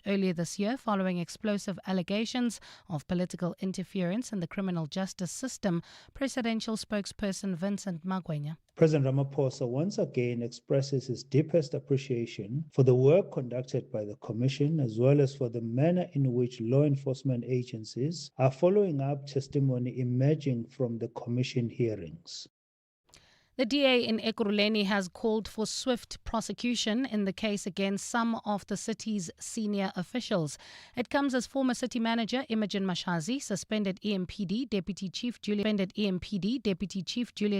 earlier this year following explosive allegations of political interference in the criminal justice system, presidential spokesperson Vincent Magwenya. President Ramaphosa once again expresses his deepest appreciation for the work conducted by the Commission as well as for the manner in which law enforcement agencies are following up testimony emerging from the Commission hearings. The DA in Ekurhuleni has called for swift prosecution in the case against some of the city's senior officials. It comes as former city manager Imogen Mashazi, suspended EMPD Deputy Chief Julius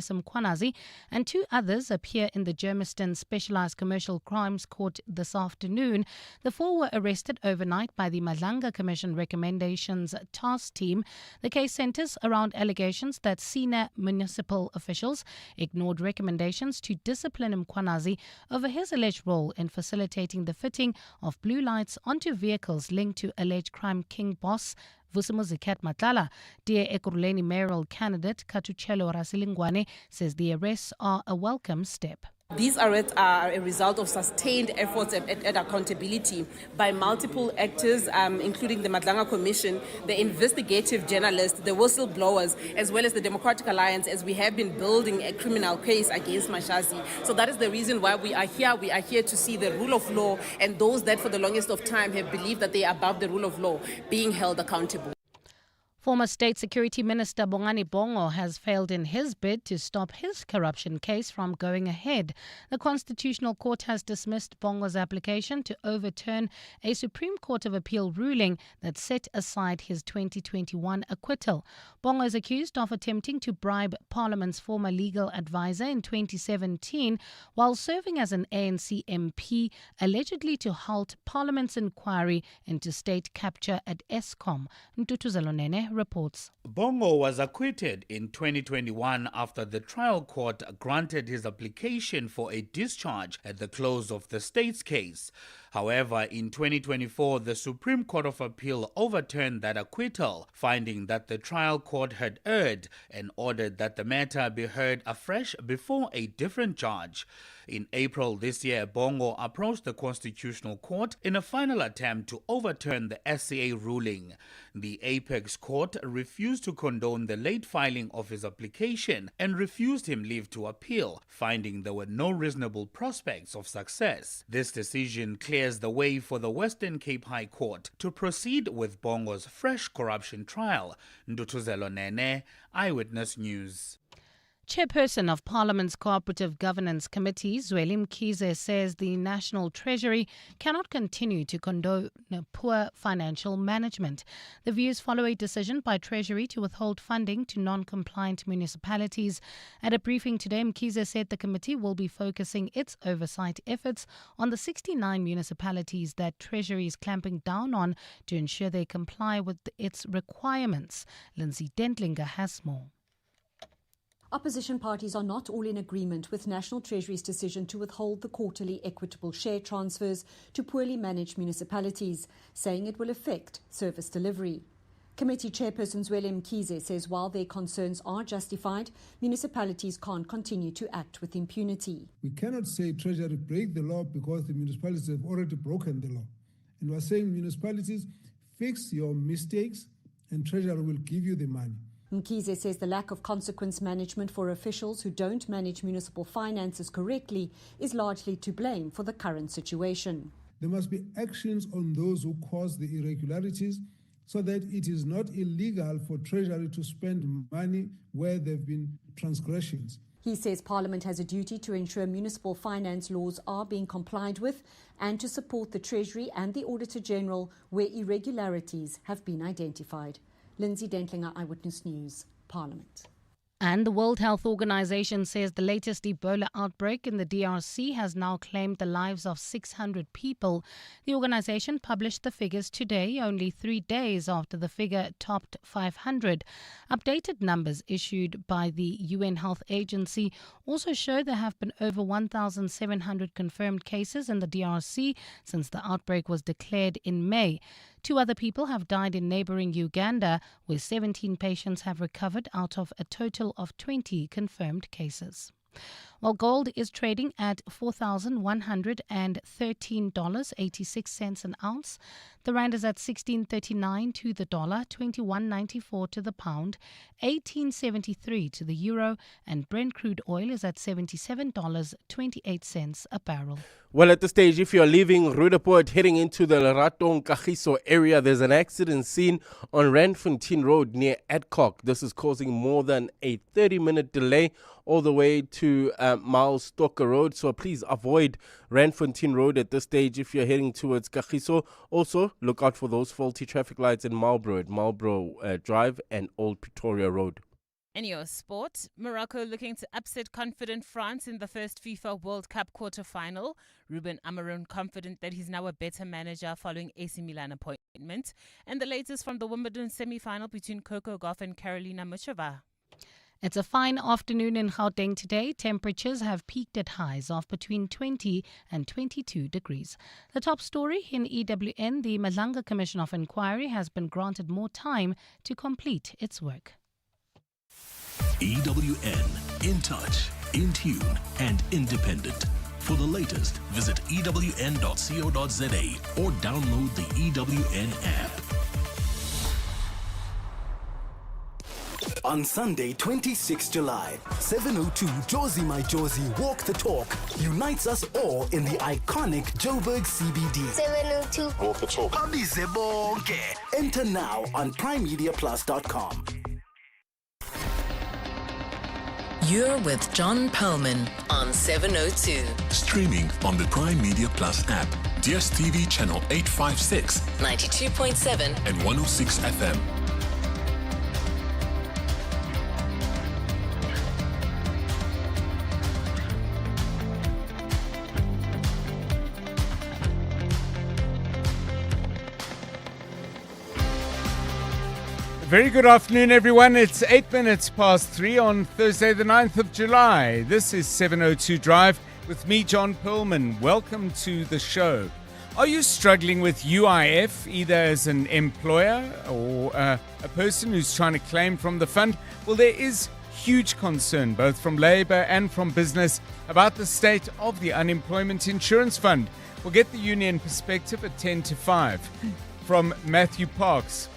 Mkhwanazi, and two others appear in the Germiston Specialized Commercial Crimes Court this afternoon. The four were arrested overnight by the Madlanga Commission Recommendations Task Team. The case centers around allegations that senior municipal officials ignored recommendations to discipline Mkhwanazi over his alleged role in facilitating the fitting of blue lights onto vehicles linked to alleged crime king boss Vusimuzi Matlala. DA Ekurhuleni mayoral candidate Katuchelo Rasilingwane says the arrests are a welcome step. These arrests are a result of sustained efforts at accountability by multiple actors, including the Madlanga Commission, the investigative journalists, the whistleblowers, as well as the Democratic Alliance, as we have been building a criminal case against Mashazi. So that is the reason why we are here. We are here to see the rule of law and those that for the longest of time have believed that they are above the rule of law being held accountable. Former State Security Minister Bongani Bongo has failed in his bid to stop his corruption case from going ahead. The Constitutional Court has dismissed Bongo's application to overturn a Supreme Court of Appeal ruling that set aside his 2021 acquittal. Bongo is accused of attempting to bribe Parliament's former legal advisor in 2017 while serving as an ANC MP, allegedly to halt Parliament's inquiry into state capture at Eskom. Ntutuzelo Nene reports. Bongo was acquitted in 2021 after the trial court granted his application for a discharge at the close of the state's case. However, in 2024, the Supreme Court of Appeal overturned that acquittal, finding that the trial court had erred and ordered that the matter be heard afresh before a different judge. In April this year, Bongo approached the Constitutional Court in a final attempt to overturn the SCA ruling. The Apex Court refused to condone the late filing of his application and refused him leave to appeal, finding there were no reasonable prospects of success. This decision clears the way for the Western Cape High Court to proceed with Bongo's fresh corruption trial. Ndutuzelo Nene, Eyewitness News. Chairperson of Parliament's Cooperative Governance Committee, Zweli Mkhize, says the National Treasury cannot continue to condone poor financial management. The views follow a decision by Treasury to withhold funding to non-compliant municipalities. At a briefing today, Mkhize said the committee will be focusing its oversight efforts on the 69 municipalities that Treasury is clamping down on to ensure they comply with its requirements. Lindsay Dentlinger has more. Opposition parties are not all in agreement with National Treasury's decision to withhold the quarterly equitable share transfers to poorly managed municipalities, saying it will affect service delivery. Committee Chairperson Zweli Mkhize says while their concerns are justified, municipalities can't continue to act with impunity. We cannot say Treasury break the law because the municipalities have already broken the law. And we are saying municipalities, fix your mistakes and Treasury will give you the money. Mkhize says the lack of consequence management for officials who don't manage municipal finances correctly is largely to blame for the current situation. There must be actions on those who cause the irregularities so that it is not illegal for Treasury to spend money where there have been transgressions. He says Parliament has a duty to ensure municipal finance laws are being complied with and to support the Treasury and the Auditor General where irregularities have been identified. Lindsay Dentlinger, Eyewitness News, Parliament. And the World Health Organization says the latest Ebola outbreak in the DRC has now claimed the lives of 600 people. The organization published the figures today, only 3 days after the figure topped 500. Updated numbers issued by the UN Health Agency also show there have been over 1,700 confirmed cases in the DRC since the outbreak was declared in May. 2 other people have died in neighboring Uganda, where 17 patients have recovered out of a total of 20 confirmed cases. While gold is trading at $4,113.86 an ounce. The rand is at 16.39 to the dollar, 21.94 to the pound, 18.73 to the euro, and Brent crude oil is at $77.28 a barrel. Well, at this stage, if you're leaving Roodepoort heading into the Lerato Kagiso area, there's an accident scene on Randfontein Road near Adcock. This is causing more than a 30-minute delay all the way to Miles Stocker Road. So please avoid Randfontein Road at this stage if you're heading towards Kagiso. Also, look out for those faulty traffic lights in Marlborough at Marlborough Drive and Old Pretoria Road. In your sport, Morocco looking to upset confident France in the first FIFA World Cup quarter-final. Ruben Amorim confident that he's now a better manager following AC Milan appointment. And the latest from the Wimbledon semi-final between Coco Gauff and Karolina Muchova. It's a fine afternoon in Gauteng today. Temperatures have peaked at highs of between 20 and 22 degrees. The top story in EWN, the Madlanga Commission of Inquiry has been granted more time to complete its work. EWN, in touch, in tune, and independent. For the latest, visit ewn.co.za or download the EWN app. On Sunday, 26 July, 7:02 Josie My Josie Walk the Talk unites us all in the iconic Joburg CBD. 7:02 Walk the Talk. Abize bonke. Enter now on primemediaplus.com. You're with John Perlman on 702. Streaming on the Prime Media Plus app, DSTV channel 856, 92.7 and 106 FM. Very good afternoon, everyone. It's 8 minutes past 3 on Thursday, the 9th of July. This is 702 Drive with me, John Perlman. Welcome to the show. Are you struggling with UIF, either as an employer or a person who's trying to claim from the fund? Well, there is huge concern, both from Labour and from business, about the state of the Unemployment Insurance Fund. We'll get the union perspective at 10 to 5 from Matthew Parks.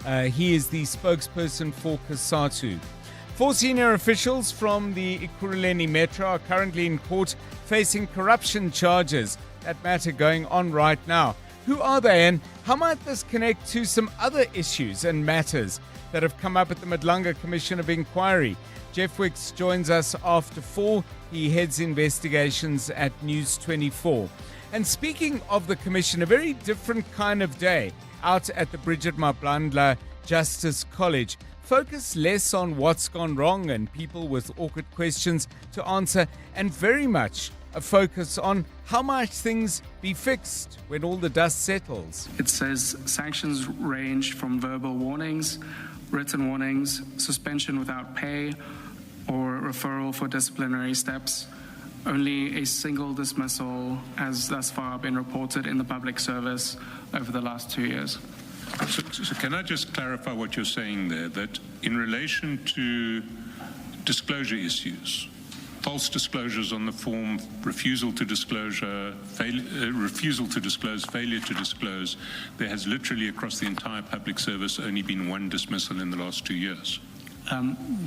He is the spokesperson for COSATU. 4 senior officials from the Ekurhuleni Metro are currently in court facing corruption charges. That matter going on right now. Who are they, and how might this connect to some other issues and matters that have come up at the Madlanga Commission of Inquiry? Jeff Wicks joins us after 4. He heads investigations at News 24. And speaking of the Commission, a very different kind of day out at the Bridget Mablandla Justice College. Focus less on what's gone wrong and people with awkward questions to answer, and very much a focus on how might things be fixed when all the dust settles. It says sanctions range from verbal warnings, written warnings, suspension without pay, or referral for disciplinary steps. Only a single dismissal has thus far been reported in the public service over the last 2 years. So can I just clarify what you're saying there, that in relation to disclosure issues, false disclosures on the form, refusal to disclose, failure to disclose, there has literally across the entire public service only been 1 dismissal in the last 2 years?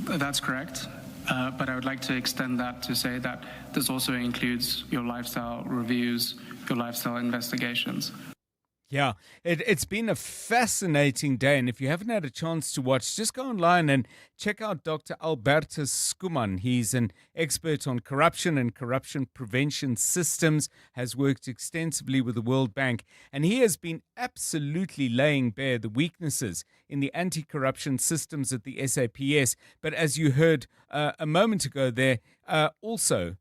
That's correct. But I would like to extend that to say that this also includes your lifestyle reviews, your lifestyle investigations. Yeah, it's been a fascinating day, and if you haven't had a chance to watch, just go online and check out Dr. Albertus Skuman. He's an expert on corruption and corruption prevention systems, has worked extensively with the World Bank, and he has been absolutely laying bare the weaknesses in the anti-corruption systems at the SAPS. But as you heard a moment ago there, also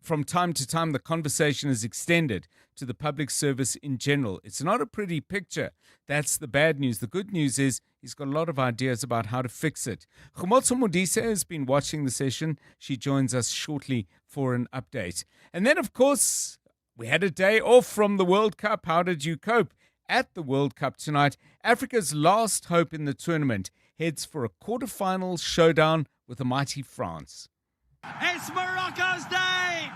from time to time, the conversation is extended to the public service in general. It's not a pretty picture. That's the bad news. The good news is he's got a lot of ideas about how to fix it. Khumotso Modise has been watching the session. She joins us shortly for an update. And then, of course, we had a day off from the World Cup. How did you cope? At the World Cup tonight, Africa's last hope in the tournament heads for a quarterfinal showdown with the mighty France. It's Morocco's day.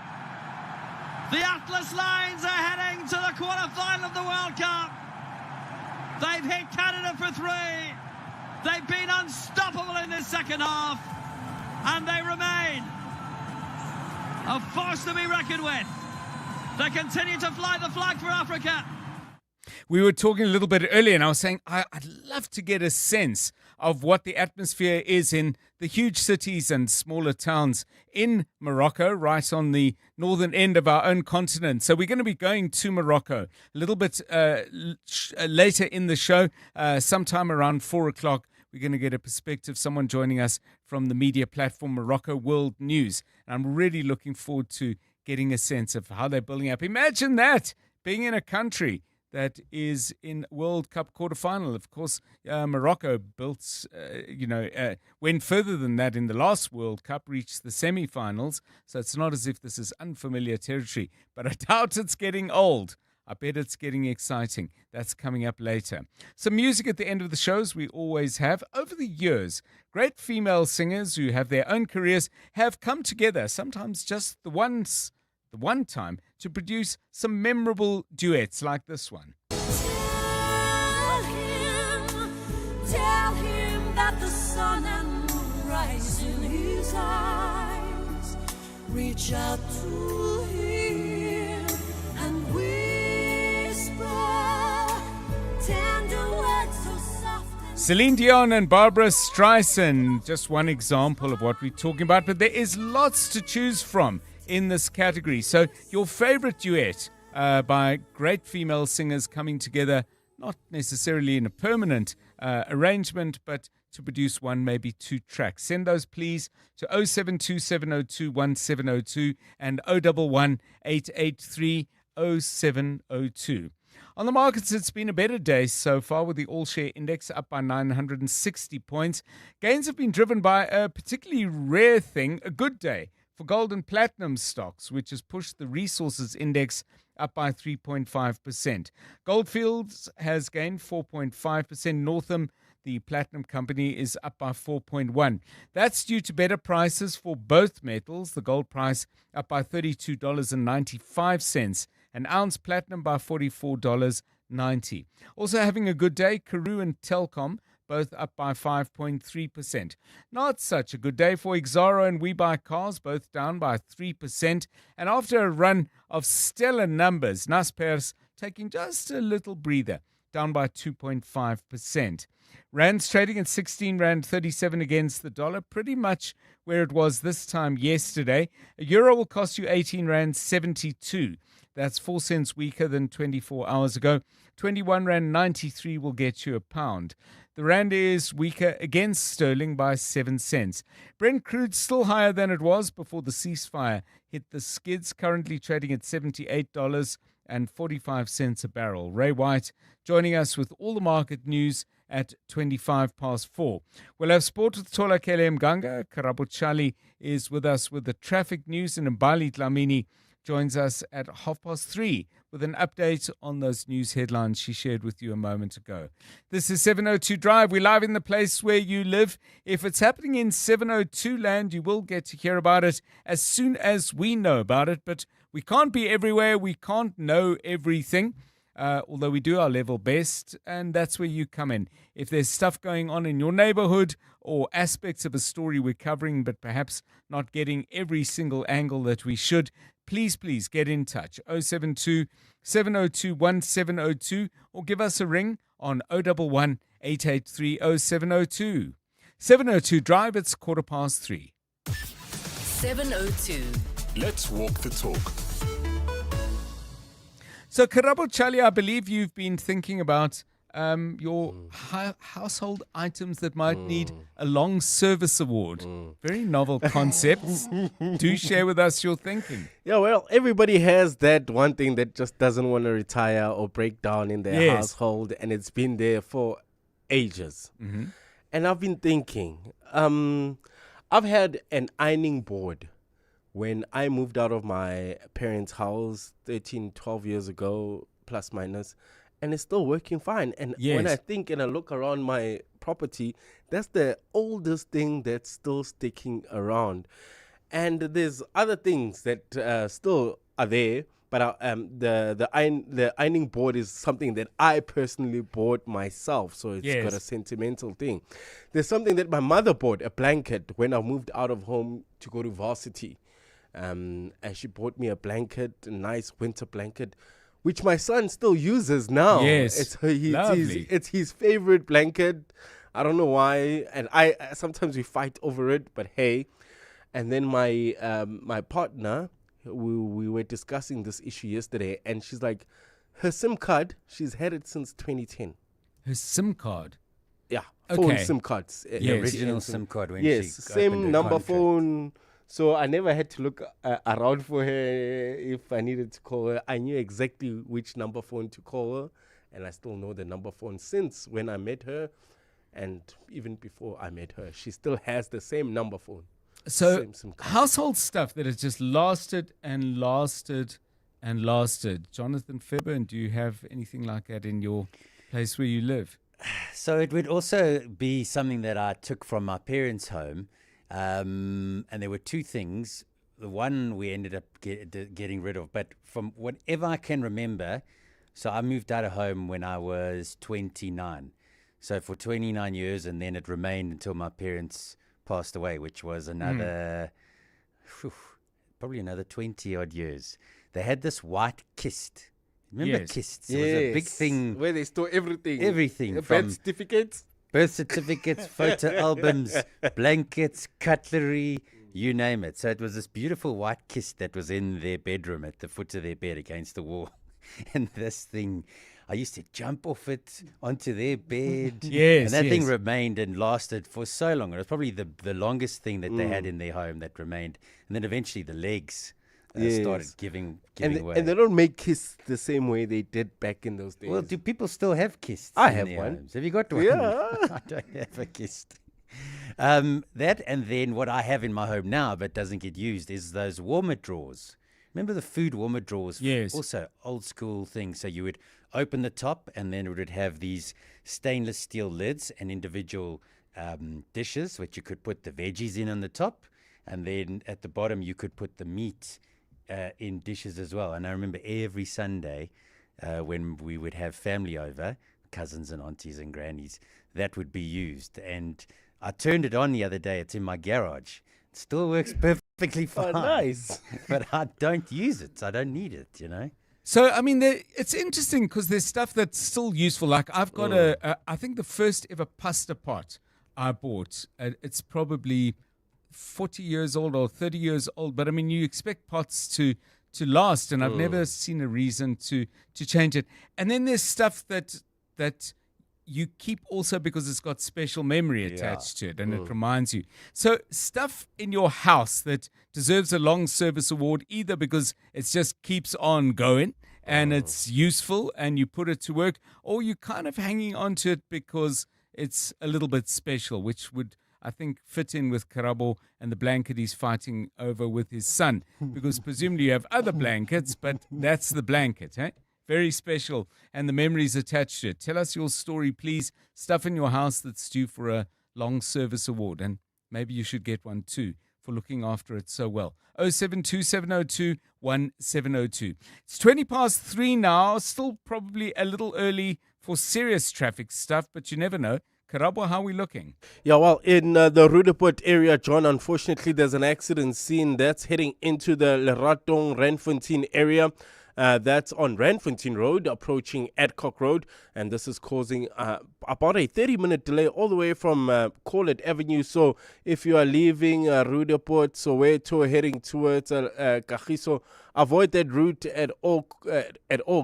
The Atlas Lions are heading to the quarterfinal of the World Cup. They've hit Canada for 3. They've been unstoppable in this second half, and they remain a force to be reckoned with. They continue to fly the flag for Africa. We were talking a little bit earlier, and I was saying I'd love to get a sense of what the atmosphere is in the huge cities and smaller towns in Morocco, right on the northern end of our own continent. So we're going to be going to Morocco a little bit later in the show, sometime around 4 o'clock. We're going to get a perspective, someone joining us from the media platform Morocco World News. And I'm really looking forward to getting a sense of how they're building up. Imagine that, being in a country that is in World Cup quarterfinal. Of course, Morocco went further than that in the last World Cup, reached the semi-finals. So it's not as if this is unfamiliar territory. But I doubt it's getting old. I bet it's getting exciting. That's coming up later. Some music at the end of the shows we always have. Over the years, great female singers who have their own careers have come together, sometimes just the one time, to produce some memorable duets like this one. Tell him that the sun and moon rise in his eyes. Reach out to him and whisper tender words so soft. Celine Dion and Barbara Streisand, just one example of what we're talking about, but there is lots to choose from in this category. So your favorite duet by great female singers coming together, not necessarily in a permanent arrangement, but to produce one, maybe 2 tracks. Send those please to 072-702-1702 and 011-883-0702. On the markets, it's been a better day so far, with the all-share index up by 960 points. Gains have been driven by a particularly rare thing, a good day for gold and platinum stocks, which has pushed the resources index up by 3.5%. Goldfields has gained 4.5%. Northam, the platinum company, is up by 4.1%. That's due to better prices for both metals. The gold price up by $32.95, an ounce platinum by $44.90. Also having a good day, Karoo and Telkom, both up by 5.3%. Not such a good day for Exaro and We Buy Cars, both down by 3%. And after a run of stellar numbers, Naspers taking just a little breather, down by 2.5%. Rand's trading at 16 Rand 37 against the dollar, pretty much where it was this time yesterday. A euro will cost you 18 Rand 72. That's 4 cents weaker than 24 hours ago. 21 Rand 93 will get you a pound. The rand is weaker against sterling by 7 cents. Brent crude still higher than it was before the ceasefire hit the skids, currently trading at $78.45 a barrel. Ray White joining us with all the market news at 4:25. We'll have sport with Tola Kele Mganga. Karabuchali is with us with the traffic news, and Mbali Dlamini joins us at 3:30 with an update on those news headlines she shared with you a moment ago. This is 702 Drive. We're live in the place where you live. If it's happening in 702 land, you will get to hear about it as soon as we know about it. But we can't be everywhere. We can't know everything, although we do our level best, and that's where you come in. If there's stuff going on in your neighborhood or aspects of a story we're covering, but perhaps not getting every single angle that we should, please get in touch. 072-702-1702 or give us a ring on 011-883-0702. 702 Drive, it's 3:15. 702. Let's walk the talk. So, Karabo Chali, I believe you've been thinking about your household items that might need a long service award. Very novel concepts. Do share with us your thinking. Yeah, well, everybody has that one thing that just doesn't want to retire or break down in their household, and it's been there for ages. Mm-hmm. And I've been thinking, I've had an ironing board when I moved out of my parents' house 13, 12 years ago, plus minus, and it's still working fine. And when I think and I look around my property, that's the oldest thing that's still sticking around. And there's other things that still are there, but the ironing board is something that I personally bought myself, so it's got a sentimental thing. There's something that my mother bought, a blanket, when I moved out of home to go to varsity. And she bought me a blanket, a nice winter blanket, which my son still uses now. Yes, it's his favorite blanket. I don't know why, and I sometimes we fight over it, but hey. And then my partner, we were discussing this issue yesterday, and she's like, her SIM card, she's had it since 2010. Her SIM card? Yeah, phone SIM cards. The original SIM card when she same number contract. Phone. So I never had to look around for her if I needed to call her. I knew exactly which number phone to call her, and I still know the number phone since when I met her, and even before I met her. She still has the same number phone. So household stuff that has just lasted and lasted and lasted. Jonathan Fairburn, do you have anything like that in your place where you live? So it would also be something that I took from my parents' home. And there were two things. The one we ended up getting rid of, but from whatever I can remember, so I moved out of home when I was 29. So for 29 years, and then it remained until my parents passed away, which was another, probably another 20 odd years. They had this white kist. Remember kists? It was a big thing. Where they store everything. Everything. Birth certificates? Birth certificates, photo albums, blankets, cutlery, you name it. So it was this beautiful white kist that was in their bedroom at the foot of their bed against the wall. And this thing, I used to jump off it onto their bed. And that thing remained and lasted for so long. It was probably the longest thing that they had in their home that remained. And then eventually the legs started giving way. And they don't make kists the same way they did back in those days. Well, do people still have kists? I have one. Homes? Have you got one? Yeah. I don't have a kist. That, and then what I have in my home now but doesn't get used is those warmer drawers. Remember the food warmer drawers? Yes. Also old school thing. So you would open the top and then it would have these stainless steel lids and individual dishes, which you could put the veggies in on the top. And then at the bottom you could put the meat in dishes as well. And I remember every Sunday when we would have family over, cousins and aunties and grannies, that would be used. And I turned it on the other day. It's in my garage. It still works perfectly fine. Oh, nice. But I don't use it. I don't need it, you know. So, I mean, it's interesting because there's stuff that's still useful. Like I've got I think the first ever pasta pot I bought, it's probably 40 years old or 30 years old, but I mean, you expect pots to last, and I've never seen a reason to change it. And then there's stuff that you keep also because it's got special memory attached to it, and it reminds you. So stuff in your house that deserves a long service award, either because it just keeps on going and it's useful and you put it to work, or you're kind of hanging on to it because it's a little bit special, which would, I think, fit in with Karabo and the blanket he's fighting over with his son, because presumably you have other blankets, but that's the blanket, eh? Very special, and the memories attached to it. Tell us your story, please. Stuff in your house that's due for a long service award, and maybe you should get one too for looking after it so well. 072-702-1702. It's 3:20 now, still probably a little early for serious traffic stuff, but you never know. Karabo, how are we looking? Yeah, well, in the Rudeport area, John, unfortunately, there's an accident scene that's heading into the Leratong-Randfontein area. That's on Randfontein Road, approaching Adcock Road, and this is causing about a 30-minute delay all the way from Corlett Avenue. So if you are leaving Rudeport, Soweto, heading towards Kagiso, avoid that route at all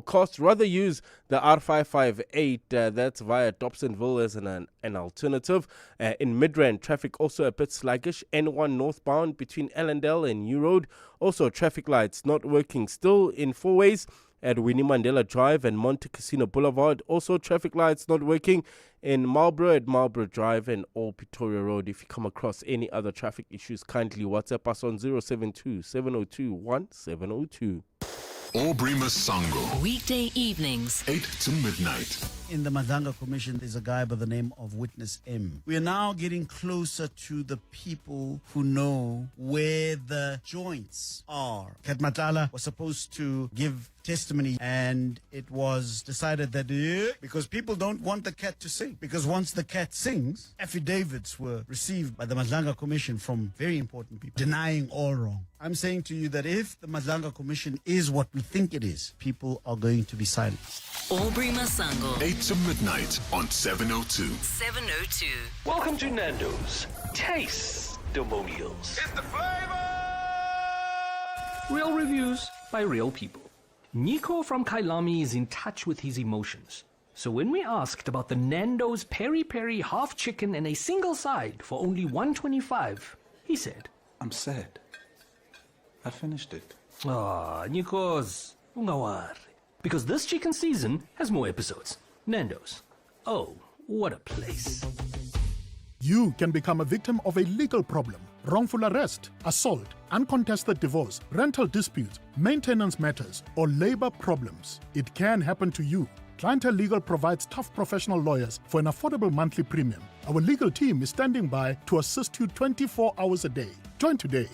costs. Rather use the R558, that's via Dobsonville as an alternative. In Midrand, traffic also a bit sluggish. N1 northbound between Allendale and New Road. Also, traffic lights not working still in four ways at Winnie Mandela Drive and Monte Casino Boulevard. Also, traffic lights not working in Marlborough at Marlborough Drive and Old Pretoria Road. If you come across any other traffic issues, kindly WhatsApp us on 072-702-1702. Aubrey Masango. Weekday evenings, 8 to midnight. in the Madlanga Commission, there's a guy by the name of Witness M. We are now getting closer to the people who know where the joints are. Kat Matala was supposed to give testimony, and it was decided that because people don't want the cat to sing, because once the cat sings, affidavits were received by the Madlanga Commission from very important people denying all wrong. I'm saying to you that if the Madlanga Commission is what we think it is, people are going to be silenced. Aubrey Masango. 8 to midnight on 702. 702. Welcome to Nando's Taste-Demonials. It's the flavor! Real reviews by real people. Nico from Kailami is in touch with his emotions. So when we asked about the Nando's Peri Peri half chicken and a single side for only $125, he said, I'm sad. I finished it. Ah, Nikos, ungawari. Because this chicken season has more episodes. Nando's. Oh, what a place. You can become a victim of a legal problem. Wrongful arrest, assault, uncontested divorce, rental disputes, maintenance matters, or labor problems. It can happen to you. Clientele Legal provides tough professional lawyers for an affordable monthly premium. Our legal team is standing by to assist you 24 hours a day. Join today.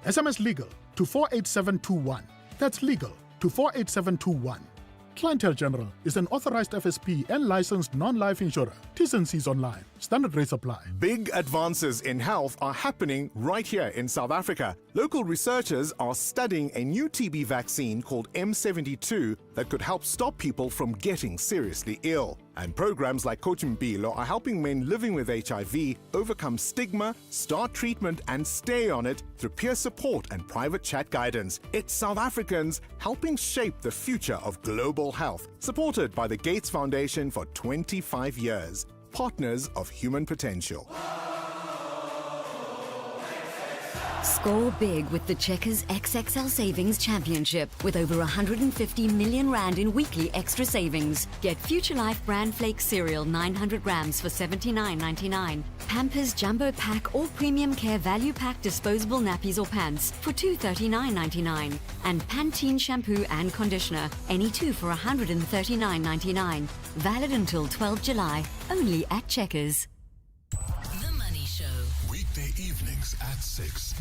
SMS Legal to 48721. That's legal to 48721. Clientele General is an authorized FSP and licensed non-life insurer. T's and C's online. Standard rates apply. Big advances in health are happening right here in South Africa. Local researchers are studying a new TB vaccine called M72 that could help stop people from getting seriously ill. And programs like Kochimpilo are helping men living with HIV overcome stigma, start treatment, and stay on it through peer support and private chat guidance. It's South Africans helping shape the future of global health, supported by the Gates Foundation for 25 years. Partners of human potential. Score big with the Checkers XXL Savings Championship with over 150 million rand in weekly extra savings. Get Future Life Bran Flake cereal 900 grams for $79.99. Pampers Jumbo Pack or Premium Care Value Pack disposable nappies or pants for $239.99. And Pantene shampoo and conditioner, any two for $139.99. Valid until 12 July, only at Checkers. The Money Show. Weekday evenings at 6.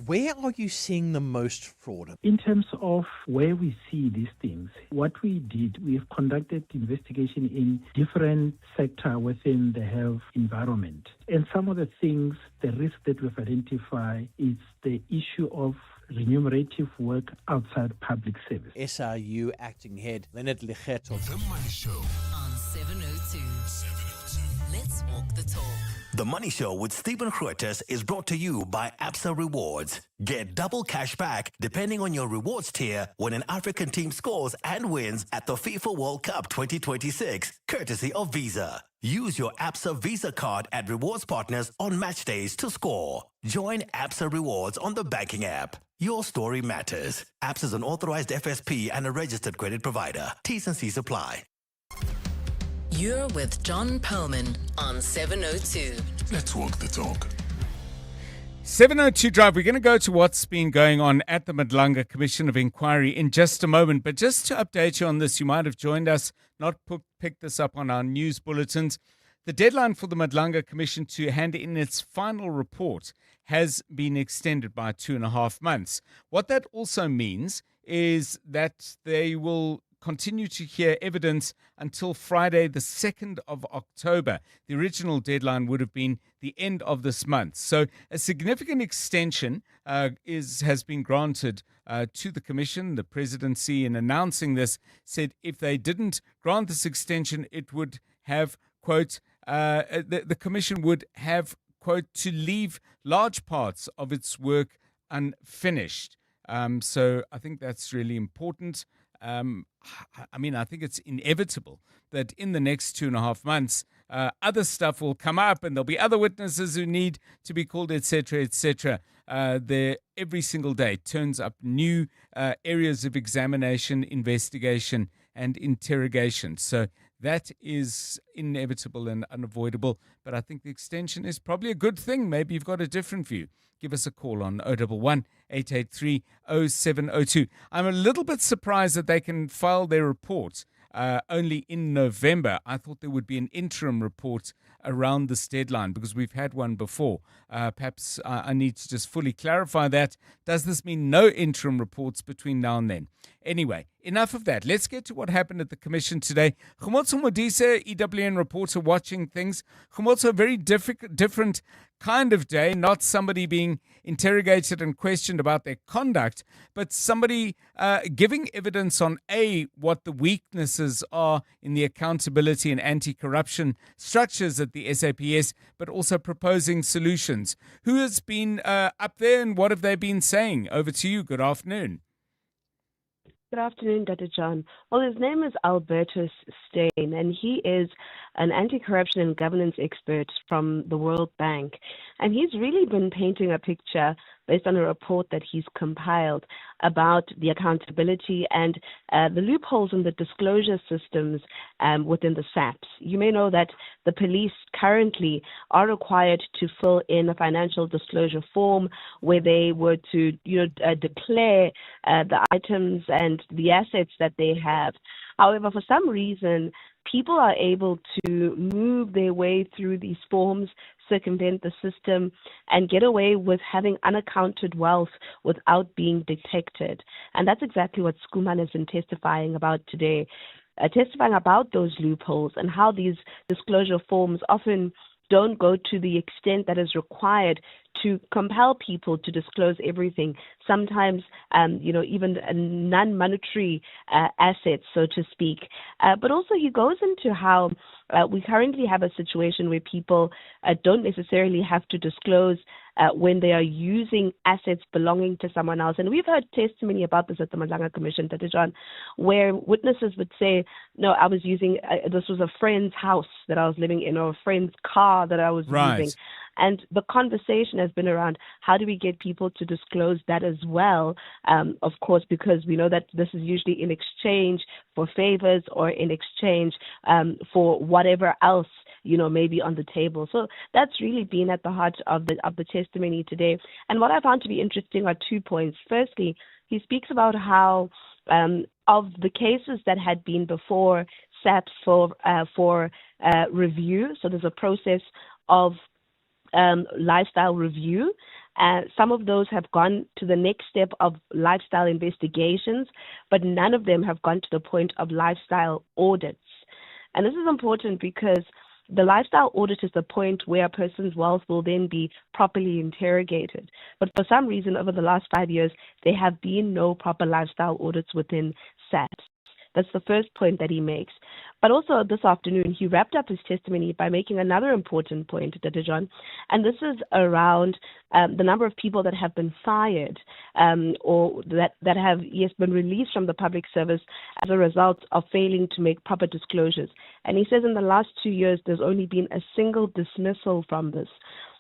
Where are you seeing the most fraud? In terms of where we see these things, what we did, we've conducted investigation in different sectors within the health environment. And some of the things, the risk that we've identified is the issue of remunerative work outside public service. SRU Acting Head Leonard Lecheto. The Money Show on 702. Let's walk the talk. The Money Show with Stephen Grootes is brought to you by Absa Rewards. Get double cash back depending on your rewards tier when an African team scores and wins at the FIFA World Cup 2026, courtesy of Visa. Use your Absa Visa card at rewards partners on match days to score. Join Absa Rewards on the banking app. Your story matters. Absa is an authorized FSP and a registered credit provider. T's and C's apply. You're with John Perlman on 702. Let's walk the talk. 702 Drive. We're going to go to what's been going on at the Madlanga Commission of Inquiry in just a moment. But just to update you on this, you might have joined us, not picked this up on our news bulletins. The deadline for the Madlanga Commission to hand in its final report has been extended by 2.5 months. What that also means is that they will continue to hear evidence until Friday, the 2nd of October. The original deadline would have been the end of this month. So a significant extension has been granted to the Commission. The presidency, in announcing this, said if they didn't grant this extension, it would have, quote, the Commission would have, quote, to leave large parts of its work unfinished. So I think that's really important. I think it's inevitable that in the next 2.5 months, other stuff will come up and there'll be other witnesses who need to be called, etc., etc. There every single day turns up new areas of examination, investigation, and interrogation. So that is inevitable and unavoidable. But I think the extension is probably a good thing. Maybe you've got a different view. Give us a call on 011-883-0702. I'm a little bit surprised that they can file their report only in November. I thought there would be an interim report around this deadline because we've had one before. Perhaps I need to just fully clarify that. Does this mean no interim reports between now and then? Anyway, enough of that. Let's get to what happened at the Commission today. Khumotso Modise, EWN reporter, watching things. Khumotso, a very different kind of day, not somebody being interrogated and questioned about their conduct, but somebody giving evidence on what the weaknesses are in the accountability and anti-corruption structures at the SAPS, but also proposing solutions. Who has been up there and what have they been saying? Over to you. Good afternoon. Good afternoon, Dr. John. Well, his name is Albertus Steyn, and he is an anti-corruption and governance expert from the World Bank. And he's really been painting a picture based on a report that he's compiled about the accountability and the loopholes in the disclosure systems within the SAPS. You may know that the police currently are required to fill in a financial disclosure form where they were to declare the items and the assets that they have. However, for some reason, people are able to move their way through these forms, circumvent the system, and get away with having unaccounted wealth without being detected. And that's exactly what Skuman has been testifying about today, testifying about those loopholes and how these disclosure forms often don't go to the extent that is required to compel people to disclose everything. Sometimes, even non-monetary assets, so to speak. But also he goes into how we currently have a situation where people don't necessarily have to disclose when they are using assets belonging to someone else. And we've heard testimony about this at the Madlanga Commission, Dr. John, where witnesses would say, no, I was using, this was a friend's house that I was living in, or a friend's car that I was using. And the conversation has been around how do we get people to disclose that as well, of course, because we know that this is usually in exchange for favors or in exchange for whatever else may be on the table. So that's really been at the heart of the testimony today. And what I found to be interesting are 2 points. Firstly, he speaks about how of the cases that had been before SAPS for review, so there's a process of lifestyle review. Some of those have gone to the next step of lifestyle investigations, but none of them have gone to the point of lifestyle audits. And this is important because the lifestyle audit is the point where a person's wealth will then be properly interrogated. But for some reason, over the last 5 years, there have been no proper lifestyle audits within SAPS. That's the first point that he makes. But also this afternoon, he wrapped up his testimony by making another important point, Dr. John, and this is around the number of people that have been fired or that have, been released from the public service as a result of failing to make proper disclosures. And he says in the last 2 years, there's only been a single dismissal from this.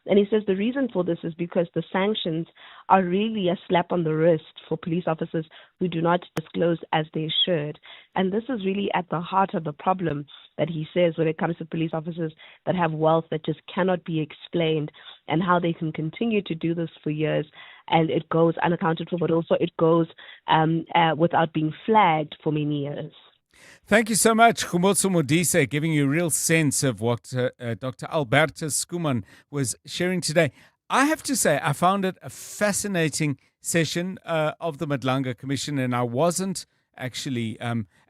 And he says the reason for this is because the sanctions are really a slap on the wrist for police officers who do not disclose as they should. And this is really at the heart of the problem that he says when it comes to police officers that have wealth that just cannot be explained, and how they can continue to do this for years and it goes unaccounted for, but also it goes without being flagged for many years. Thank you so much, Khumotso Modise, giving you a real sense of what Dr. Albertus Skuman was sharing today. I have to say, I found it a fascinating session of the Madlanga Commission, and I wasn't actually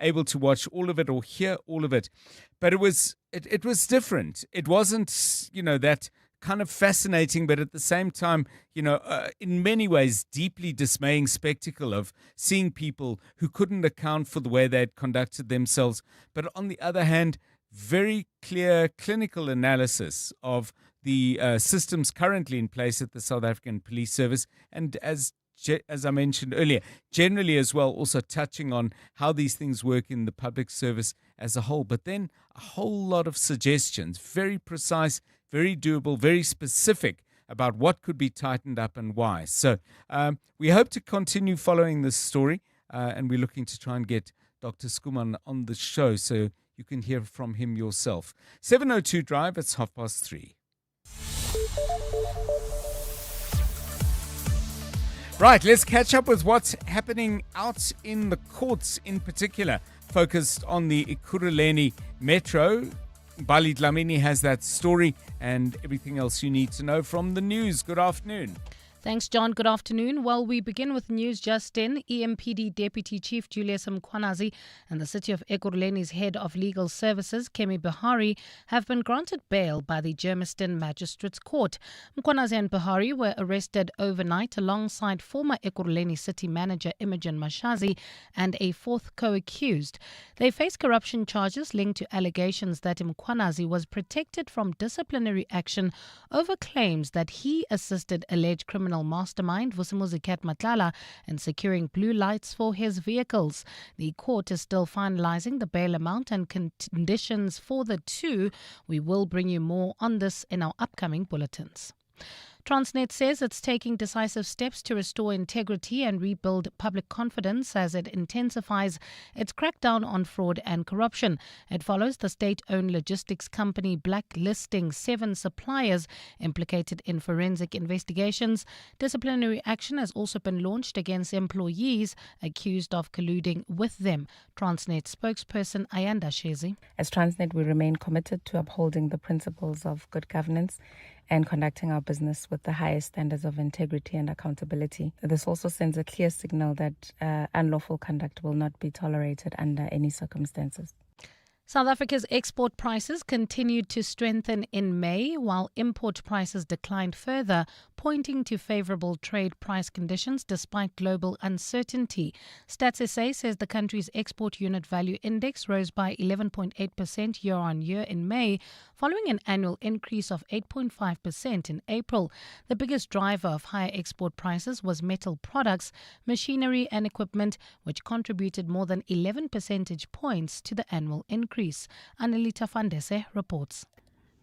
able to watch all of it or hear all of it. But it was different. It wasn't, that kind of fascinating, but at the same time, in many ways, deeply dismaying spectacle of seeing people who couldn't account for the way they had conducted themselves. But on the other hand, very clear clinical analysis of the systems currently in place at the South African Police Service. And as I mentioned earlier, generally as well, also touching on how these things work in the public service as a whole. But then a whole lot of suggestions, very precise, very doable, very specific about what could be tightened up and why. So we hope to continue following this story, and we're looking to try and get Dr. Skuman on the show so you can hear from him yourself. 702 Drive, it's 3:30. Right, let's catch up with what's happening out in the courts in particular. focused on the Ekurhuleni Metro. Bali Dlamini has that story and everything else you need to know from the news. Good afternoon. Thanks, John. Good afternoon. Well, we begin with news just in. EMPD Deputy Chief Julius Mkhwanazi and the City of Ekurhuleni's Head of Legal Services, Kemi Bihari, have been granted bail by the Germiston Magistrates Court. Mkhwanazi and Bihari were arrested overnight alongside former Ekurhuleni City Manager Imogen Mashazi and a fourth co-accused. They face corruption charges linked to allegations that Mkhwanazi was protected from disciplinary action over claims that he assisted alleged criminal mastermind Vusimuzi Matala in securing blue lights for his vehicles. The court is still finalizing the bail amount and conditions for the two. We will bring you more on this in our upcoming bulletins. Transnet says it's taking decisive steps to restore integrity and rebuild public confidence as it intensifies its crackdown on fraud and corruption. It follows the state-owned logistics company blacklisting 7 suppliers implicated in forensic investigations. Disciplinary action has also been launched against employees accused of colluding with them. Transnet spokesperson Ayanda Shezi. As Transnet, we remain committed to upholding the principles of good governance and conducting our business with the highest standards of integrity and accountability. This also sends a clear signal that unlawful conduct will not be tolerated under any circumstances. South Africa's export prices continued to strengthen in May, while import prices declined further, pointing to favourable trade price conditions despite global uncertainty. Stats SA says the country's export unit value index rose by 11.8% year-on-year in May, following an annual increase of 8.5% in April. The biggest driver of higher export prices was metal products, machinery and equipment, which contributed more than 11 percentage points to the annual increase. Annelita Fandese reports.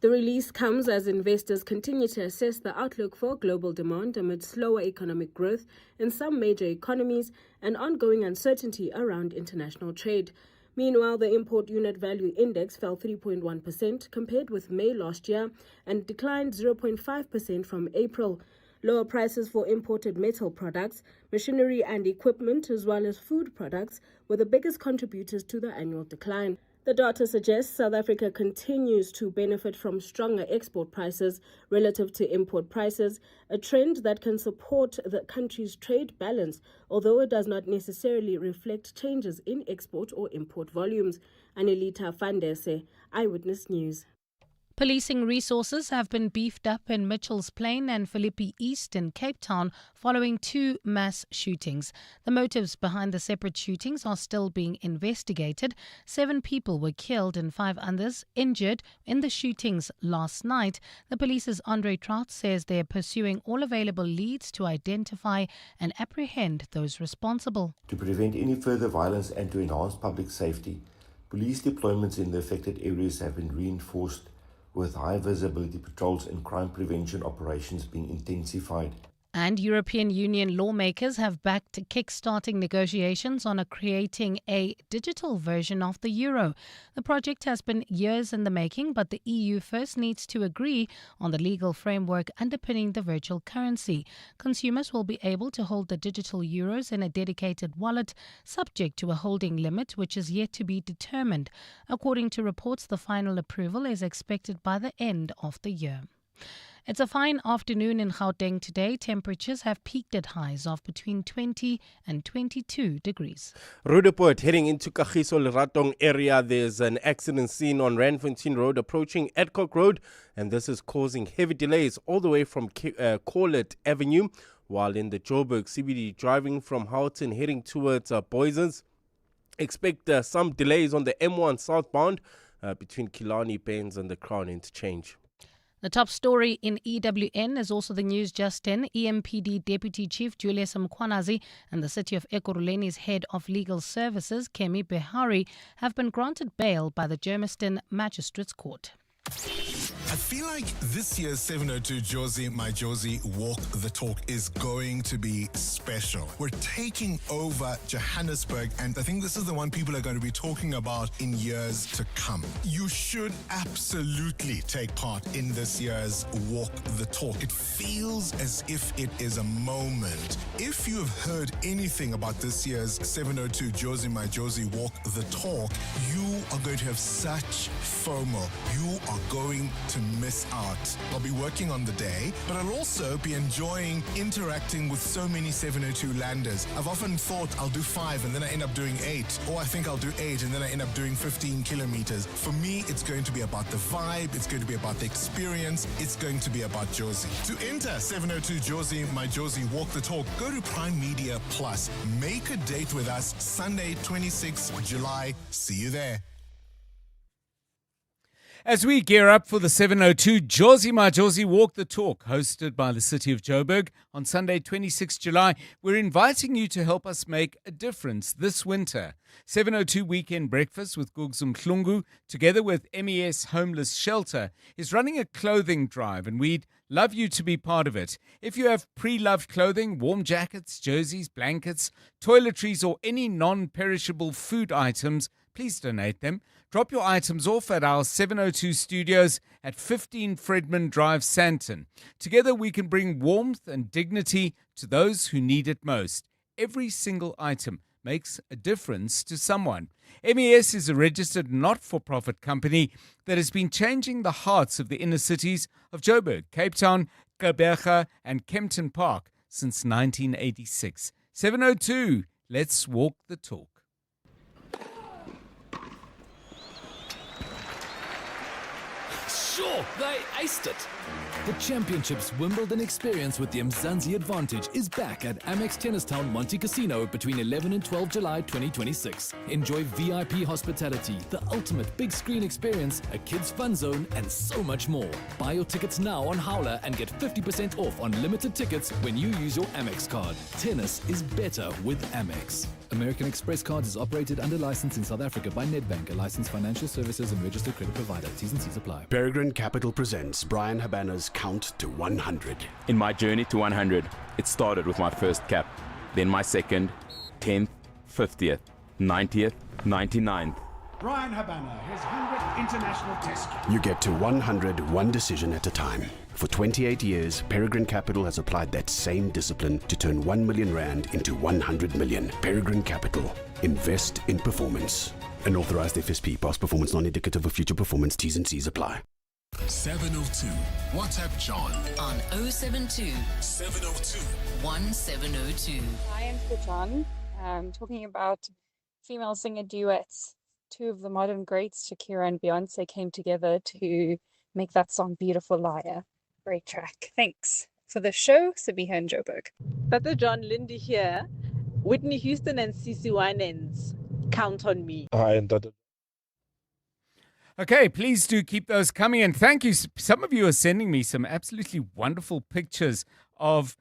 The release comes as investors continue to assess the outlook for global demand amid slower economic growth in some major economies and ongoing uncertainty around international trade. Meanwhile, the import unit value index fell 3.1% compared with May last year and declined 0.5% from April. Lower prices for imported metal products, machinery and equipment, as well as food products, were the biggest contributors to the annual decline. The data suggests South Africa continues to benefit from stronger export prices relative to import prices, a trend that can support the country's trade balance, although it does not necessarily reflect changes in export or import volumes. Annelita Fandese, Eyewitness News. Policing resources have been beefed up in Mitchell's Plain and Philippi East in Cape Town following 2 mass shootings. The motives behind the separate shootings are still being investigated. 7 people were killed and 5 others injured in the shootings last night. The police's Andre Trout says they are pursuing all available leads to identify and apprehend those responsible. To prevent any further violence and to enhance public safety, police deployments in the affected areas have been reinforced, with high visibility patrols and crime prevention operations being intensified. And European Union lawmakers have backed kick-starting negotiations on creating a digital version of the euro. The project has been years in the making, but the EU first needs to agree on the legal framework underpinning the virtual currency. Consumers will be able to hold the digital euros in a dedicated wallet, subject to a holding limit, which is yet to be determined. According to reports, the final approval is expected by the end of the year. It's a fine afternoon in Gauteng today. Temperatures have peaked at highs of between 20 and 22 degrees. Rudaport heading into Kagiso Leratong area. There's an accident scene on Randfontein Road approaching Adcock Road, and this is causing heavy delays all the way from Corlett Avenue, while in the Joburg CBD driving from Houghton heading towards Boysons. Expect some delays on the M1 southbound between Killarney Bains and the Crown Interchange. The top story in EWN is also the news just in. EMPD Deputy Chief Julius Mkhwanazi and the City of Ekurhuleni's Head of Legal Services, Kemi Bihari, have been granted bail by the Germiston Magistrates Court. I feel like this year's 702 Jozi My Jozi Walk the Talk is going to be special. We're taking over Johannesburg, and I think this is the one people are going to be talking about in years to come. You should absolutely take part in this year's Walk the Talk. It feels as if it is a moment. If you have heard anything about this year's 702 Jozi My Jozi Walk the Talk, you are going to have such FOMO. You are going to miss out. I'll be working on the day, but I'll also be enjoying interacting with so many 702 landers. I've often thought I'll do 5 and then I end up doing 8, or I think I'll do 8 and then I end up doing 15 kilometers. For me, it's going to be about the vibe, it's going to be about the experience, it's going to be about Jozi. To enter 702 Jozi My Jozi Walk the Talk, go to Prime Media Plus. Make a date with us Sunday, 26th July. See you there. As we gear up for the 702 Jozi My Jozi Walk the Talk, hosted by the City of Joburg on Sunday, 26 July, we're inviting you to help us make a difference this winter. 702 Weekend Breakfast with Gugs Mhlungu, together with MES Homeless Shelter, is running a clothing drive, and we'd love you to be part of it. If you have pre-loved clothing, warm jackets, jerseys, blankets, toiletries, or any non-perishable food items, please donate them. Drop your items off at our 702 studios at 15 Fredman Drive, Sandton. Together we can bring warmth and dignity to those who need it most. Every single item makes a difference to someone. MES is a registered not-for-profit company that has been changing the hearts of the inner cities of Joburg, Cape Town, Gqeberha and Kempton Park since 1986. 702, let's walk the talk. Sure, they aced it. The Championships Wimbledon experience with the Mzansi Advantage is back at Amex Tennistown Monte Casino between 11 and 12 July 2026. Enjoy VIP hospitality, the ultimate big screen experience, a kids fun zone, and so much more. Buy your tickets now on Howler and get 50% off on limited tickets when you use your Amex card. Tennis is better with Amex. American Express Cards is operated under license in South Africa by Nedbank, a licensed financial services and registered credit provider. T's and C's apply. Peregrine Capital presents Brian Habana's Count to 100. In my journey to 100, it started with my first cap, then my second, 10th, 50th, 90th, 99th. Brian Habana, his 100th international test. You get to 100 one decision at a time. For 28 years, Peregrine Capital has applied that same discipline to turn 1 million rand into 100 million. Peregrine Capital. Invest in performance. An authorized FSP. Past performance non-indicative of future performance. T's and C's apply. 702. WhatsApp John on 072 702 1702. I am for John, talking about female singer duets. Two of the modern greats, Shakira and Beyonce, came together to make that song Beautiful Liar. Great track. Thanks. For the show, Sabiha and Joburg. Dr. John, Lindy here. Whitney Houston and CeCe Winans, Count on Me. Hi, and Dr. Okay, please do keep those coming. And thank you. Some of you are sending me some absolutely wonderful pictures of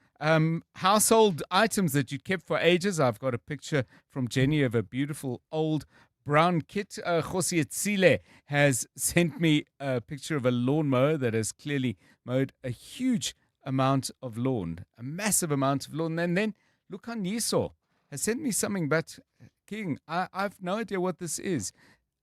household items that you kept for ages. I've got a picture from Jenny of a beautiful old brown kit. Josie Tsile has sent me a picture of a lawnmower that has clearly mowed a huge amount of lawn, a massive amount of lawn. And then Lukan Yiso has sent me something, but King, I've no idea what this is.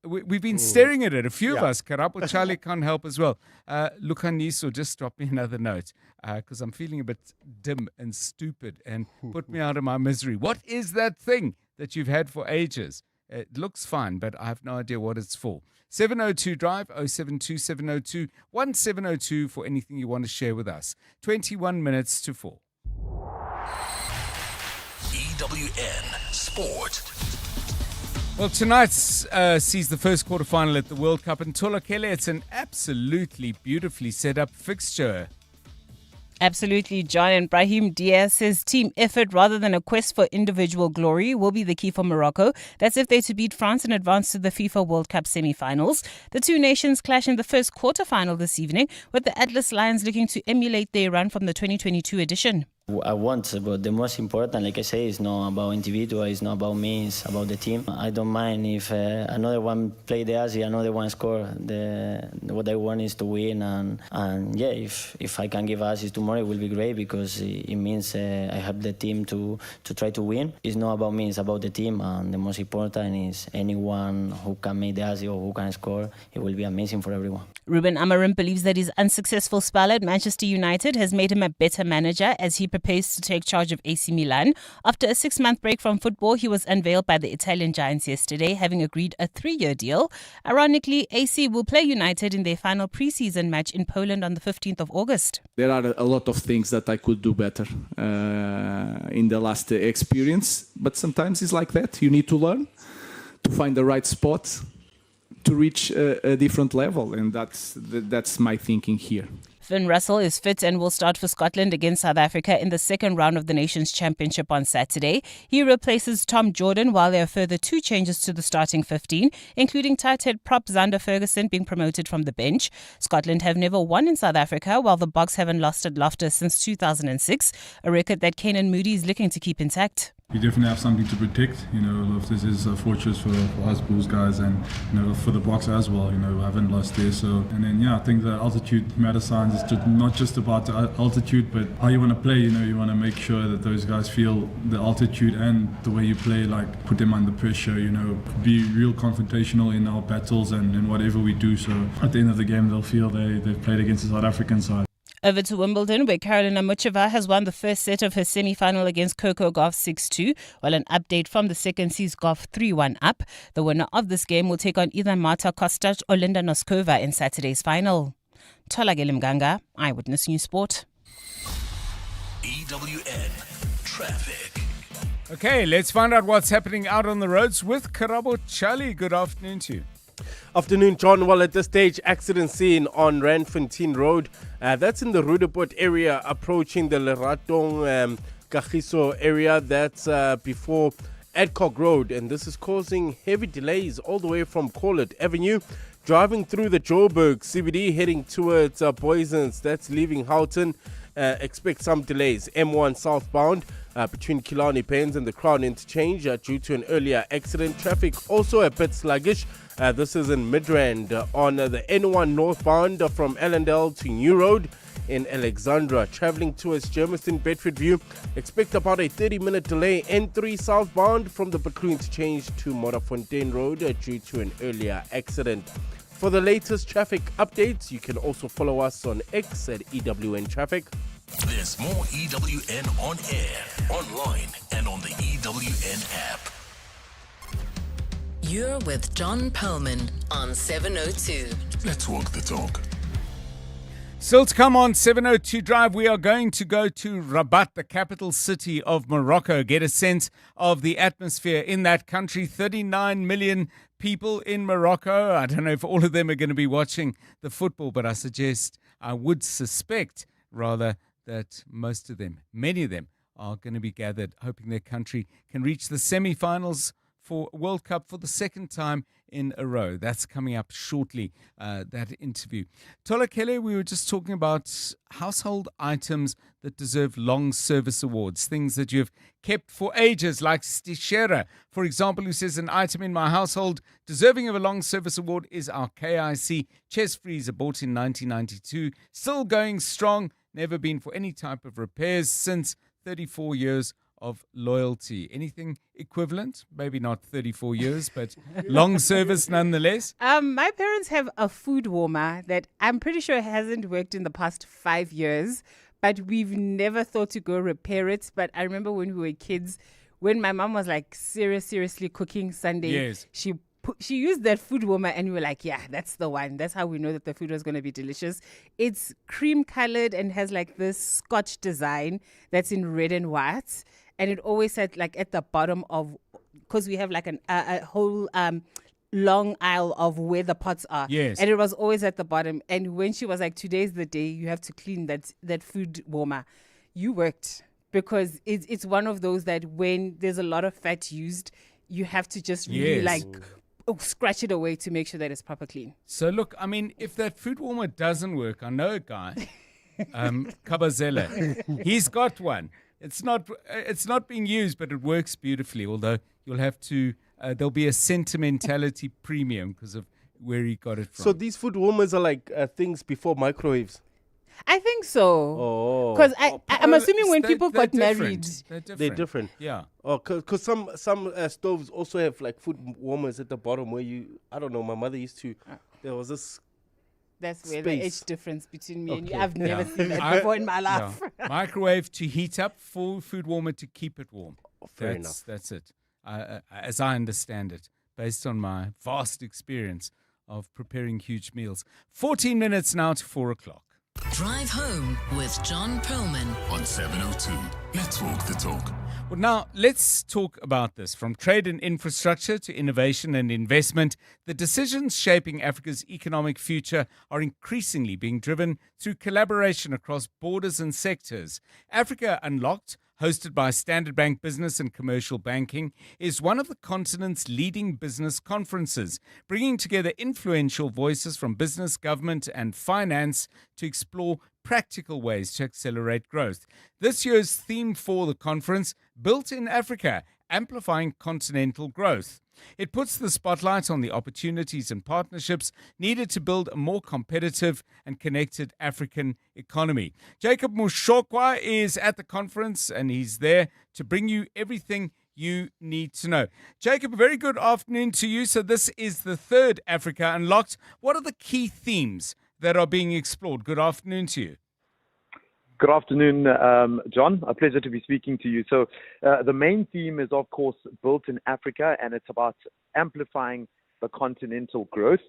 We've been staring at it. A few of us. Karapo Charlie can't help as well. Lukan Yiso, just drop me another note because I'm feeling a bit dim and stupid and put me out of my misery. What is that thing that you've had for ages? It looks fine, but I have no idea what it's for. 702 Drive, 072 702 1702 for anything you want to share with us. 21 minutes to 4. EWN Sport. Well, tonight sees the first quarterfinal at the World Cup. And Tola Kele, it's an absolutely beautifully set up fixture. Absolutely, John. And Brahim Diaz says team effort rather than a quest for individual glory will be the key for Morocco. That's if they're to beat France and advance to the FIFA World Cup semi-finals. The two nations clash in the first quarterfinal this evening, with the Atlas Lions looking to emulate their run from the 2022 edition. I want, but the most important, like I say, is not about individual, it's not about me, it's about the team. I don't mind if another one play the assist, another one score. What I want is to win, and yeah, if I can give assist tomorrow, it will be great because it means I have the team to try to win. It's not about me, it's about the team, and the most important is anyone who can make the assist or who can score. It will be amazing for everyone. Ruben Amorim believes that his unsuccessful spell at Manchester United has made him a better manager as he prepares to take charge of AC Milan. After a 6-month break from football, he was unveiled by the Italian giants yesterday, having agreed a 3-year deal. Ironically, AC will play United in their final pre-season match in Poland on the 15th of August. There are a lot of things that I could do better in the last experience, but sometimes it's like that. You need to learn to find the right spot to reach a different level, and that's my thinking here. Finn Russell is fit and will start for Scotland against South Africa in the second round of the Nations Championship on Saturday. He replaces Tom Jordan, while there are further 2 changes to the starting 15, including tight head prop Zander Ferguson being promoted from the bench. Scotland have never won in South Africa, while the Boks haven't lost at Loftus since 2006, a record that Keenan Moody is looking to keep intact. We definitely have something to protect. Loftus is a fortress for us Bulls guys, and for the Boks as well. We haven't lost there. So, and then I think the altitude matter signs is not just about the altitude, but how you want to play. You want to make sure that those guys feel the altitude and the way you play, like put them under pressure. Be real confrontational in our battles and whatever we do. So at the end of the game, they'll feel they've played against the South African side. Over to Wimbledon, where Karolina Muchova has won the first set of her semi-final against Coco Gauff 6-2, while an update from the second sees Gauff 3-1 up. The winner of this game will take on either Marta Kostic or Linda Noskova in Saturday's final. Tolagele Mganga, Eyewitness News Sport. EWN Traffic. Okay, let's find out what's happening out on the roads with Karabo Chali. Good afternoon to you. Afternoon, John. Well, at this stage, accident scene on Randfontein Road. That's in the Rudeport area, approaching the Leratong Kagiso area. That's before Adcock Road, and this is causing heavy delays all the way from Corlett Avenue. Driving through the Joburg CBD, heading towards Boysons. That's leaving Houghton. Expect some delays. M1 southbound between Killarney Pens and the Crown Interchange due to an earlier accident. Traffic also a bit sluggish. This is in Midrand on the N1 northbound from Allendale to New Road in Alexandra. Traveling towards Germiston, Bedfordview, expect about a 30-minute delay. N3 southbound from the Bakru Interchange to Modderfontein Road due to an earlier accident. For the latest traffic updates, you can also follow us on X at EWN Traffic. There's more EWN on air, online, and on the EWN app. You're with John Perlman on 702. Let's walk the talk. Still to come on 702 Drive, we are going to go to Rabat, the capital city of Morocco, get a sense of the atmosphere in that country. 39 million people in Morocco. I don't know if all of them are going to be watching the football, but I would suspect rather that most of them, many of them, are going to be gathered, hoping their country can reach the semi-finals for World Cup for the second time in a row. That's coming up shortly, that interview. Tola Kele, we were just talking about household items that deserve long service awards, things that you've kept for ages, like Stishera, for example, who says an item in my household deserving of a long service award is our KIC chest freezer, bought in 1992, still going strong, never been for any type of repairs since 34 years of loyalty. Anything equivalent? Maybe not 34 years, but long service nonetheless. My parents have a food warmer that I'm pretty sure hasn't worked in the past 5 years, but we've never thought to go repair it. But I remember when we were kids, when my mom was like seriously cooking Sunday, yes, she used that food warmer and we were like, yeah, that's the one. That's how we know that the food was going to be delicious. It's cream colored and has like this Scotch design that's in red and white. And it always said like at the bottom of, because we have like a whole long aisle of where the pots are. Yes. And it was always at the bottom. And when she was like, today's the day you have to clean that food warmer, you worked. Because it's one of those that when there's a lot of fat used, you have to just really scratch it away to make sure that it's proper clean. So look, I mean, if that food warmer doesn't work, I know a guy Kabazela. He's got one. It's not being used, but it works beautifully. Although you'll have to, there'll be a sentimentality premium because of where he got it from. So these food warmers are like things before microwaves. I think so. Oh, because I'm assuming when people got married, they're different. Yeah. Oh, because some stoves also have like food warmers at the bottom where I don't know. My mother used to. There was this. That's where space. the age difference between me and you. Okay. I've never seen that before in my life. Yeah. Microwave to heat up, full food warmer to keep it warm. Fair enough. That's it. As I understand it, based on my vast experience of preparing huge meals. 14 minutes now to 4 o'clock. Drive home with John Perlman on 702. Let's walk the talk. Well, now let's talk about this. From trade and infrastructure to innovation and investment, the decisions shaping Africa's economic future are increasingly being driven through collaboration across borders and sectors. Africa Unlocked, hosted by Standard Bank Business and Commercial Banking, is one of the continent's leading business conferences, bringing together influential voices from business, government, and finance to explore practical ways to accelerate growth. This year's theme for the conference, Built in Africa, Amplifying Continental Growth. It puts the spotlight on the opportunities and partnerships needed to build a more competitive and connected African economy. Jacob Mushokwa is at the conference and he's there to bring you everything you need to know. Jacob, a very good afternoon to you. So this is the third Africa Unlocked. What are the key themes that are being explored? Good afternoon to you. Good afternoon, John. A pleasure to be speaking to you. So the main theme is, of course, Built in Africa, and it's about amplifying the continental growth.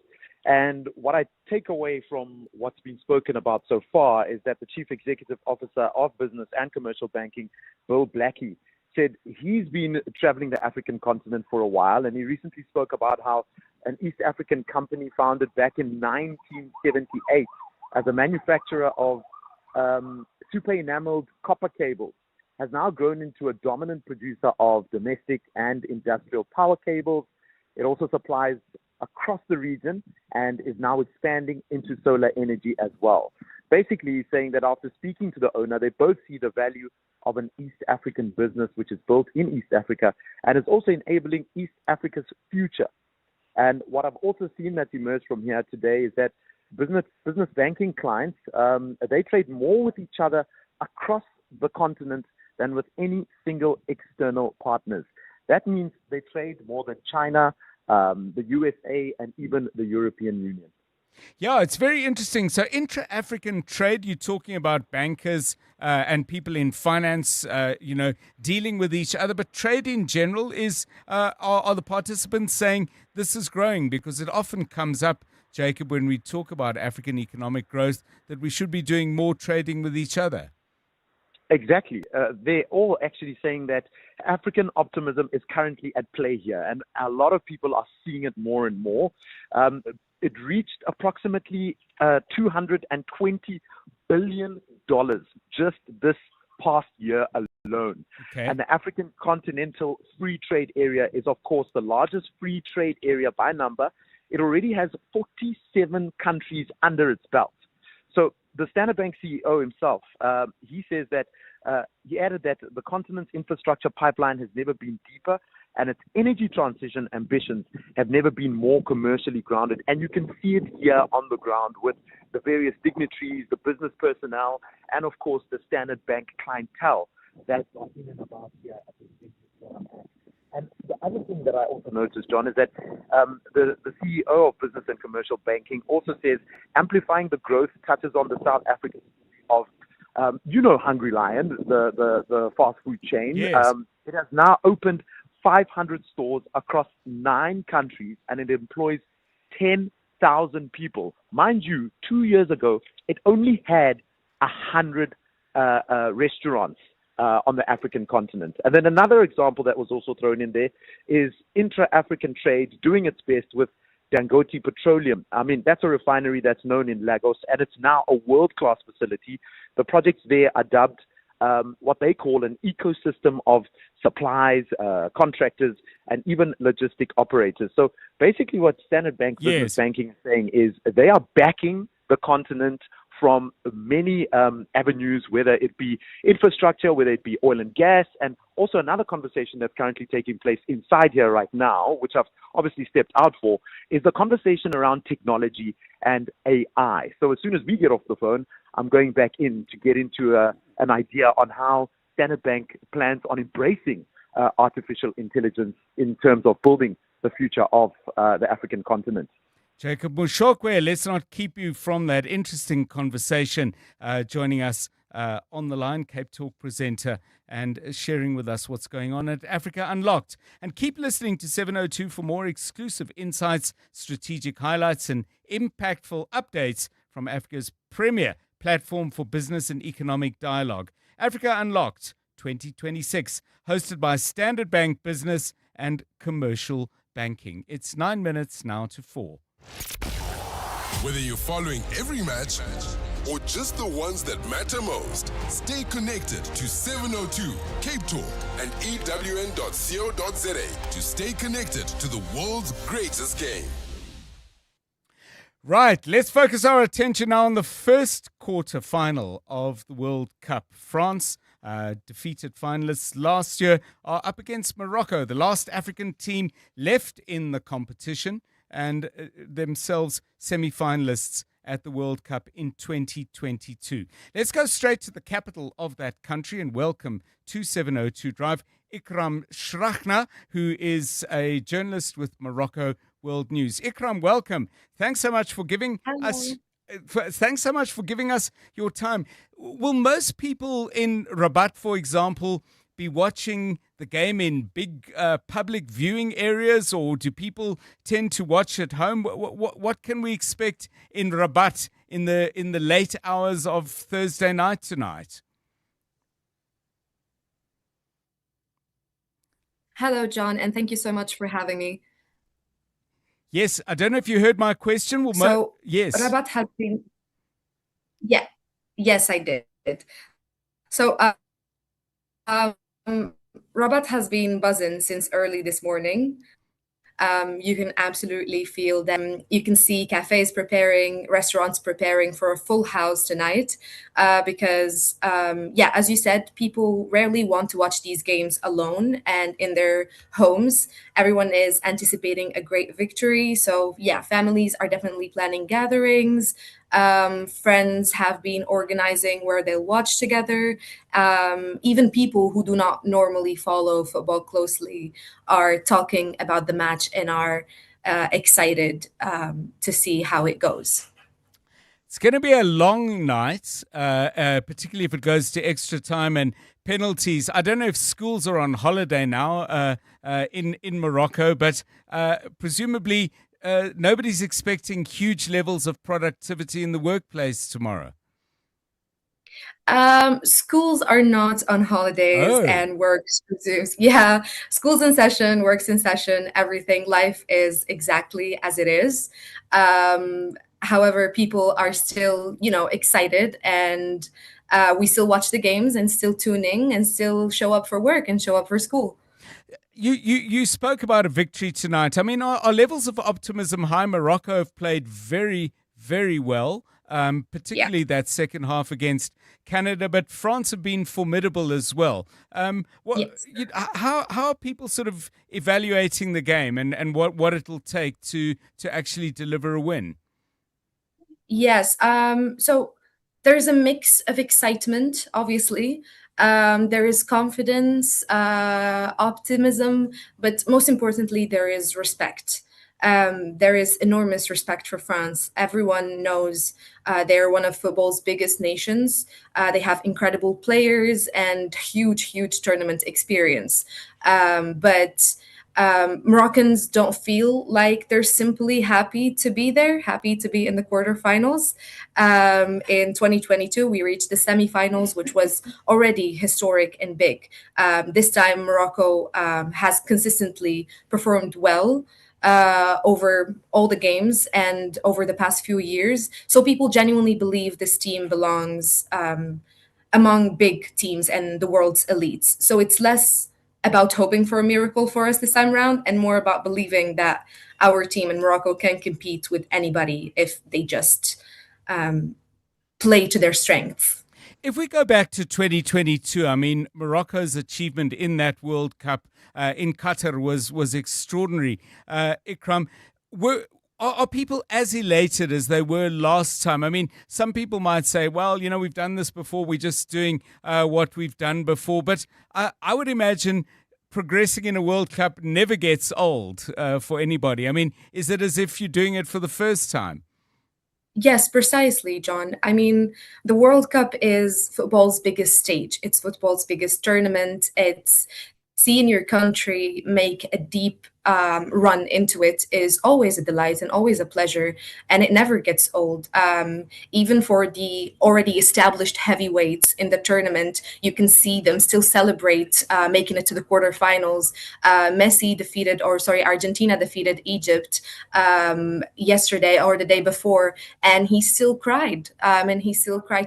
And what I take away from what's been spoken about so far is that the Chief Executive Officer of Business and Commercial Banking, Bill Blackie, said he's been traveling the African continent for a while, and he recently spoke about how an East African company founded back in 1978 as a manufacturer of super enameled copper cables has now grown into a dominant producer of domestic and industrial power cables. It also supplies across the region and is now expanding into solar energy as well. Basically, he's saying that after speaking to the owner, they both see the value of an East African business which is built in East Africa and is also enabling East Africa's future. And what I've also seen that's emerged from here today is that business banking clients, they trade more with each other across the continent than with any single external partners. That means they trade more than China, the USA, and even the European Union. Yeah, it's very interesting. So intra-African trade, you're talking about bankers and people in finance, dealing with each other. But trade in general are the participants saying this is growing? Because it often comes up, Jacob, when we talk about African economic growth, that we should be doing more trading with each other. Exactly. They're all actually saying that African optimism is currently at play here, and a lot of people are seeing it more and more. It reached approximately $220 billion just this past year alone. Okay. And the African Continental Free Trade Area is, of course, the largest free trade area by number. It already has 47 countries under its belt. So the Standard Bank CEO himself, he says that he added that the continent's infrastructure pipeline has never been deeper, and its energy transition ambitions have never been more commercially grounded. And you can see it here on the ground with the various dignitaries, the business personnel, and of course the Standard Bank clientele that are in and about here at this business. And the other thing that I also noticed, John, is that the CEO of Business and Commercial Banking also says amplifying the growth touches on the South African of, Hungry Lion, the fast food chain. Yes. It has now opened 500 stores across 9 countries, and it employs 10,000 people. Mind you, 2 years ago, it only had 100 restaurants on the African continent. And then another example that was also thrown in there is intra-African trade doing its best with Dangote Petroleum. I mean, that's a refinery that's known in Lagos, and it's now a world-class facility. The projects there are dubbed what they call an ecosystem of supplies, contractors, and even logistic operators. So basically what Standard Bank Business Banking is saying is they are backing the continent from many avenues, whether it be infrastructure, whether it be oil and gas, and also another conversation that's currently taking place inside here right now, which I've obviously stepped out for, is the conversation around technology and AI. So as soon as we get off the phone, I'm going back in to get into an idea on how Standard Bank plans on embracing artificial intelligence in terms of building the future of the African continent. Jacob Mushokwe, let's not keep you from that interesting conversation. Joining us on the line, Cape Talk presenter, and sharing with us what's going on at Africa Unlocked. And keep listening to 702 for more exclusive insights, strategic highlights, and impactful updates from Africa's premier platform for business and economic dialogue. Africa Unlocked 2026, hosted by Standard Bank Business and Commercial Banking. It's 9 minutes now to 4. Whether you're following every match or just the ones that matter most, stay connected to 702 Cape Talk and EWN.co.za to stay connected to the world's greatest game. Right, let's focus our attention now on the first quarter final of the World Cup. France, defeated finalists last year, are up against Morocco, the last African team left in the competition, and themselves semi-finalists at the World Cup in 2022. Let's go straight to the capital of that country and welcome to 702 Drive Ikram Shrachna, who is a journalist with Morocco World News. Ikram, welcome. Thanks so much for giving us your time. Will most people in Rabat, for example, be watching the game in big public viewing areas, or do people tend to watch at home? What can we expect in Rabat in the late hours of Thursday night tonight? Hello, John, and thank you so much for having me. Yes, I don't know if you heard my question. Yes. Rabat has been... Yes, I did. So, Rabat has been buzzing since early this morning. You can absolutely feel them. You can see cafes preparing, restaurants preparing for a full house tonight because, as you said, people rarely want to watch these games alone and in their homes. Everyone is anticipating a great victory. So, families are definitely planning gatherings. Friends have been organizing where they'll watch together. Even people who do not normally follow football closely are talking about the match and are excited to see how it goes. It's going to be a long night, particularly if it goes to extra time and penalties. I don't know if schools are on holiday now in Morocco, but presumably nobody's expecting huge levels of productivity in the workplace tomorrow. Schools are not on holidays and work resumes. School's in session, work's in session, everything. Life is exactly as it is. However, people are still, excited, and we still watch the games and still tune in and still show up for work and show up for school. You spoke about a victory tonight. I mean, our levels of optimism high. Morocco have played very, very well, particularly that second half against Canada, but France have been formidable as well. How are people sort of evaluating the game and what it'll take to actually deliver a win? Yes. So there's a mix of excitement, obviously. There is confidence, optimism, but most importantly, there is respect. There is enormous respect for France. Everyone knows they're one of football's biggest nations. They have incredible players and huge tournament experience. But Moroccans don't feel like they're simply happy to be there, happy to be in the quarterfinals. In 2022, we reached the semifinals, which was already historic and big. This time, Morocco has consistently performed well over all the games and over the past few years. So people genuinely believe this team belongs among big teams and the world's elites. So it's less about hoping for a miracle for us this time around and more about believing that our team in Morocco can compete with anybody if they just play to their strengths. If we go back to 2022, I mean, Morocco's achievement in that World Cup in Qatar was extraordinary. Ikram, are people as elated as they were last time? I mean, some people might say, well, we've done this before. We're just doing what we've done before. But I would imagine progressing in a World Cup never gets old for anybody. I mean, is it as if you're doing it for the first time? Yes, precisely, John. I mean, the World Cup is football's biggest stage. It's football's biggest tournament. It's seeing your country make a deep run into it is always a delight and always a pleasure, and it never gets old. Even for the already established heavyweights in the tournament, you can see them still celebrate making it to the quarterfinals. Argentina defeated Egypt yesterday or the day before, and he still cried.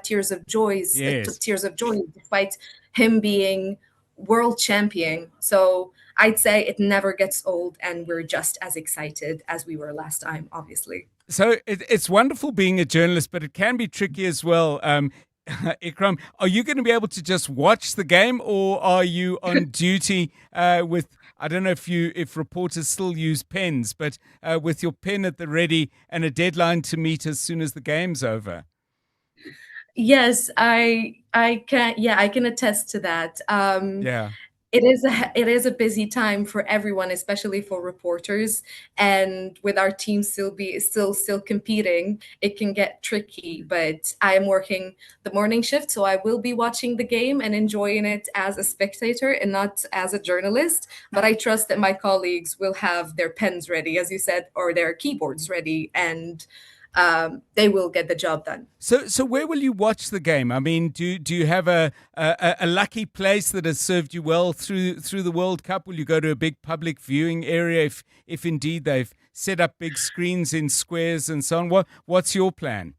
Tears of joy. Yes. Took tears of joy despite him being world champion. So I'd say it never gets old, and we're just as excited as we were last time, obviously. So it's wonderful being a journalist, but it can be tricky as well. Ikram, are you going to be able to just watch the game, or are you on duty with, I don't know if reporters still use pens, but with your pen at the ready and a deadline to meet as soon as the game's over? Yes, I can. Yeah, I can attest to that. Yeah. It is a busy time for everyone, especially for reporters. And with our team still competing, it can get tricky. But I am working the morning shift, so I will be watching the game and enjoying it as a spectator and not as a journalist. But I trust that my colleagues will have their pens ready, as you said, or their keyboards ready, and they will get the job done. So where will you watch the game? I mean, do you have a lucky place that has served you well through the World Cup? Will you go to a big public viewing area if indeed they've set up big screens in squares and so on? What's your plan?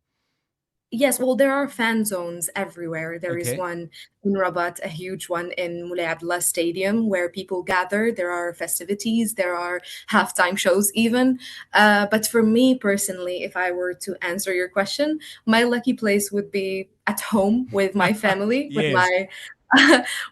Yes, well, there are fan zones everywhere. There is Okay. one in Rabat, a huge one in Moulay Abdallah Stadium where people gather. There are festivities, there are halftime shows even. But for me personally, if I were to answer your question, my lucky place would be at home with my family, with Yes. my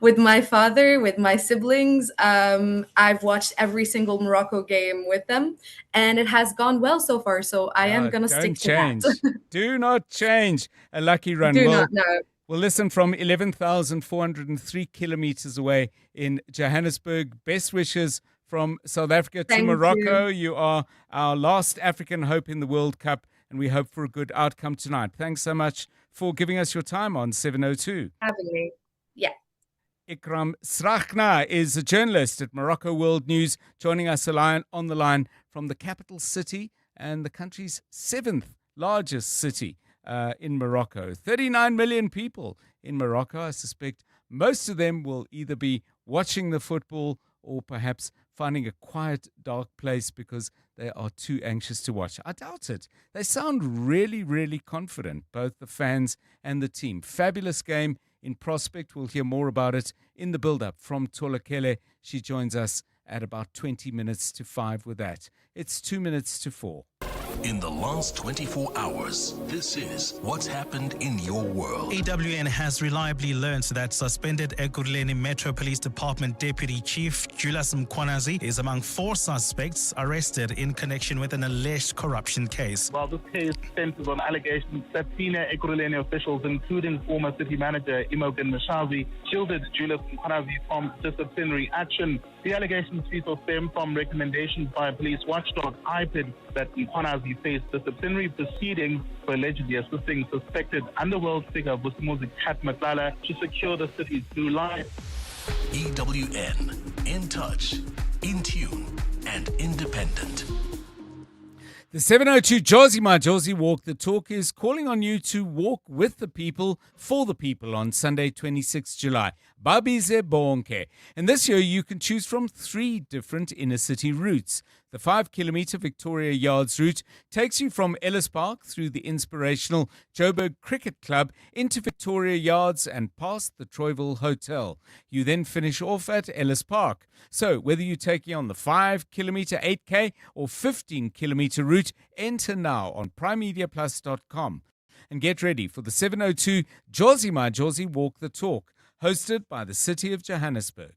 with my father, with my siblings. I've watched every single Morocco game with them, and it has gone well so far. So I am going to stick Don't to change. that. Do not change. A lucky run. Do well, not know. Well, listen, from 11,403 kilometers away in Johannesburg, best wishes from South Africa to Thank Morocco. You are our last African hope in the World Cup, and we hope for a good outcome tonight. Thanks so much for giving us your time on 702. Having me. Yeah. Ikram Srakhna is a journalist at Morocco World News, joining us on the line from the capital city and the country's 7th largest city in Morocco. 39 million people in Morocco. I suspect most of them will either be watching the football or perhaps finding a quiet, dark place because they are too anxious to watch. I doubt it. They sound really, really confident, both the fans and the team. Fabulous game in prospect. We'll hear more about it in the build-up from Tolakele. She joins us at about 20 minutes to 5 with that. It's 2 minutes to 4. In the last 24 hours, this is what's happened in your world. AWN has reliably learned that suspended Ekurhuleni Metro Police Department Deputy Chief Julius Mkhwanazi is among 4 suspects arrested in connection with an alleged corruption case. Well, this case centers on allegations that senior Ekurhuleni officials, including former city manager Imogen Mashazi, shielded Julius Mkhwanazi from disciplinary action. The allegations stem from recommendations by a police watchdog, IPID, that Mkhwanazi faced disciplinary proceedings for allegedly assisting suspected underworld figure Vusimuzi Kat Matlala to secure the city's blue line. EWN, in touch, in tune, and independent. The 702 Josie My Josie Walk the Talk is calling on you to walk with the people, for the people on Sunday, 26 July. Babize Bonke. And this year you can choose from 3 different inner city routes. The 5-kilometer Victoria Yards route takes you from Ellis Park through the inspirational Joburg Cricket Club into Victoria Yards and past the Troyville Hotel. You then finish off at Ellis Park. So whether you're taking on the 5-kilometer 8K or 15-kilometer route, enter now on primemediaplus.com. and get ready for the 702 Josie My Josie Walk the Talk, hosted by the City of Johannesburg.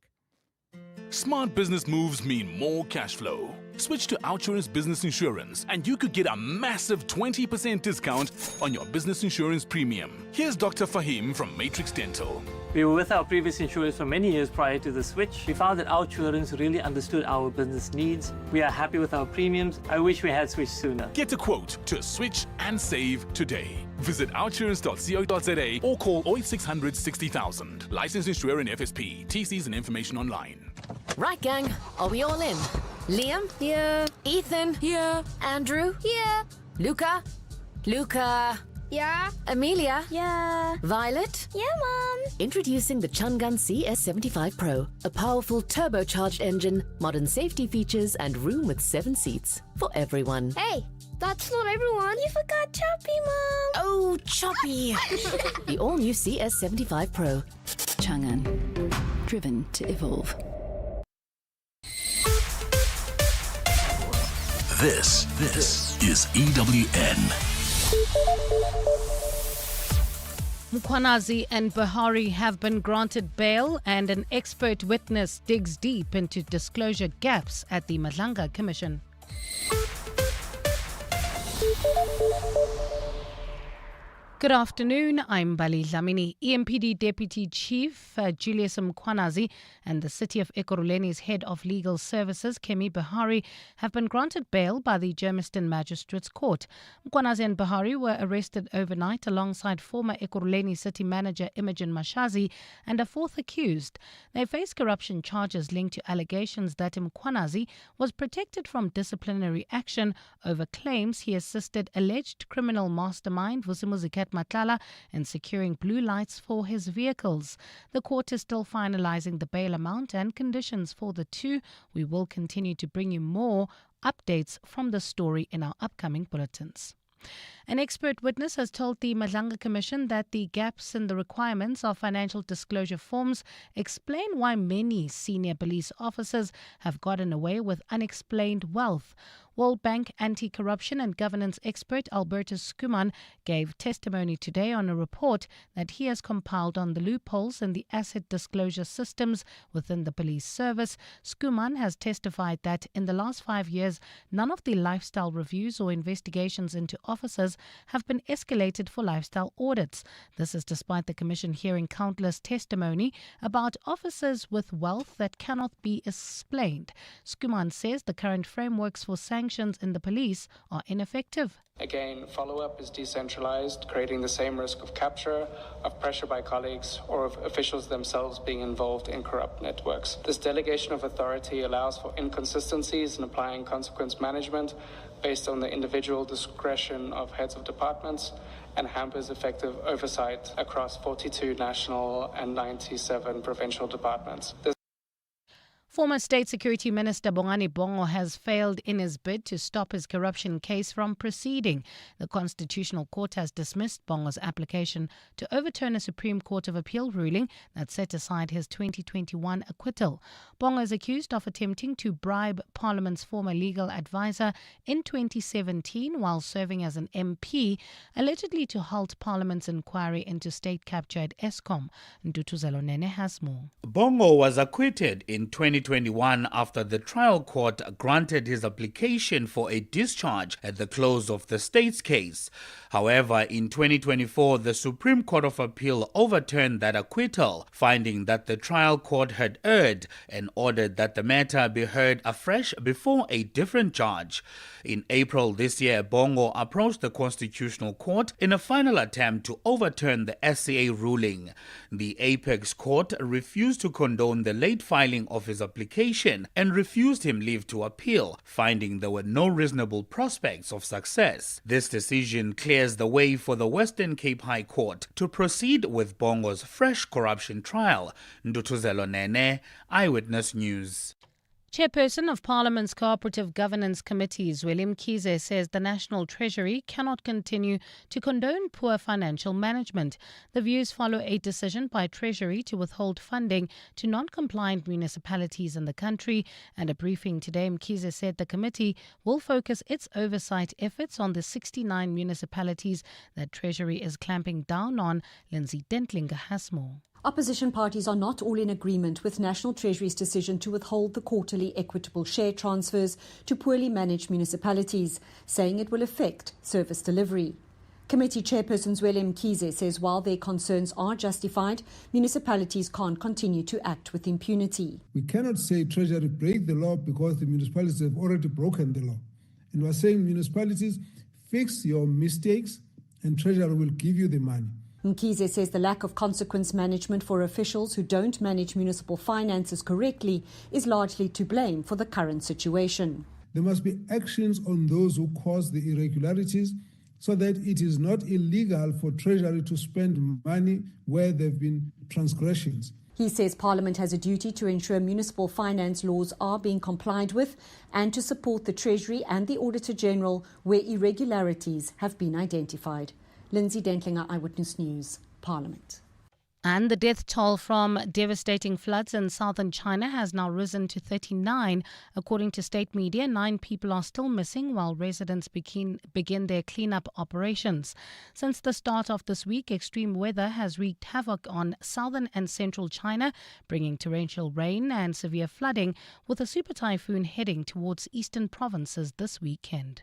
Smart business moves mean more cash flow. Switch to Outsurance Business Insurance and you could get a massive 20% discount on your business insurance premium. Here's Dr. Fahim from Matrix Dental. We were with our previous insurers for many years prior to the switch. We found that Outsurance really understood our business needs. We are happy with our premiums. I wish we had switched sooner. Get a quote to switch and save today. Visit outsurance.co.za or call 0600 60,000. Licensed insurer in FSP. TCs and information online. Right, gang. Are we all in? Liam? Here. Ethan? Here. Andrew? Here. Luca? Luca? Yeah. Amelia? Yeah. Violet? Yeah, Mom. Introducing the Chungun CS75 Pro, a powerful turbocharged engine, modern safety features, and room with 7 seats for everyone. Hey, that's not everyone. You forgot Choppy, Mom. Oh, Choppy. The all-new CS75 Pro. Chungun. Driven to evolve. This is EWN. Mkhwanazi and Buhari have been granted bail, and an expert witness digs deep into disclosure gaps at the Madlanga Commission. Good afternoon, I'm Bali Dlamini. EMPD Deputy Chief Julius Mkhwanazi and the City of Ekurhulene's Head of Legal Services, Kemi Buhari, have been granted bail by the Germiston Magistrates Court. Mkhwanazi and Buhari were arrested overnight alongside former Ekurhulene City Manager Imogen Mashazi and a fourth accused. They face corruption charges linked to allegations that Mkhwanazi was protected from disciplinary action over claims he assisted alleged criminal mastermind Vusimuzi Matlala in securing blue lights for his vehicles. The court is still finalizing the bail amount and conditions for the two. We will continue to bring you more updates from the story in our upcoming bulletins. An expert witness has told the Madlanga Commission that the gaps in the requirements of financial disclosure forms explain why many senior police officers have gotten away with unexplained wealth. World Bank anti-corruption and governance expert Albertus Skuman gave testimony today on a report that he has compiled on the loopholes in the asset disclosure systems within the police service. Skuman has testified that in the last 5 years, none of the lifestyle reviews or investigations into officers have been escalated for lifestyle audits. This is despite the Commission hearing countless testimony about officers with wealth that cannot be explained. Skuman says the current frameworks for sanctions in the police are ineffective. Again, follow-up is decentralized, creating the same risk of capture, of pressure by colleagues, or of officials themselves being involved in corrupt networks. This delegation of authority allows for inconsistencies in applying consequence management based on the individual discretion of heads of departments and hampers effective oversight across 42 national and 97 provincial departments. Former State Security Minister Bongani Bongo has failed in his bid to stop his corruption case from proceeding. The Constitutional Court has dismissed Bongo's application to overturn a Supreme Court of Appeal ruling that set aside his 2021 acquittal. Bongo is accused of attempting to bribe Parliament's former legal advisor in 2017 while serving as an MP, allegedly to halt Parliament's inquiry into state capture at Eskom. Ndutuzelo Nene has more. Bongo was acquitted in 2021 after the trial court granted his application for a discharge at the close of the state's case. However, in 2024, the Supreme Court of Appeal overturned that acquittal, finding that the trial court had erred and ordered that the matter be heard afresh before a different judge. In April this year, Bongo approached the Constitutional Court in a final attempt to overturn the SCA ruling. The Apex Court refused to condone the late filing of his application and refused him leave to appeal, finding there were no reasonable prospects of success. This decision clears the way for the Western Cape High Court to proceed with Bongo's fresh corruption trial. Ndutuzelo Nene, Eyewitness News. Chairperson of Parliament's Cooperative Governance Committee, Willem Kize, says the National Treasury cannot continue to condone poor financial management. The views follow a decision by Treasury to withhold funding to non-compliant municipalities in the country. And a briefing today, Mkhize said the committee will focus its oversight efforts on the 69 municipalities that Treasury is clamping down on. Lindsay Dentlinger has more. Opposition parties are not all in agreement with National Treasury's decision to withhold the quarterly equitable share transfers to poorly managed municipalities, saying it will affect service delivery. Committee Chairperson Willem Kize says while their concerns are justified, municipalities can't continue to act with impunity. We cannot say Treasury break the law because the municipalities have already broken the law. And we are saying municipalities, fix your mistakes and Treasury will give you the money. Mkhize says the lack of consequence management for officials who don't manage municipal finances correctly is largely to blame for the current situation. There must be actions on those who cause the irregularities so that it is not illegal for Treasury to spend money where there have been transgressions. He says Parliament has a duty to ensure municipal finance laws are being complied with and to support the Treasury and the Auditor General where irregularities have been identified. Lindsay Dentlinger, Eyewitness News, Parliament. And the death toll from devastating floods in southern China has now risen to 39. According to state media, 9 people are still missing while residents begin their cleanup operations. Since the start of this week, extreme weather has wreaked havoc on southern and central China, bringing torrential rain and severe flooding, with a super typhoon heading towards eastern provinces this weekend.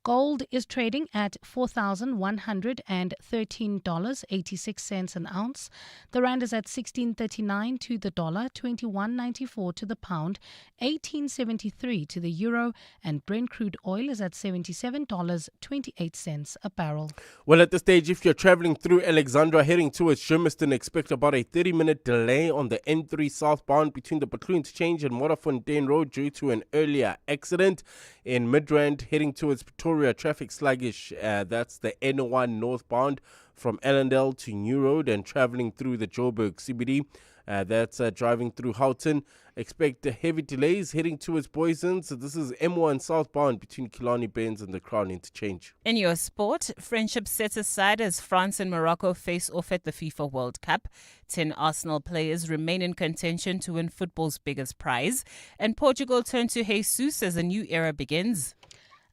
Gold is trading at $4,113.86 an ounce. The rand is at 16.39 to the dollar, 21.94 to the pound, 18.73 to the euro, and Brent crude oil is at $77.28 a barrel. Well, at this stage, if you're traveling through Alexandra heading towards Germiston, expect about a 30-minute delay on the N3 southbound between the Butlu Interchange and Modderfontein Road due to an earlier accident. In Midrand heading towards Pretoria, traffic sluggish. That's the N1 northbound from Ellendale to New Road and traveling through the Joburg CBD. That's driving through Houghton. Expect heavy delays heading towards Boysons. So this is M1 southbound between Killarney Benz and the Crown Interchange. In your sport, friendship set aside as France and Morocco face off at the FIFA World Cup. 10 Arsenal players remain in contention to win football's biggest prize. And Portugal turn to Jesus as a new era begins.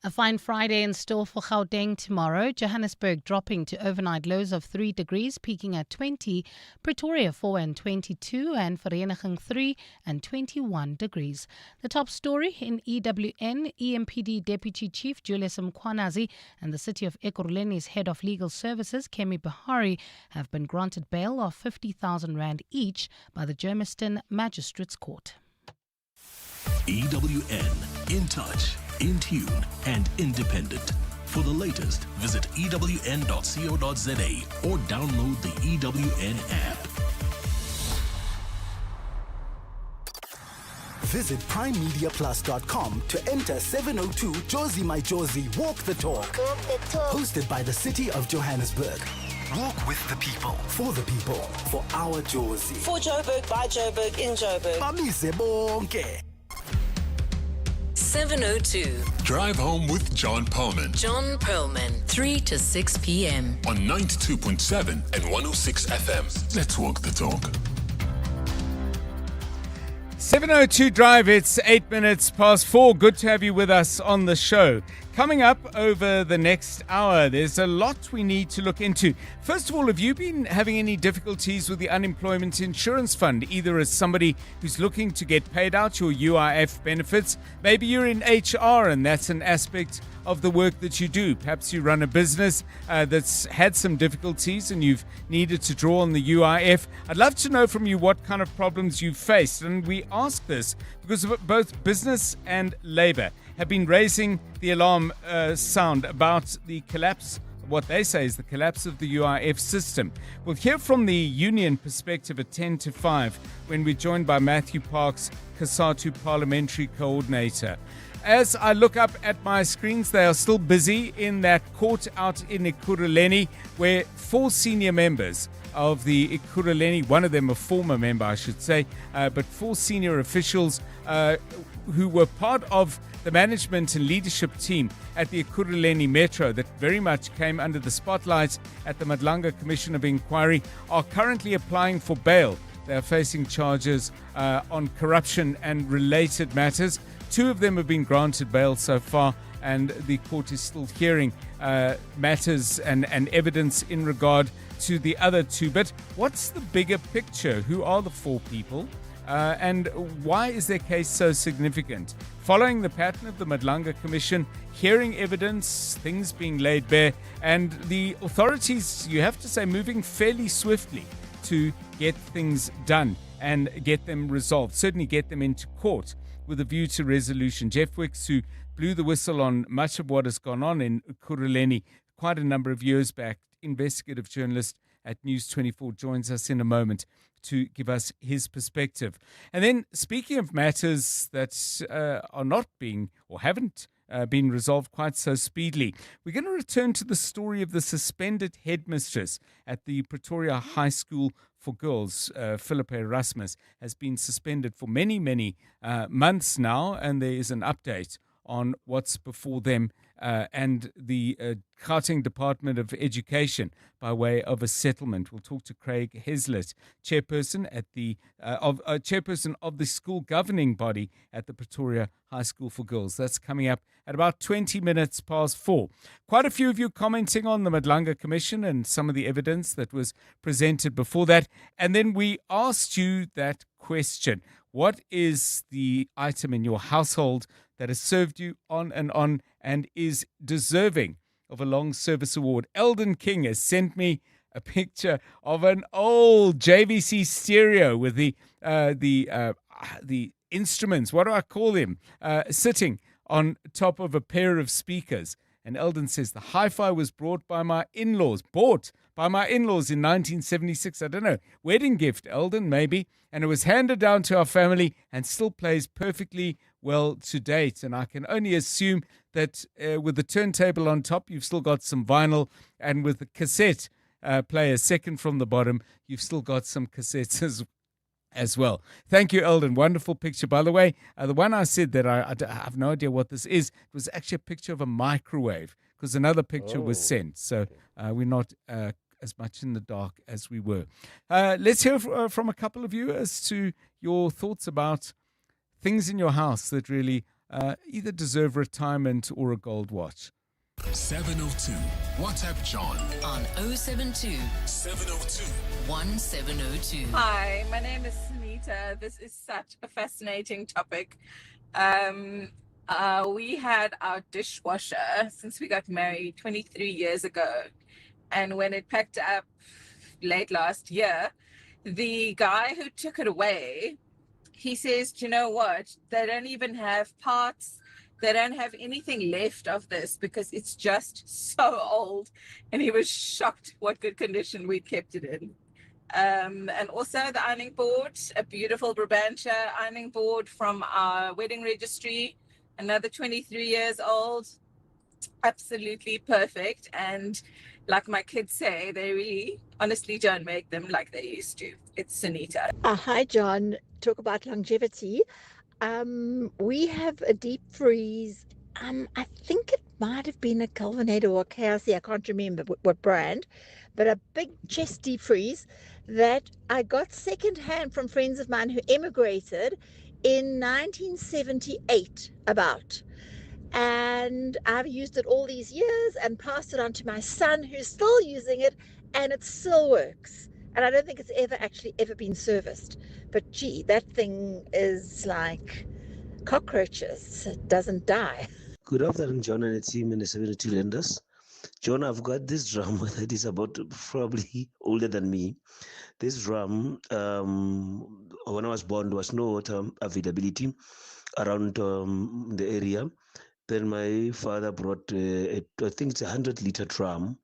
A fine Friday in store for Gauteng tomorrow. Johannesburg dropping to overnight lows of 3 degrees, peaking at 20. Pretoria 4 and 22, and Vereeniging 3 and 21 degrees. The top story in EWN, EMPD Deputy Chief Julius Mkhwanazi and the City of Ekurhulene's Head of Legal Services, Kemi Bahari, have been granted bail of 50,000 rand each by the Germiston Magistrates Court. EWN, in touch, in tune and independent. For the latest, visit ewn.co.za or download the EWN app. Visit primemediaplus.com to enter 702 Jozi My Jozi Walk the Talk. Hosted by the City of Johannesburg. Walk with the people, for our Jozi. For Joburg, by Joburg, in Joburg. Bamise bonke. 702. Drive home with John Perlman. John Perlman, 3 to 6 p.m. On 92.7 and 106 FM. Let's walk the talk. 702 Drive, it's 8 minutes past 4. Good to have you with us on the show. Coming up over the next hour, there's a lot we need to look into. First of all, have you been having any difficulties with the Unemployment Insurance Fund, either as somebody who's looking to get paid out your UIF benefits? Maybe you're in HR and that's an aspect of the work that you do. Perhaps you run a business that's had some difficulties and you've needed to draw on the UIF. I'd love to know from you what kind of problems you've faced. And we ask this because both business and labor have been raising the alarm sound about the collapse, what they say is the collapse of the UIF system. We'll hear from the union perspective at 10 to 5 when we're joined by Matthew Parks, COSATU Parliamentary Coordinator. as I look up at my screens, they are still busy in that court out in Ekurhuleni, where 4 senior members of the Ekurhuleni, one of them a former member, I should say, but 4 senior officials who were part of the management and leadership team at the Ekurhuleni Metro that very much came under the spotlight at the Madlanga Commission of Inquiry, are currently applying for bail. They are facing charges on corruption and related matters. 2 of them have been granted bail so far, and the court is still hearing matters and evidence in regard to the other 2. But what's the bigger picture? Who are the 4 people? And why is their case so significant? Following the pattern of the Madlanga Commission, hearing evidence, things being laid bare, and the authorities, you have to say, moving fairly swiftly to get things done and get them resolved, certainly get them into court with a view to resolution. Jeff Wicks, who blew the whistle on much of what has gone on in Ekurhuleni quite a number of years back, investigative journalist at News 24, joins us in a moment to give us his perspective. And then, speaking of matters that are not being or haven't been resolved quite so speedily, we're going to return to the story of the suspended headmistress at the Pretoria High School for Girls. Philippa Erasmus has been suspended for many, many months now, and there is an update on what's before them and the Gauteng Department of Education by way of a settlement. We'll talk to Craig Heslett, chairperson at the chairperson of the school governing body at the Pretoria High School for Girls. That's coming up at about 20 minutes past 4. Quite a few of you commenting on the Madlanga Commission and some of the evidence that was presented before that. And then we asked you that question: what is the item in your household that has served you on and is deserving of a long service award? Eldon King has sent me a picture of an old JVC stereo with the instruments, what do I call them, sitting on top of a pair of speakers. And Eldon says the hi-fi was bought by my in-laws in 1976. I don't know, wedding gift, Eldon, maybe. And it was handed down to our family and still plays perfectly well to date. And I can only assume that with the turntable on top, you've still got some vinyl. And with the cassette player second from the bottom, you've still got some cassettes as well. Thank you, Eldon. Wonderful picture. By the way, the one I said that I have no idea what this is, it was actually a picture of a microwave, because another picture was sent. So we're not as much in the dark as we were. Let's hear from a couple of you as to your thoughts about things in your house that really either deserve retirement or a gold watch. 702. WhatsApp John on 072 702 1702. Hi, my name is Sunita. This is such a fascinating topic. We had our dishwasher since we got married 23 years ago. And when it packed up late last year, the guy who took it away, he says, do you know what? They don't even have parts. They don't have anything left of this because it's just so old. And he was shocked what good condition we'd kept it in. And also the ironing board, a beautiful Brabantia ironing board from our wedding registry, another 23 years old, absolutely perfect. And like my kids say, they really honestly don't make them like they used to. It's Sunita. Hi, John. Talk about longevity. We have a deep freeze. I think it might have been a Kelvinator or a KRC. I can't remember what brand, but a big chest deep freeze that I got secondhand from friends of mine who emigrated in 1978 about. And I've used it all these years and passed it on to my son, who's still using it, and it still works. And I don't think it's ever been serviced. But gee, that thing is like cockroaches. It doesn't die. Good afternoon, John and the team and the 72 lenders. John, I've got this drum that is about probably older than me. This drum, when I was born, there was no water availability around the area. Then my father brought, I think it's 100-liter drum.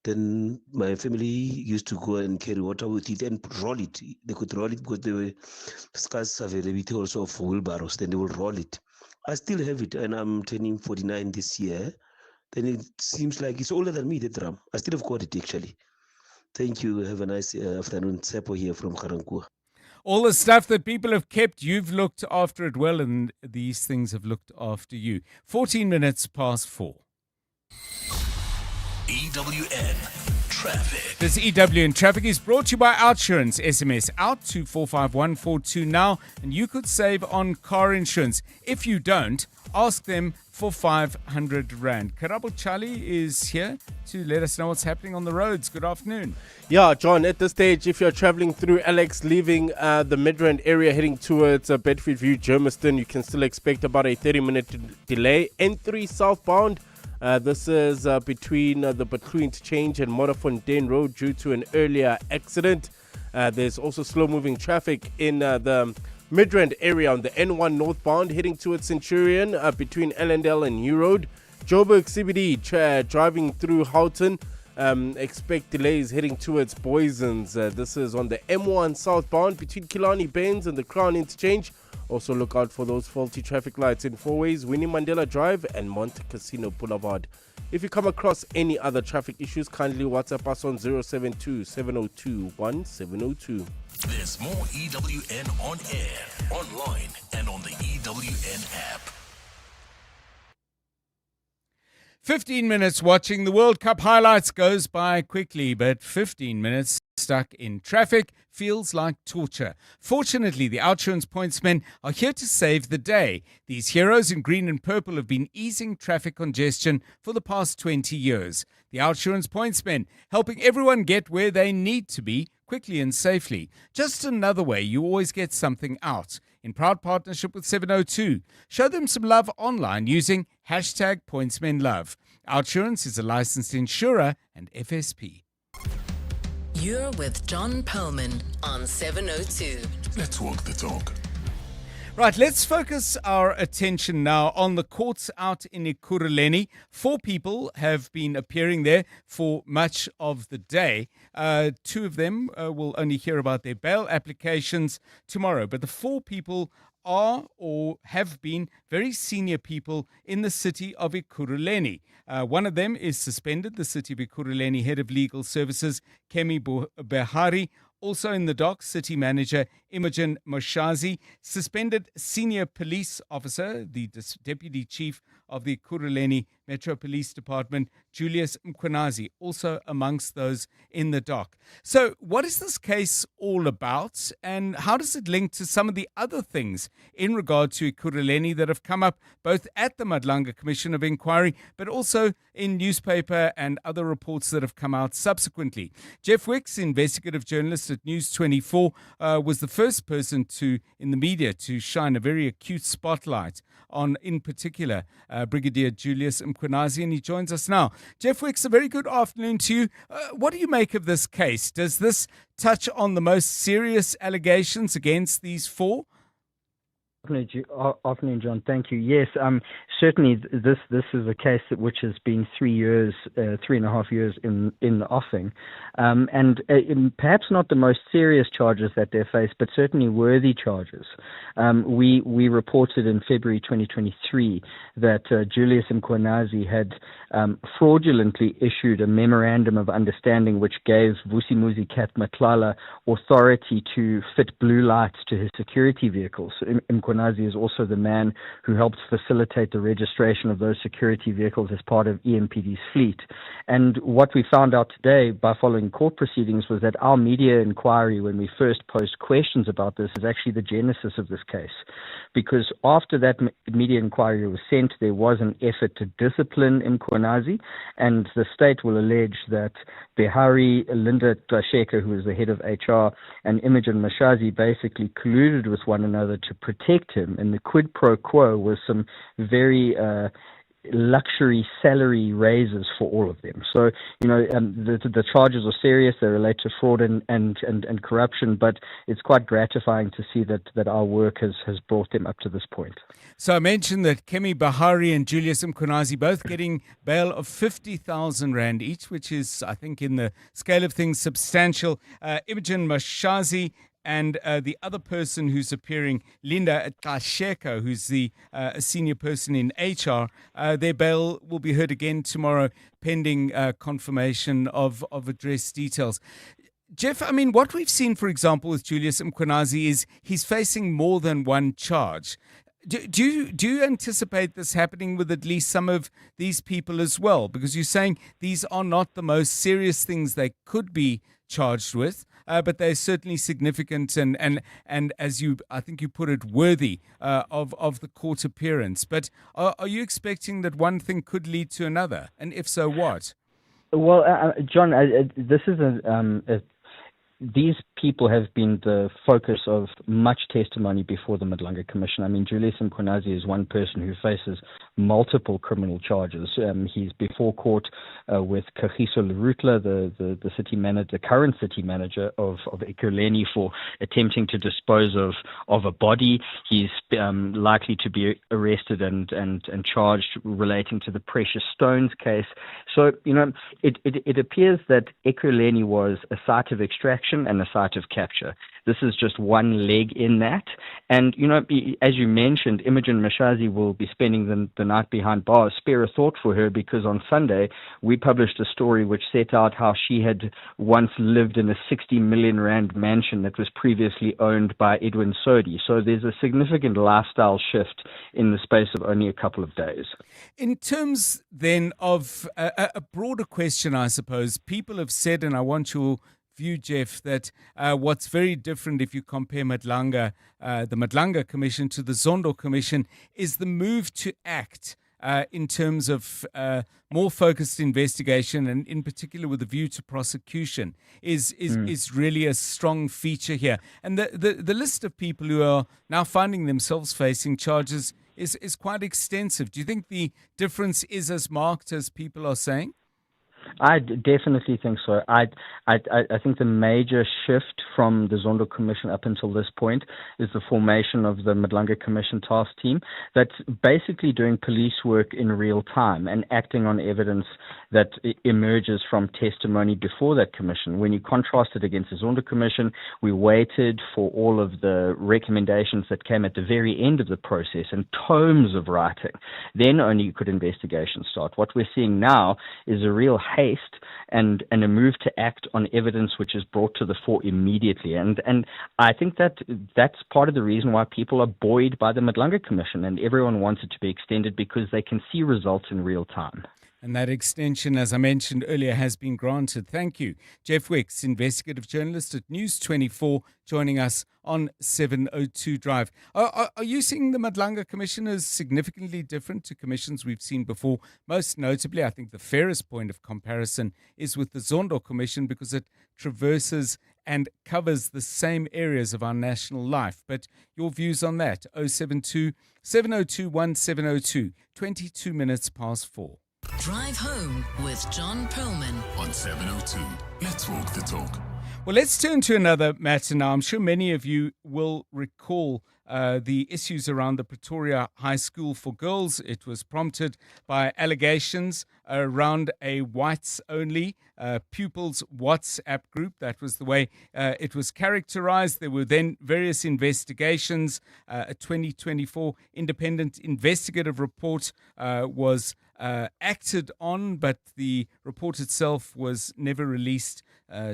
Then my family used to go and carry water with it and roll it. They could roll it because there were scarce availability also of wheelbarrows. Then they will roll it I still have it, and I'm turning 49 this year. Then it seems like it's older than me, the drum. I still have got it, actually. Thank you. Have a nice afternoon. Seppo here from Karankua. All the stuff that people have kept, you've looked after it well, and these things have looked after you. 14 minutes past 4. EWN Traffic. This EWN Traffic is brought to you by Outsurance. SMS out to 45142 now, and you could save on car insurance. If you don't, ask them for 500 Rand. Karabo Charlie is here to let us know what's happening on the roads. Good afternoon. Yeah, John, at this stage, if you're traveling through Alex, leaving the Midrand area, heading towards Bedford View, Germiston, you can still expect about a 30-minute delay. N3 southbound, this is between the Batu Interchange and Modderfontein Road due to an earlier accident. There's also slow-moving traffic in the Midrand area on the N1 northbound heading towards Centurion between Ellendale and New Road. Joburg CBD driving through Houghton. Expect delays heading towards Boysons. This is on the M1 southbound between Killarney Bains and the Crown Interchange. Also look out for those faulty traffic lights in four ways, Winnie Mandela Drive and Monte Casino Boulevard. If you come across any other traffic issues, kindly WhatsApp us on 072 702 1702. There's more EWN on air, online, and on the EWN app. 15 minutes watching the World Cup highlights goes by quickly, but 15 minutes stuck in traffic feels like torture. Fortunately, the Outsurance pointsmen are here to save the day. These heroes in green and purple have been easing traffic congestion for the past 20 years. The Outsurance pointsmen helping everyone get where they need to be quickly and safely. Just another way you always get something out. In proud partnership with 702. Show them some love online using #PointsmenLove. Outsurance is a licensed insurer and FSP. You're with John Perlman on 702. Let's walk the talk. Right, let's focus our attention now on the courts out in Ekurhuleni. 4 people have been appearing there for much of the day. 2 of them will only hear about their bail applications tomorrow. But the 4 people are or have been very senior people in the city of Ekurhuleni. One of them is suspended, the city of Ekurhuleni head of legal services, Kemi Behari. Also in the dock, City Manager Imogen Moshazi, suspended senior police officer, the Deputy Chief of the Ekurhuleni Metro Police Department, Julius Mkhwanazi, also amongst those in the dock. So what is this case all about, and how does it link to some of the other things in regard to Ekurhuleni that have come up both at the Madlanga Commission of Inquiry, but also in newspaper and other reports that have come out subsequently? Jeff Wicks, investigative journalist at News 24, was the first person in the media to shine a very acute spotlight on, in particular, Brigadier Julius Mkhwanazi, and he joins us now. Jeff Wicks, a very good afternoon to you. What do you make of this case? Does this touch on the most serious allegations against these 4? Afternoon, John. Thank you. Yes, certainly this is a case which has been 3.5 years in the offing, and perhaps not the most serious charges that they face, but certainly worthy charges. We reported in February 2023 that Julius Mkhwanazi had fraudulently issued a memorandum of understanding which gave Vusimuzi Kat Matlala authority to fit blue lights to his security vehicles. Mkhwanazi is also the man who helped facilitate the registration of those security vehicles as part of EMPD's fleet. And what we found out today by following court proceedings was that our media inquiry, when we first posed questions about this, is actually the genesis of this case. Because after that media inquiry was sent, there was an effort to discipline Mkhwanazi, and the state will allege that Behari, Linda Tlasheka, who is the head of HR, and Imogen Moshazi basically colluded with one another to protect him, and the quid pro quo was some very luxury salary raises for all of them. So, the charges are serious. They relate to fraud and corruption, but it's quite gratifying to see that our work has brought them up to this point. So I mentioned that Kemi Behari and Julius Mkhwanazi both getting bail of 50,000 Rand each, which is, I think, in the scale of things, substantial. Imogen Moshazi and the other person who's appearing, Linda Kasheko, who's the a senior person in HR, their bail will be heard again tomorrow, pending confirmation of address details. Jeff, I mean, what we've seen, for example, with Julius Mkhwanazi is he's facing more than one charge. Do you anticipate this happening with at least some of these people as well? Because you're saying these are not the most serious things they could be charged with, but they're certainly significant and as I think you put it, worthy of the court appearance. But are you expecting that one thing could lead to another? And if so, what? Well, John, this is these people have been the focus of much testimony before the Madlanga Commission. I mean, Julius Mkhwanazi is one person who faces multiple criminal charges. He's before court with Kagiso Lerutla, the city manager, the current city manager of Ekurhuleni, for attempting to dispose of a body. He's likely to be arrested and charged relating to the precious stones case. So, it appears that Ekurhuleni was a site of extraction and a site of capture. This is just one leg in that. And, as you mentioned, Imogen Mashazi will be spending the night behind bars. Spare a thought for her, because on Sunday we published a story which set out how she had once lived in a 60 million rand mansion that was previously owned by Edwin Sodi. So there's a significant lifestyle shift in the space of only a couple of days. In terms then of a broader question, I suppose, people have said, and I want your view, Jeff, that what's very different if you compare the Madlanga Commission to the Zondo Commission is the move to act in terms of more focused investigation, and in particular with a view to prosecution, is really a strong feature here. And the list of people who are now finding themselves facing charges is quite extensive. Do you think the difference is as marked as people are saying? I definitely think so. I think the major shift from the Zondo Commission up until this point is the formation of the Madlanga Commission task team that's basically doing police work in real time and acting on evidence that emerges from testimony before that commission. When you contrast it against the Zondo Commission, we waited for all of the recommendations that came at the very end of the process and tomes of writing. Then only could investigation start. What we're seeing now is a real haste and a move to act on evidence which is brought to the fore immediately. And I think that's part of the reason why people are buoyed by the Madlanga Commission, and everyone wants it to be extended because they can see results in real time. And that extension, as I mentioned earlier, has been granted. Thank you. Jeff Wicks, investigative journalist at News 24, joining us on 702 Drive. Are you seeing the Madlanga Commission as significantly different to commissions we've seen before? Most notably, I think the fairest point of comparison is with the Zondo Commission, because it traverses and covers the same areas of our national life. But your views on that? 072 702 1702, 22 minutes past 4. Drive home with John Perlman on 702. Let's walk the talk. Well, let's turn to another matter now. I'm sure many of you will recall the issues around the Pretoria High School for Girls. It was prompted by allegations around a whites-only pupils WhatsApp group. That was the way it was characterized. There were then various investigations. A 2024 independent investigative report was acted on, but the report itself was never released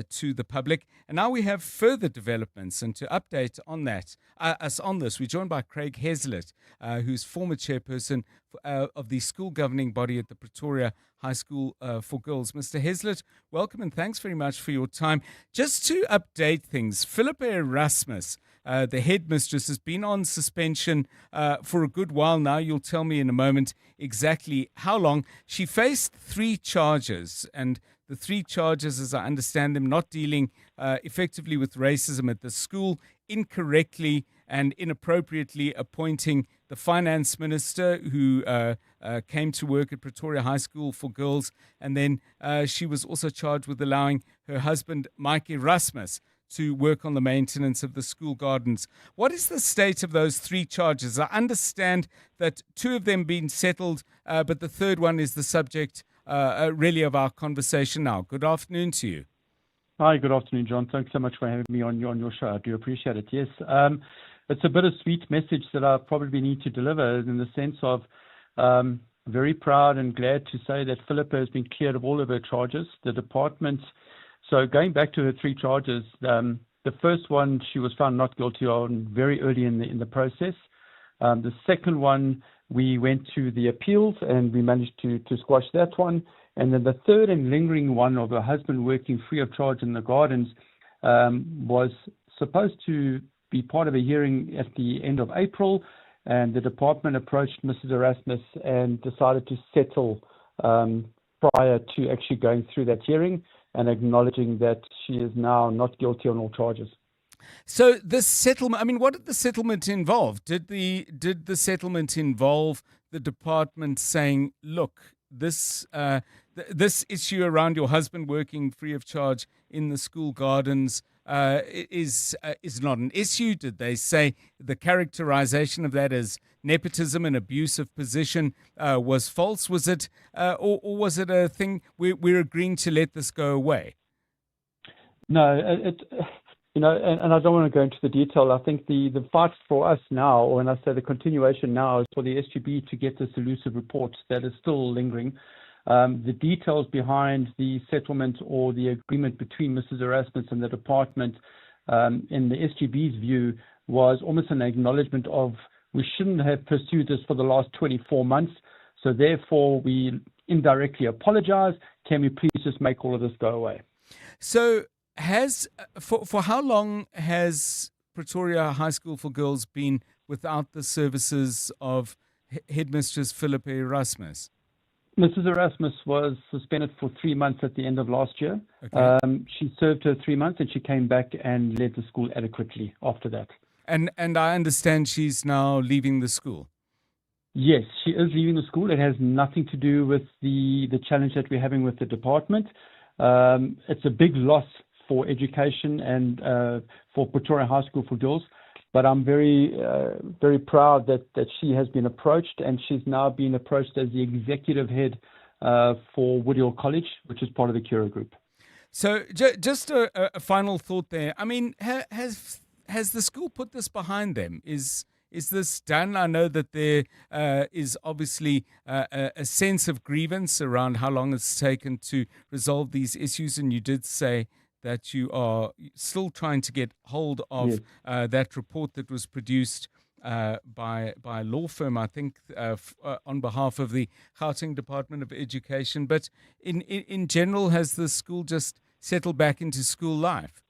to the public. And now we have further developments, and to update on that, us on this, we're joined by Craig Heslett, who's former chairperson of the school governing body at the Pretoria High School for Girls. Mr. Heslett, welcome and thanks very much for your time. Just to update things, Philippa Erasmus, the headmistress, has been on suspension for a good while now. You'll tell me in a moment exactly how long. She faced 3 charges, and the 3 charges, as I understand them, not dealing effectively with racism at the school, incorrectly and inappropriately appointing the finance minister who came to work at Pretoria High School for Girls, and then she was also charged with allowing her husband, Mike Erasmus, to work on the maintenance of the school gardens. What is the state of those 3 charges? I understand that 2 of them been settled, but the third one is the subject really of our conversation now. Good afternoon to you. Hi, good afternoon, John. Thanks so much for having me on your show. I do appreciate it. Yes, it's a bittersweet message that I probably need to deliver in the sense of very proud and glad to say that Philippa has been cleared of all of her charges. The department, so going back to her 3 charges, the first one she was found not guilty on very early in the process. The second one, we went to the appeals and we managed to squash that one. And then the third and lingering one of her husband working free of charge in the gardens was supposed to be part of a hearing at the end of April. And the department approached Mrs. Erasmus and decided to settle prior to actually going through that hearing and acknowledging that she is now not guilty on all charges. So this settlement, I mean, what did the settlement involve? Did the settlement involve the department saying, look, this issue around your husband working free of charge in the school gardens is not an issue? Did they say the characterization of that as nepotism and abuse of position was false? Was it, or was it a thing we're agreeing to let this go away? No, and I don't want to go into the detail. I think the fight for us now, or when I say the continuation now, is for the SGB to get this elusive report that is still lingering. The details behind the settlement or the agreement between Mrs. Erasmus and the department, in the SGB's view, was almost an acknowledgement of we shouldn't have pursued this for the last 24 months. So therefore, we indirectly apologize. Can we please just make all of this go away? So for how long has Pretoria High School for Girls been without the services of Headmistress Philippa Erasmus? Mrs. Erasmus was suspended for 3 months at the end of last year. Okay. She served her 3 months and she came back and led the school adequately after that. And I understand she's now leaving the school. Yes, she is leaving the school. It has nothing to do with the challenge that we're having with the department. It's a big loss for education and for Pretoria High School for Girls. But I'm very proud that she has been approached, and she's now been approached as the executive head for Woodhill College, which is part of the Cura Group. So just a final thought there. I mean, has the school put this behind them? Is this done? I know that there is obviously a sense of grievance around how long it's taken to resolve these issues, and you did say that you are still trying to get hold of that report that was produced by a law firm, I think, on behalf of the Gauteng Department of Education. But in general, has the school just settled back into school life?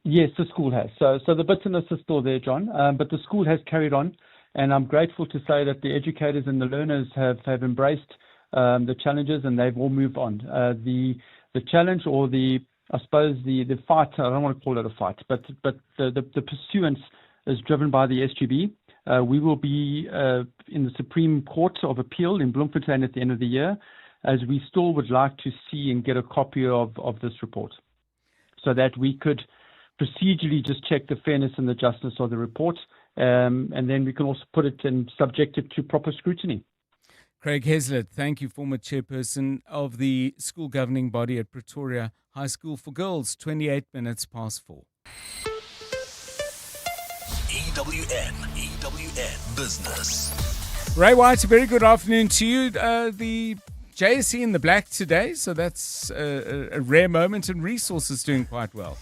Yes, the school has. So the bitterness is still there, John, but the school has carried on. And I'm grateful to say that the educators and the learners have embraced the challenges, and they've all moved on. The challenge, or the fight, I don't want to call it a fight, but the pursuance is driven by the SGB. We will be in the Supreme Court of Appeal in Bloemfontein at the end of the year, as we still would like to see and get a copy of this report, so that we could procedurally just check the fairness and the justice of the report, and then we can also put it and subject it to proper scrutiny. Craig Heslett, thank you, former chairperson of the school governing body at Pretoria High School for Girls, 28 minutes past 4. EWN Business. Ray White, a very good afternoon to you. The JSE in the black today, so that's a rare moment, and Resources doing quite well.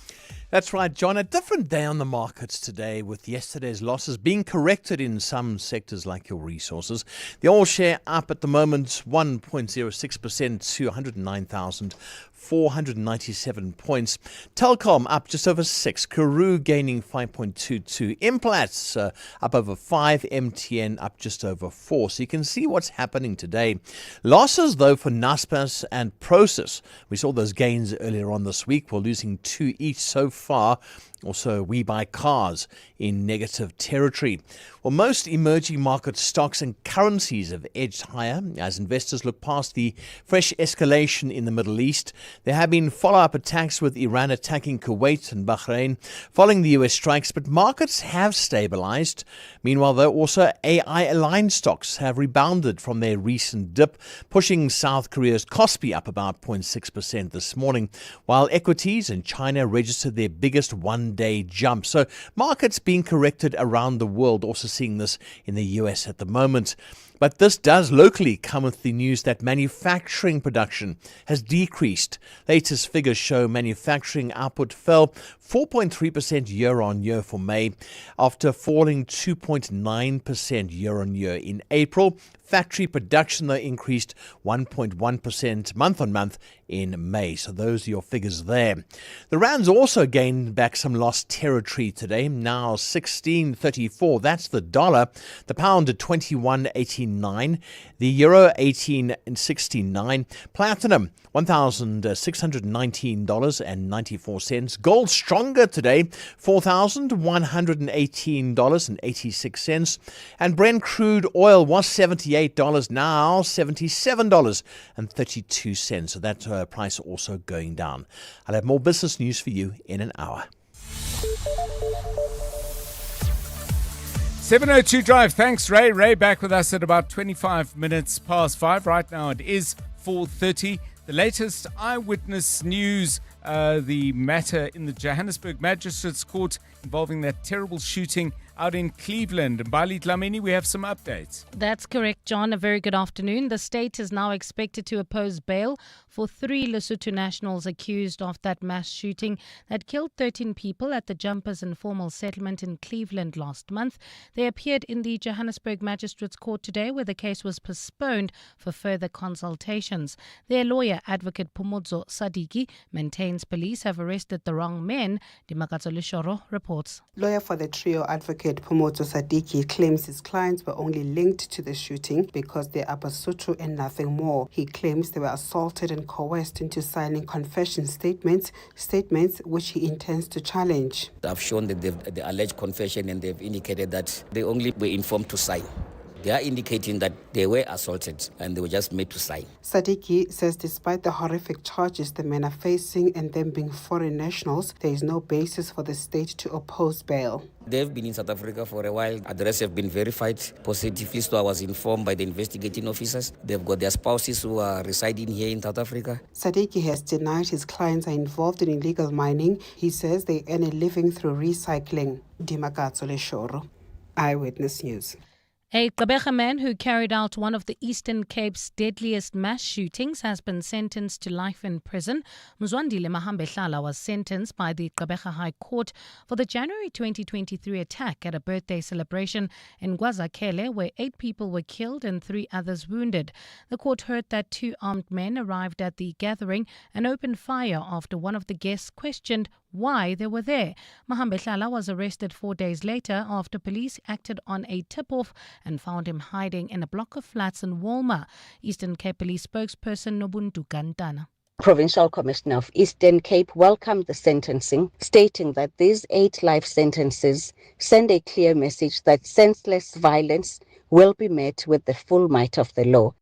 That's right, John. A different day on the markets today, with yesterday's losses being corrected in some sectors like your resources. The oil share up at the moment 1.06% to 109,497 points. Telkom up just over 6. Karoo gaining 5.22. Implats up over 5. MTN up just over 4. So you can see what's happening today. Losses, though, for Naspers and Prosus. We saw those gains earlier on this week. We're losing 2 each so far. Also, we buy cars in negative territory. Well, most emerging market stocks and currencies have edged higher as investors look past the fresh escalation in the Middle East. There have been follow-up attacks with Iran attacking Kuwait and Bahrain following the US strikes, but markets have stabilized. Meanwhile, though, also AI-aligned stocks have rebounded from their recent dip, pushing South Korea's Kospi up about 0.6% this morning, while equities in China registered their biggest one-day jump. So markets being corrected around the world, also seeing this in the US at the moment. But this does locally come with the news that manufacturing production has decreased. Latest figures show manufacturing output fell 4.3% year-on-year for May, after falling 2.9% year-on-year in April. Factory production, though, increased 1.1% month-on-month in May. So those are your figures there. The Rand's also gained back some lost territory today, now 16.34. That's the dollar. The pound at 21.89. The euro 18.69. Platinum $1,619.94. Gold stronger today, $4,118.86. And Brent crude oil was $78, now $77.32. So that price also going down. I'll have more business news for you in an hour. 702 Drive. Thanks, Ray. Ray back with us at about 25 minutes past 5. Right now it is 4:30. The latest eyewitness news, the matter in the Johannesburg Magistrates Court involving that terrible shooting out in Cleveland. Bali Dlamini, we have some updates. That's correct, John. A very good afternoon. The state is now expected to oppose bail for 3 Lesotho nationals accused of that mass shooting that killed 13 people at the Jumpers Informal Settlement in Cleveland last month. They appeared in the Johannesburg Magistrates Court today, where the case was postponed for further consultations. Their lawyer, Advocate Pomozo Sadiki, maintains police have arrested the wrong men. Dimakatso Lishoro reports. Lawyer for the trio, Advocate Pomozo Sadiki, claims his clients were only linked to the shooting because they are Basotho and nothing more. He claims they were assaulted and coerced into signing confession statements which he intends to challenge. I've shown that the alleged confession, and they've indicated that they only were informed to sign. They are indicating that they were assaulted and they were just made to sign. Sadiki says despite the horrific charges the men are facing and them being foreign nationals, there is no basis for the state to oppose bail. They've been in South Africa for a while. Addresses have been verified positively, so I was informed by the investigating officers. They've got their spouses who are residing here in South Africa. Sadiki has denied his clients are involved in illegal mining. He says they earn a living through recycling. Dimakatso Leshoro, Eyewitness News. A Gqeberha man who carried out one of the Eastern Cape's deadliest mass shootings has been sentenced to life in prison. Mzwandile Mahambehlala was sentenced by the Gqeberha High Court for the January 2023 attack at a birthday celebration in KwaZakhele, where 8 people were killed and 3 others wounded. The court heard that 2 armed men arrived at the gathering and opened fire after one of the guests questioned why they were there. Mahambehlala was arrested 4 days later after police acted on a tip-off and found him hiding in a block of flats in Walmer. Eastern Cape Police spokesperson Nobuntu Gantana. Provincial Commissioner of Eastern Cape welcomed the sentencing, stating that these 8 life sentences send a clear message that senseless violence will be met with the full might of the law.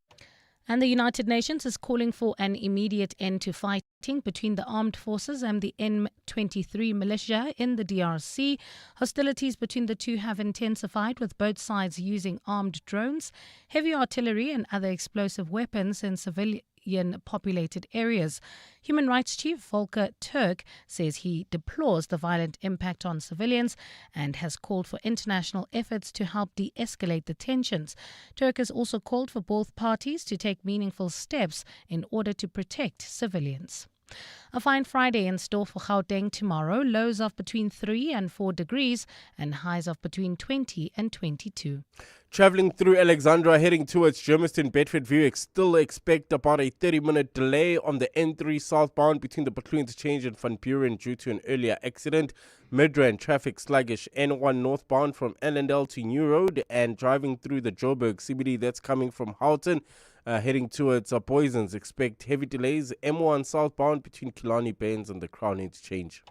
And the United Nations is calling for an immediate end to fighting between the armed forces and the M23 militia in the DRC. Hostilities between the two have intensified, with both sides using armed drones, heavy artillery and other explosive weapons in civilian-populated areas. Human Rights Chief Volker Turk says he deplores the violent impact on civilians and has called for international efforts to help de-escalate the tensions. Turk has also called for both parties to take meaningful steps in order to protect civilians. A fine Friday in store for Gauteng tomorrow, lows of between 3 and 4 degrees and highs of between 20 and 22. Travelling through Alexandra heading towards Germiston Bedfordview, still expect about a 30-minute delay on the N3 southbound between the Butlu Interchange and Van Buren due to an earlier accident. Midrand traffic sluggish N1 northbound from Allendale to New Road, and driving through the Joburg CBD that's coming from Houghton. Heading towards Poisons, expect heavy delays. M1 southbound between Killarney Bains and the Crown Interchange.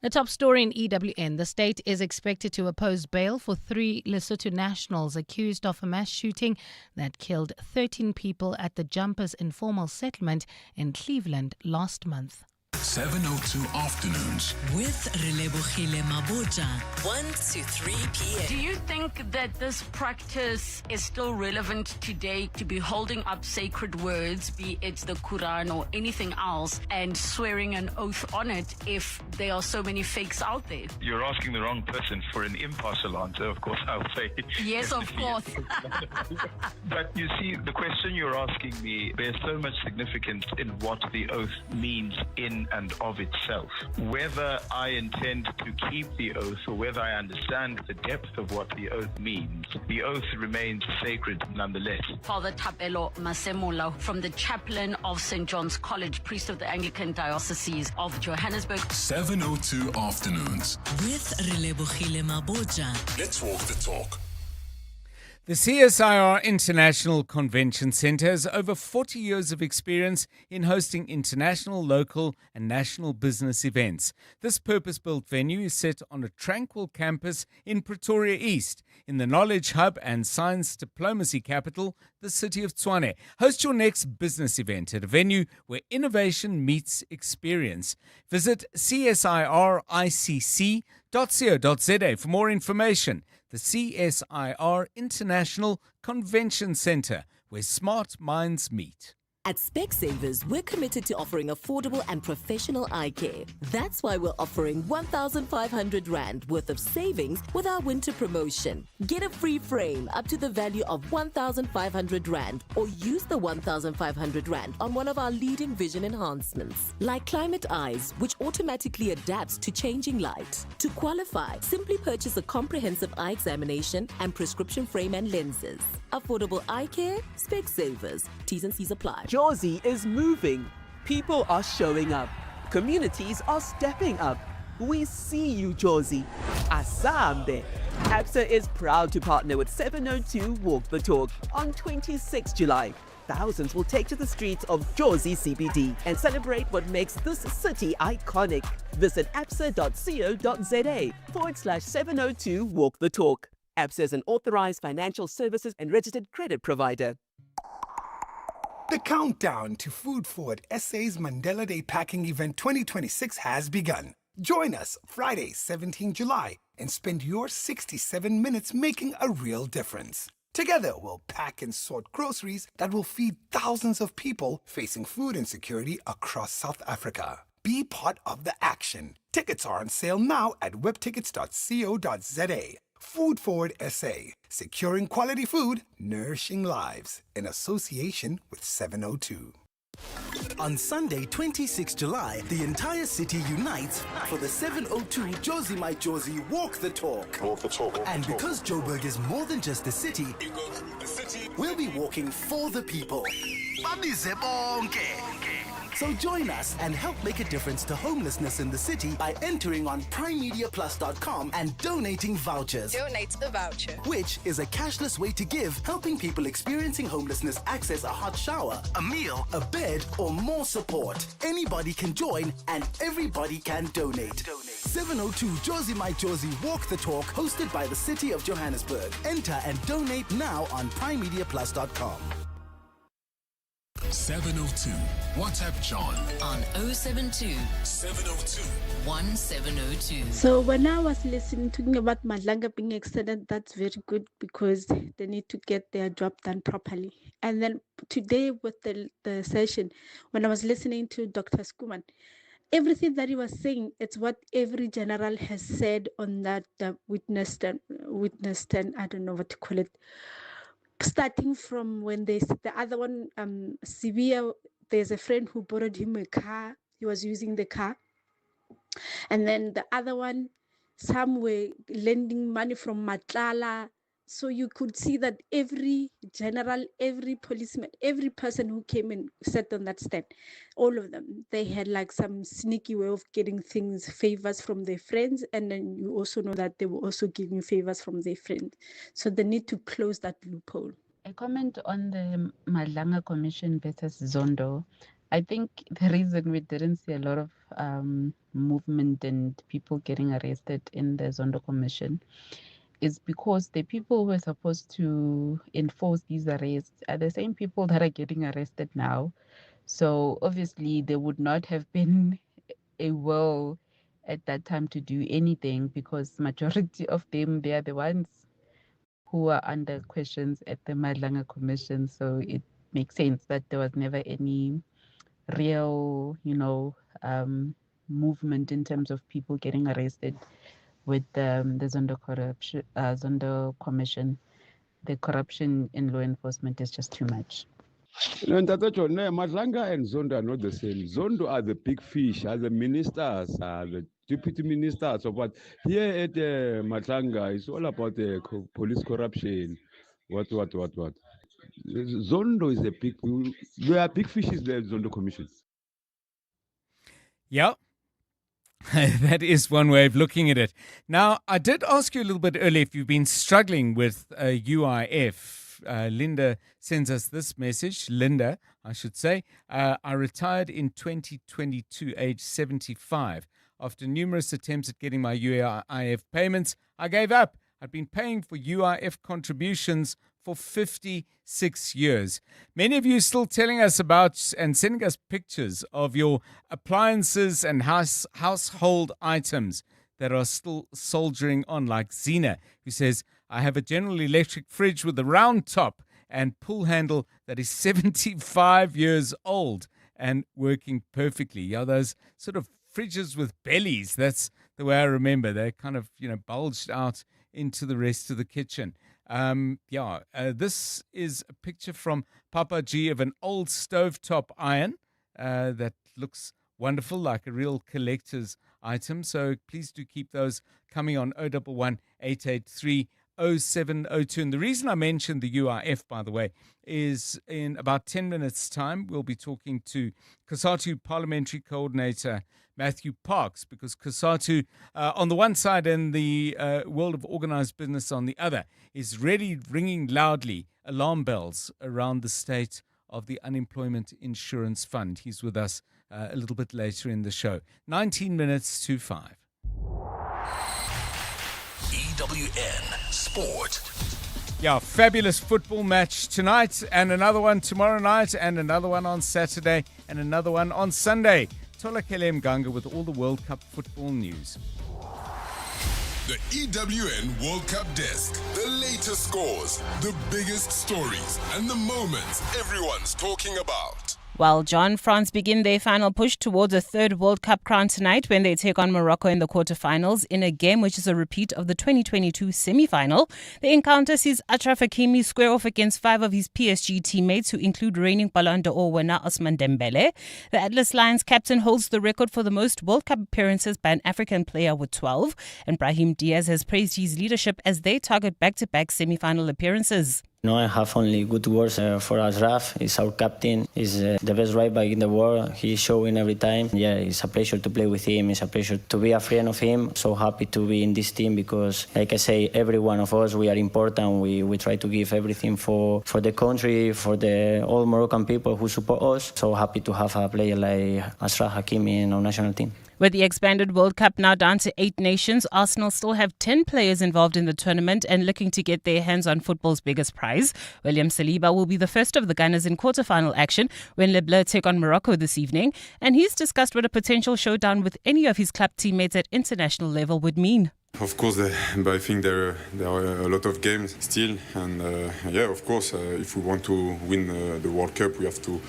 The top story in EWN. The state is expected to oppose bail for 3 Lesotho nationals accused of a mass shooting that killed 13 people at the Jumpers informal settlement in Cleveland last month. 702 Afternoons with Relebohile Maboja, 1 to 3 p.m. Do you think that this practice is still relevant today, to be holding up sacred words, be it the Quran or anything else, and swearing an oath on it if there are so many fakes out there? You're asking the wrong person for an impartial answer. Of course, I'll say yes, of course. But you see, the question you're asking me bears so much significance in what the oath means in and of itself. Whether I intend to keep the oath or whether I understand the depth of what the oath means, the oath remains sacred nonetheless. Father Thapelo Masemola, from the chaplain of St. John's College, priest of the Anglican Diocese of Johannesburg. 702 Afternoons with Relebohile Maboja. Let's walk the talk. The CSIR International Convention Centre has over 40 years of experience in hosting international, local and national business events. This purpose-built venue is set on a tranquil campus in Pretoria East, in the knowledge hub and science diplomacy capital, the city of Tshwane. Host your next business event at a venue where innovation meets experience. Visit csiricc.co.za for more information. The CSIR International Convention Centre, where smart minds meet. At Specsavers, we're committed to offering affordable and professional eye care. That's why we're offering 1,500 Rand worth of savings with our winter promotion. Get a free frame up to the value of 1,500 Rand, or use the 1,500 Rand on one of our leading vision enhancements, like Climate Eyes, which automatically adapts to changing light. To qualify, simply purchase a comprehensive eye examination and prescription frame and lenses. Affordable eye care, Specsavers. T's and C's apply. Jozi is moving. People are showing up. Communities are stepping up. We see you, Jozi. Asambe. ABSA is proud to partner with 702 Walk the Talk on 26 July. Thousands will take to the streets of Jozi CBD and celebrate what makes this city iconic. Visit absa.co.za/702 Walk the Talk. ABSA is an authorized financial services and registered credit provider. The countdown to Food Forward SA's Mandela Day Packing Event 2026 has begun. Join us Friday, 17 July, and spend your 67 minutes making a real difference. Together, we'll pack and sort groceries that will feed thousands of people facing food insecurity across South Africa. Be part of the action. Tickets are on sale now at webtickets.co.za. Food Forward SA, securing quality food, nourishing lives, in association with 702. On Sunday, 26 July, the entire city unites for the 702 Jozi My Jozi Walk the Talk. Walk the talk. And because Joburg is more than just a city, we'll be walking for the people. So join us and help make a difference to homelessness in the city by entering on primemediaplus.com and donating vouchers. Donate the voucher, Which is a cashless way to give, helping people experiencing homelessness access a hot shower, a meal, a bed, or more support. Anybody can join and everybody can donate. 702 Jozi My Jozi Walk the Talk, hosted by the City of Johannesburg. Enter and donate now on primemediaplus.com. 702. WhatsApp John on 072 702 1702. So when I was listening, talking about Madlanga being extended, that's very good because they need to get their job done properly. And then today with the session, when I was listening to Dr. Skuman, everything that he was saying, it's what every general has said on that witness stand, I don't know what to call it. Starting from when the other one, Sibia, there's a friend who borrowed him a car. He was using the car. And then the other one, some were lending money from Matlala. So you could see that every general, every policeman, every person who came and sat on that stand, all of them, they had like some sneaky way of getting things, favors from their friends. And then you also know that they were also giving favors from their friends. So they need to close that loophole. A comment on the Madlanga Commission versus Zondo. I think the reason we didn't see a lot of movement and people getting arrested in the Zondo Commission is because the people who were supposed to enforce these arrests are the same people that are getting arrested now. So obviously there would not have been a will at that time to do anything because majority of them, they are the ones who are under questions at the Madlanga Commission. So it makes sense that there was never any real, movement in terms of people getting arrested with the Zondo Commission. The corruption in law enforcement is just too much. No, Madlanga and Zondo are not the same. Zondo are the big fish, are the ministers, are the deputy ministers. But here at Madlanga, it's all about police corruption. What? Zondo is a big. We are big fishes. The Zondo Commission. Yeah. That is one way of looking at it. Now, I did ask you a little bit earlier if you've been struggling with UIF. Linda sends us this message. Linda, I should say. I retired in 2022, age 75. After numerous attempts at getting my UIF payments, I gave up. I'd been paying for UIF contributions for 56 years. Many of you still telling us about and sending us pictures of your appliances and household items that are still soldiering on, like Zena, who says, I have a General Electric fridge with a round top and pull handle that is 75 years old and working perfectly. Yeah, those sort of fridges with bellies, that's the way I remember. They're kind of, bulged out into the rest of the kitchen. This is a picture from Papa G of an old stovetop iron that looks wonderful, like a real collector's item. So please do keep those coming on 011 883 0702. And the reason I mentioned the UIF, by the way, is in about 10 minutes' time, we'll be talking to COSATU Parliamentary Coordinator Matthew Parks, because COSATU, on the one side and the world of organized business on the other, is really ringing loudly alarm bells around the state of the Unemployment Insurance Fund. He's with us a little bit later in the show. 19 minutes to 5. EWN Sport. Yeah, fabulous football match tonight, and another one tomorrow night, and another one on Saturday, and another one on Sunday. Tola Kelem Ganga with all the World Cup football news. The EWN World Cup Desk. The latest scores, the biggest stories, and the moments everyone's talking about. While France begin their final push towards a third World Cup crown tonight when they take on Morocco in the quarterfinals in a game which is a repeat of the 2022 semi-final. The encounter sees Achraf Hakimi square off against 5 of his PSG teammates, who include reigning Ballon d'Or winner Ousmane Dembele. The Atlas Lions captain holds the record for the most World Cup appearances by an African player with 12, and Brahim Diaz has praised his leadership as they target back-to-back semi-final appearances. No, I have only good words for Achraf. He's our captain. He's the best right back in the world. He's showing every time. Yeah, it's a pleasure to play with him. It's a pleasure to be a friend of him. So happy to be in this team because, like I say, every one of us, we are important. We try to give everything for the country, for the all Moroccan people who support us. So happy to have a player like Achraf Hakimi in our national team. With the expanded World Cup now down to 8 nations, Arsenal still have 10 players involved in the tournament and looking to get their hands on football's biggest prize. William Saliba will be the first of the Gunners in quarterfinal action when Le Bleu take on Morocco this evening, and he's discussed what a potential showdown with any of his club teammates at international level would mean. Of course, but I think there are a lot of games still, and of course, if we want to win the World Cup, we have to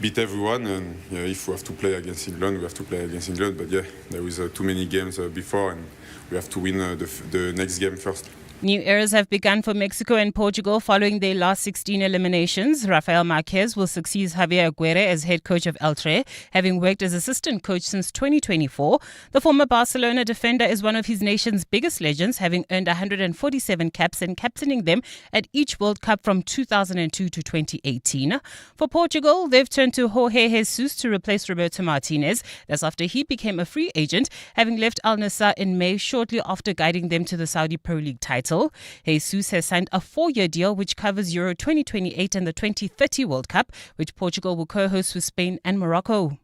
beat everyone, and if we have to play against England, we have to play against England. But there is too many games before, and we have to win the next game first. New eras have begun for Mexico and Portugal following their last 16 eliminations. Rafael Marquez will succeed Javier Aguirre as head coach of Elche, having worked as assistant coach since 2024. The former Barcelona defender is one of his nation's biggest legends, having earned 147 caps and captaining them at each World Cup from 2002 to 2018. For Portugal, they've turned to Jorge Jesus to replace Roberto Martinez. That's after he became a free agent, having left Al Nassr in May shortly after guiding them to the Saudi Pro League title. title. Jesus has signed a 4-year deal which covers Euro 2028 and the 2030 World Cup, which Portugal will co-host with Spain and Morocco.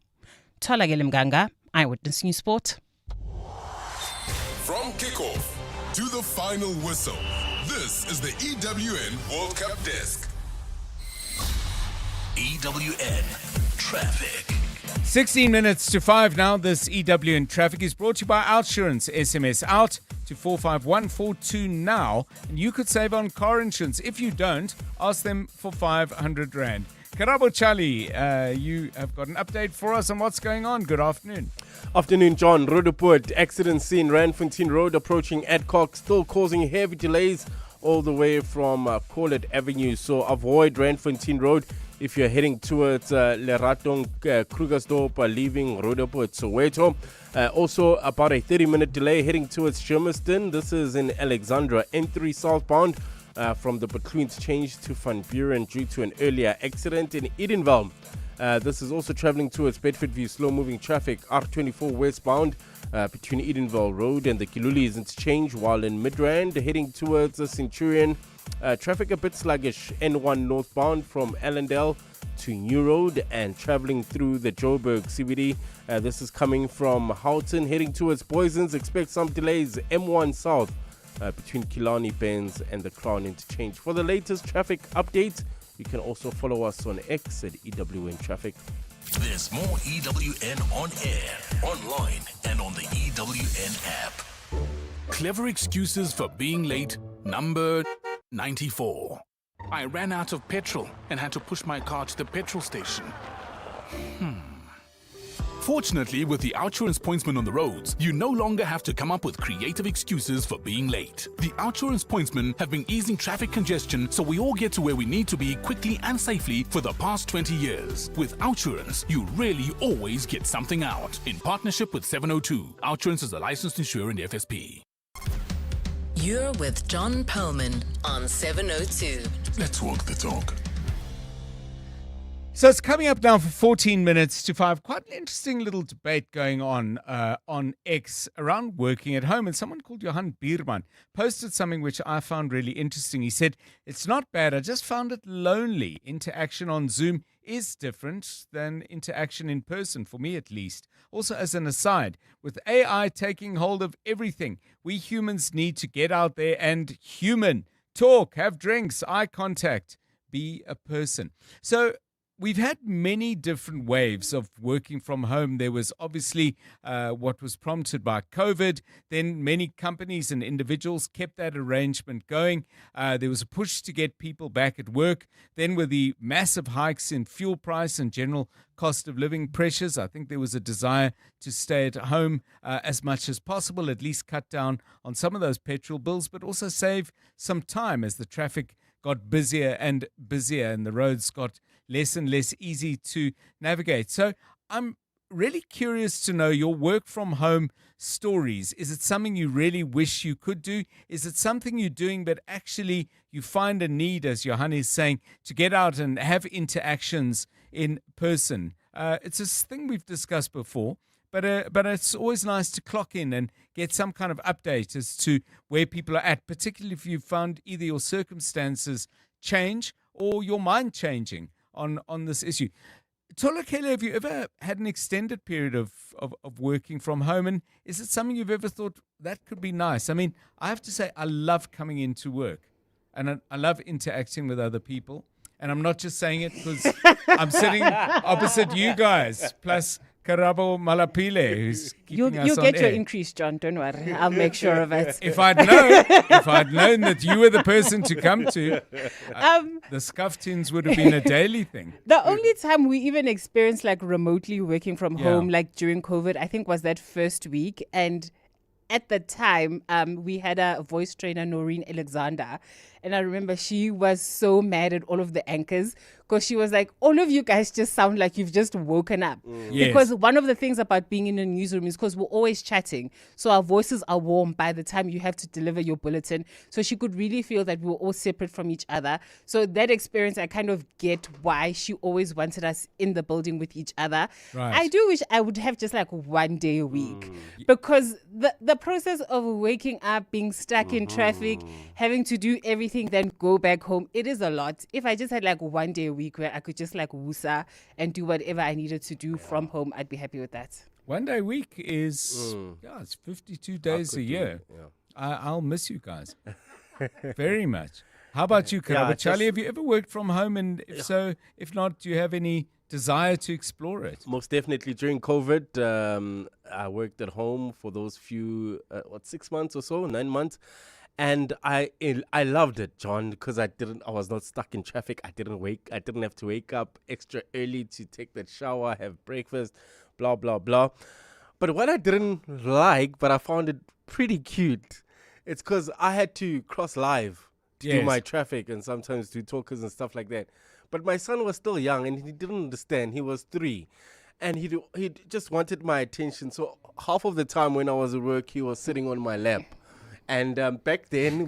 Tolagele Mganga, Eyewitness News Sport. From kickoff to the final whistle, this is the EWN World Cup Desk. EWN Traffic. 16 minutes to 5 now. This EWN Traffic is brought to you by Outsurance. SMS out to 45142 now, and you could save on car insurance. If you don't, ask them for 500 Rand. Karabo Chali, you have got an update for us on what's going on. Good afternoon. Afternoon, John. Roodepoort accident scene, Randfontein Road approaching Adcock, still causing heavy delays all the way from Corlett Avenue. So avoid Randfontein Road if you're heading towards Leratong, Krugersdorp, leaving Roodepoort, Soweto. Also, about a 30-minute delay heading towards Germiston. This is in Alexandra, N3 southbound. From the Betloons change to Van Buren due to an earlier accident in Edenville. This is also traveling towards Bedfordview, slow-moving traffic, R24 westbound between Edenville Road and the Kilulis interchange, while in Midrand heading towards the Centurion. Traffic a bit sluggish, N1 northbound from Allendale to New Road and traveling through the Joburg CBD. This is coming from Houghton heading towards Boysons. Expect some delays, M1 south. Between Killarney Benz and the Crown Interchange. For the latest traffic updates, you can also follow us on X at EWN Traffic. There's more EWN on air, online, and on the EWN app. Clever excuses for being late, number 94. I ran out of petrol and had to push my car to the petrol station. Fortunately, with the Outsurance pointsman on the roads, you no longer have to come up with creative excuses for being late. The Outsurance pointsmen have been easing traffic congestion so we all get to where we need to be quickly and safely for the past 20 years. With Outsurance, you really always get something out. In partnership with 702, Outsurance is a licensed insurer in the FSP. You're with John Perlman on 702. Let's walk the talk. So it's coming up now for 14 minutes to 5. Quite an interesting little debate going on X around working at home. And someone called Johan Bierman posted something which I found really interesting. He said, it's not bad. I just found it lonely. Interaction on Zoom is different than interaction in person, for me at least. Also, as an aside, with AI taking hold of everything, we humans need to get out there and human, talk, have drinks, eye contact, be a person. So we've had many different waves of working from home. There was obviously what was prompted by COVID. Then many companies and individuals kept that arrangement going. There was a push to get people back at work. Then with the massive hikes in fuel price and general cost of living pressures, I think there was a desire to stay at home as much as possible, at least cut down on some of those petrol bills, but also save some time as the traffic got busier and busier and the roads got less and less easy to navigate. So I'm really curious to know your work from home stories. Is it something you really wish you could do? Is it something you're doing but actually you find a need, as Johan is saying, to get out and have interactions in person? It's a thing we've discussed before, but it's always nice to clock in and get some kind of update as to where people are at, particularly if you've found either your circumstances change or your mind changing on this issue. Tolakele, have you ever had an extended period of working from home? And is it something you've ever thought that could be nice? I mean, I have to say, I love coming into work and I love interacting with other people. And I'm not just saying it because I'm sitting opposite you guys, plus Karabo Malapile, who's keeping us you'll on get air. your increase, John. Don't worry. I'll make sure of it. If I'd known that you were the person to come to, the scuff tins would have been a daily thing. The only time we even experienced like remotely working from home, like during COVID, I think was that first week. And at the time, we had a voice trainer, Noreen Alexander. And I remember she was so mad at all of the anchors because she was like, all of you guys just sound like you've just woken up. Yes. Because one of the things about being in a newsroom is because we're always chatting. So our voices are warm by the time you have to deliver your bulletin. So she could really feel that we were all separate from each other. So that experience, I kind of get why she always wanted us in the building with each other. Right. I do wish I would have just like one day a week, because the process of waking up, being stuck in traffic, having to do everything, then go back home, it is a lot. If I just had like one day a week where I could just like woosa and do whatever I needed to do from home, I'd be happy with that. 1 day a week is, it's 52 days a year. I'll miss you guys very much. How about you, Karaba? Charlie, have you ever worked from home? And if so, if not, do you have any desire to explore it? Most definitely. During COVID, I worked at home for those few, 6 months or so, 9 months. And I loved it, John, because I was not stuck in traffic. I didn't have to wake up extra early to take that shower, have breakfast, blah, blah, blah. But what I didn't like, but I found it pretty cute, it's because I had to cross live to do my traffic and sometimes do talkers and stuff like that. But my son was still young and he didn't understand. He was 3. And he just wanted my attention. So half of the time when I was at work, he was sitting on my lap. And back then,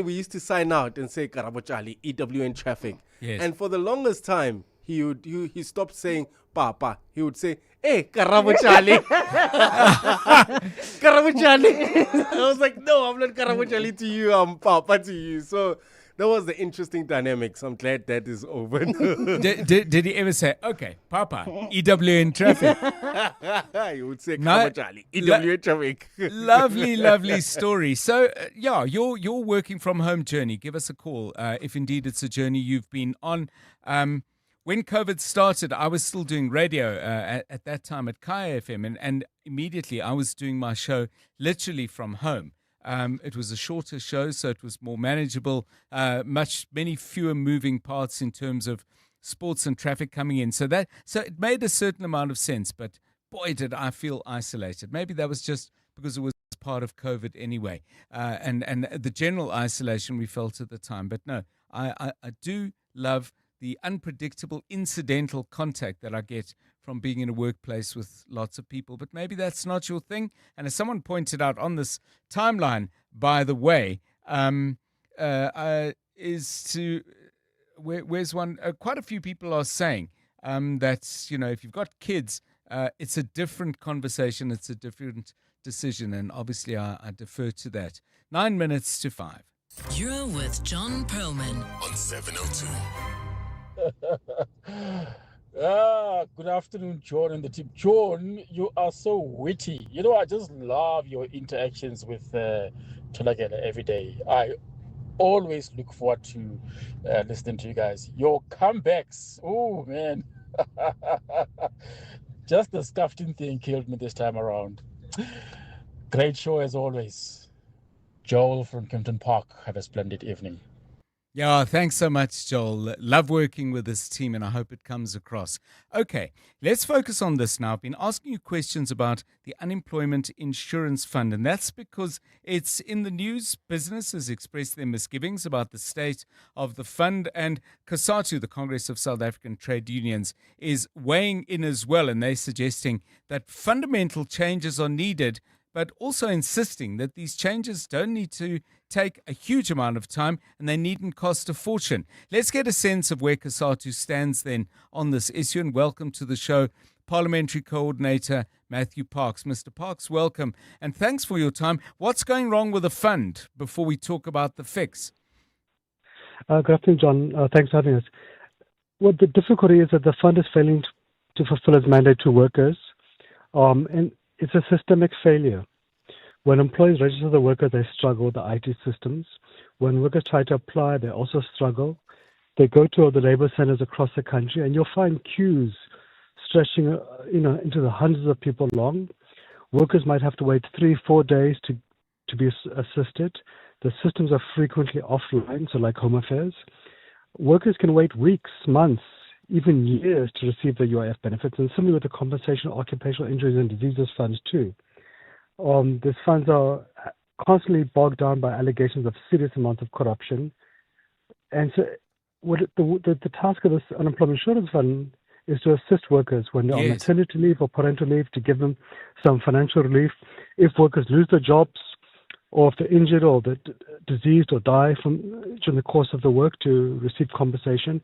we used to sign out and say, Karabo Charlie, EWN traffic. Yes. And for the longest time, he stopped saying, Papa. He would say, hey, Karabo Charlie. Karabo Charlie. I was like, no, I'm not Karabo Charlie to you. I'm Papa to you. So that was the interesting dynamics. I'm glad that is over. did he ever say, okay, Papa, EWN traffic? He would say, Karabo Charlie, EWN traffic. Lovely story. So, your working from home journey, give us a call if indeed it's a journey you've been on. When COVID started, I was still doing radio at that time at Kaya FM, and immediately I was doing my show literally from home. It was a shorter show, so it was more manageable, many fewer moving parts in terms of sports and traffic coming in. So it made a certain amount of sense, but boy, did I feel isolated. Maybe that was just because it was part of COVID anyway, and the general isolation we felt at the time. But no, I do love the unpredictable, incidental contact that I get from being in a workplace with lots of people. But maybe that's not your thing. And as someone pointed out on this timeline, by the way, where's one? Quite a few people are saying that, if you've got kids, it's a different conversation, it's a different decision. And obviously I defer to that. 9 minutes to 5. You're with John Perlman on 702. Good afternoon, John and the team. John, you are so witty. I just love your interactions with Tolagela every day. I always look forward to listening to you guys. Your comebacks, oh man. Just the Scafton thing killed me this time around. Great show as always. Joel from Kempton Park, have a splendid evening. Yeah, thanks so much, Joel. Love working with this team, and I hope it comes across. Okay, let's focus on this now. I've been asking you questions about the Unemployment Insurance Fund, and that's because it's in the news. Businesses expressed their misgivings about the state of the fund, and COSATU, the Congress of South African Trade Unions, is weighing in as well, and they're suggesting that fundamental changes are needed, but also insisting that these changes don't need to take a huge amount of time and they needn't cost a fortune. Let's get a sense of where COSATU stands then on this issue, and welcome to the show, Parliamentary Coordinator Matthew Parks. Mr. Parks, welcome, and thanks for your time. What's going wrong with the fund before we talk about the fix? Good afternoon, John. Thanks for having us. Well, the difficulty is that the fund is failing to fulfill its mandate to workers, and it's a systemic failure. When employees register the worker, they struggle with the IT systems. When workers try to apply, they also struggle. They go to the labor centers across the country, and you'll find queues stretching, into the hundreds of people long. Workers might have to wait 3-4 days to be assisted. The systems are frequently offline, so like Home Affairs. Workers can wait weeks, months, even years to receive the UIF benefits, and similarly with the Compensation for Occupational Injuries and Diseases funds too. These funds are constantly bogged down by allegations of serious amounts of corruption. And so the task of this unemployment insurance fund is to assist workers when they're on maternity leave or parental leave, to give them some financial relief. If workers lose their jobs, or if they're injured or they're diseased or die during the course of the work, to receive compensation.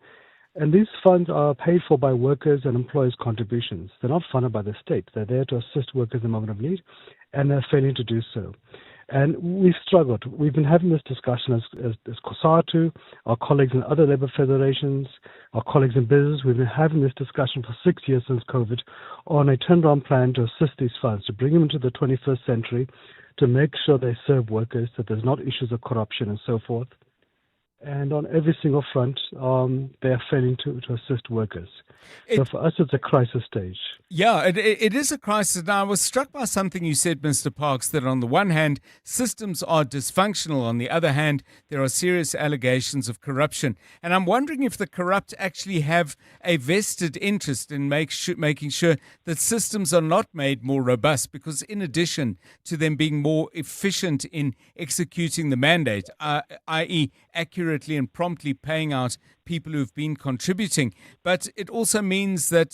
And these funds are paid for by workers and employers' contributions. They're not funded by the state. They're there to assist workers in the moment of need, and they're failing to do so. And we've struggled. We've been having this discussion as COSATU, our colleagues in other labour federations, our colleagues in business. We've been having this discussion for 6 years since COVID on a turnaround plan to assist these funds, to bring them into the 21st century, to make sure they serve workers, that there's not issues of corruption and so forth. And on every single front, they are failing to assist workers. So for us, it's a crisis stage. Yeah, it is a crisis. Now, I was struck by something you said, Mr. Parks, that on the one hand, systems are dysfunctional. On the other hand, there are serious allegations of corruption. And I'm wondering if the corrupt actually have a vested interest in making sure that systems are not made more robust, because in addition to them being more efficient in executing the mandate, i.e. accurately and promptly paying out people who've been contributing, but it also means that,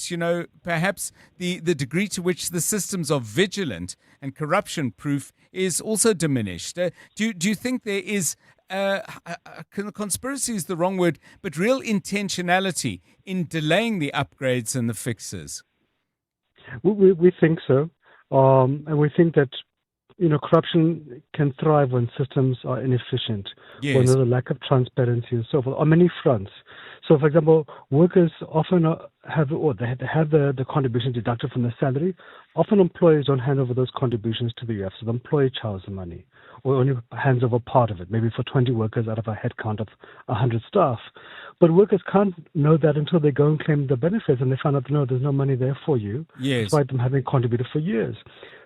perhaps the degree to which the systems are vigilant and corruption proof is also diminished. Do you think there is conspiracy is the wrong word, but real intentionality in delaying the upgrades and the fixes? We think so, and we think that corruption can thrive when systems are inefficient, when there's a lack of transparency and so forth, on many fronts. So, for example, workers often have the contribution deducted from their salary. Often employers don't hand over those contributions to the UF, so the employer charges the money, or only hands over part of it, maybe for 20 workers out of a headcount of 100 staff. But workers can't know that until they go and claim the benefits, and they find out, no, there's no money there for you, despite them having contributed for years.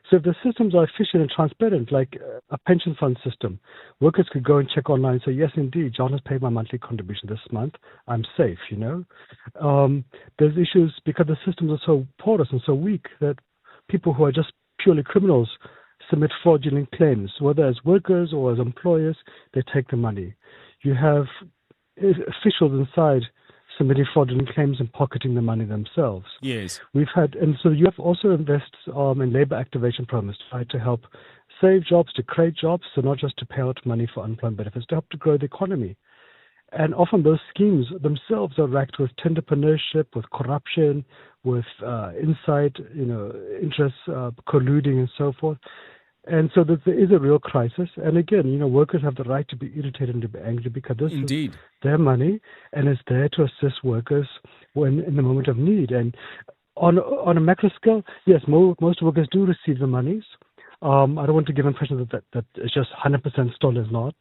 So if the systems are efficient and transparent, like a pension fund system, workers could go and check online and say, yes, indeed, John has paid my monthly contribution this month. I'm safe, There's issues because the systems are so porous and so weak that people who are just purely criminals submit fraudulent claims, whether as workers or as employers, they take the money. You have officials inside submitting fraudulent claims and pocketing the money themselves. Yes. And so the UF also invests in labor activation programs to try to help save jobs, to create jobs, so not just to pay out money for unemployment benefits, to help to grow the economy. And often those schemes themselves are racked with tenderpreneurship, with corruption, with inside, interests, colluding and so forth. And so there is a real crisis. And again, workers have the right to be irritated and to be angry because this is their money and it's there to assist workers when in the moment of need. And on a macro scale, yes, most workers do receive the monies. I don't want to give the impression that it's just 100% stolen, is not.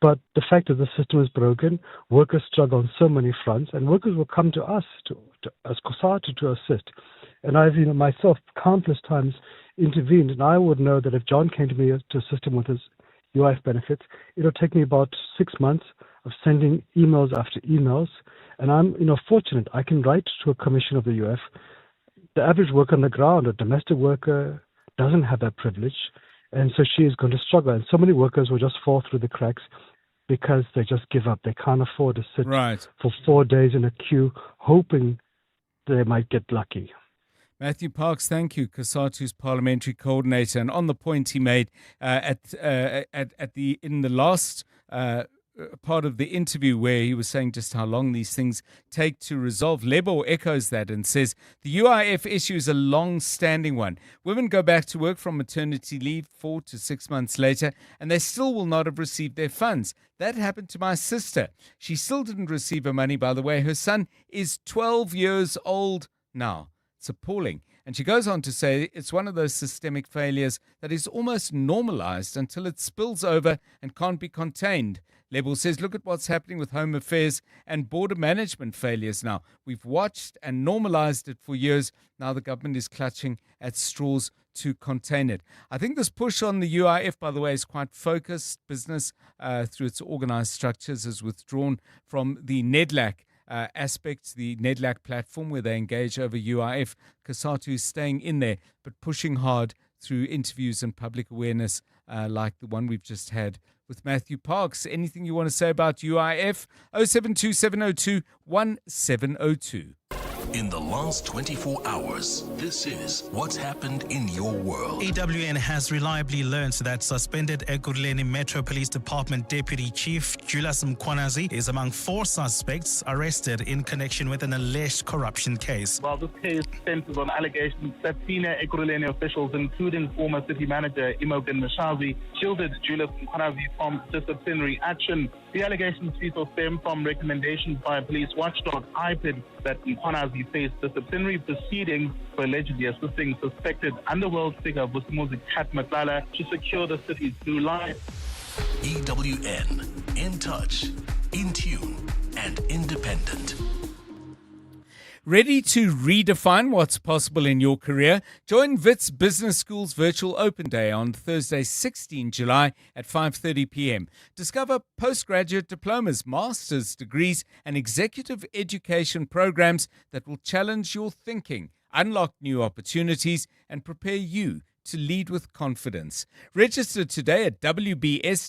But the fact that the system is broken, workers struggle on so many fronts, and workers will come to us as COSATU to assist. And I've myself countless times intervened, and I would know that if John came to me to assist him with his UIF benefits, it'll take me about 6 months of sending emails after emails. And I'm fortunate I can write to a commission of the UF. The average worker on the ground, a domestic worker, doesn't have that privilege, and so she is going to struggle. And so many workers will just fall through the cracks because they just give up. They can't afford to sit for 4 days in a queue hoping they might get lucky. Matthew Parks, thank you, COSATU's parliamentary coordinator. And on the point he made in the last part of the interview where he was saying just how long these things take to resolve, Lebo echoes that and says the UIF issue is a long-standing one. Women go back to work from maternity leave 4 to 6 months later, and they still will not have received their funds. That happened to my sister. She still didn't receive her money, by the way. Her son is 12 years old now. It's appalling. And she goes on to say it's one of those systemic failures that is almost normalized until it spills over and can't be contained. Lebel says, look at what's happening with Home Affairs and border management failures now. We've watched and normalized it for years. Now the government is clutching at straws to contain it. I think this push on the UIF, by the way, is quite focused. Business, through its organized structures, has withdrawn from the NEDLAC aspects, the NEDLAC platform where they engage over UIF. COSATU is staying in there, but pushing hard through interviews and public awareness like the one we've just had with Matthew Parks. Anything you want to say about UIF? 072 702 1702. In the last 24 hours, this is what's happened in your world. EWN has reliably learned that suspended Ekurhuleni Metro Police Department Deputy Chief Julius Mkhwanazi is among 4 suspects arrested in connection with an alleged corruption case. While this case centers on allegations that senior Ekurhuleni officials, including former city manager Imogen Mashazi, shielded Julius Mkhwanazi from disciplinary action. The allegations stem from recommendations by a police watchdog, IPID, that Mkhwanazi faced disciplinary proceedings for allegedly assisting suspected underworld figure Vusimuzi Kat Matlala to secure the city's blue line. EWN, in touch, in tune, and independent. Ready to redefine what's possible in your career? Join Wits Business School's virtual open day on Thursday, 16 July at 5:30 p.m. Discover postgraduate diplomas, master's degrees, and executive education programs that will challenge your thinking, unlock new opportunities, and prepare you to lead with confidence. Register today at wbs.ac.za.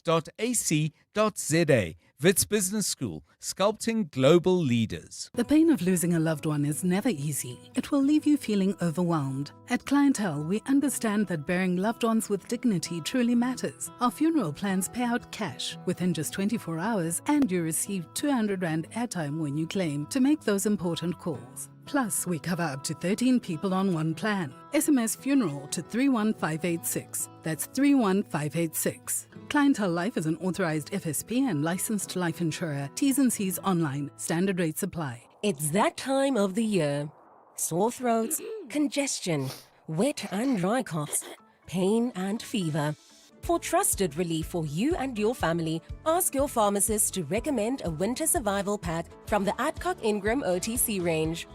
Wits Business School, sculpting global leaders. The pain of losing a loved one is never easy. It will leave you feeling overwhelmed. At Clientele, we understand that burying loved ones with dignity truly matters. Our funeral plans pay out cash within just 24 hours, and you receive 200 Rand airtime when you claim to make those important calls. Plus, we cover up to 13 people on one plan. SMS funeral to 31586. That's 31586. Clientele Life is an authorized FSP and licensed life insurer. T's and C's online. Standard rates apply. It's that time of the year. Sore throats, congestion, wet and dry coughs, pain and fever. For trusted relief for you and your family, ask your pharmacist to recommend a winter survival pack from the Adcock Ingram OTC range.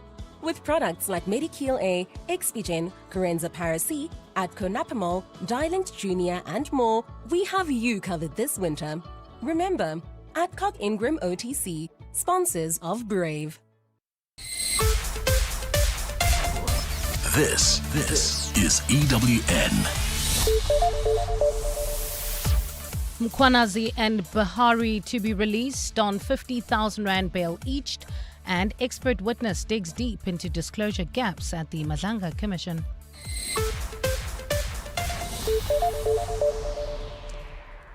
With products like Medikil A, Expigen, Corenza Parac, Adconapamol, Dilinct Junior, and more, we have you covered this winter. Remember, Adcock Ingram OTC, sponsors of Brave. This is EWN. Mkhwanazi and Bahari to be released on 50,000 Rand bail each, and expert witness digs deep into disclosure gaps at the Madlanga Commission.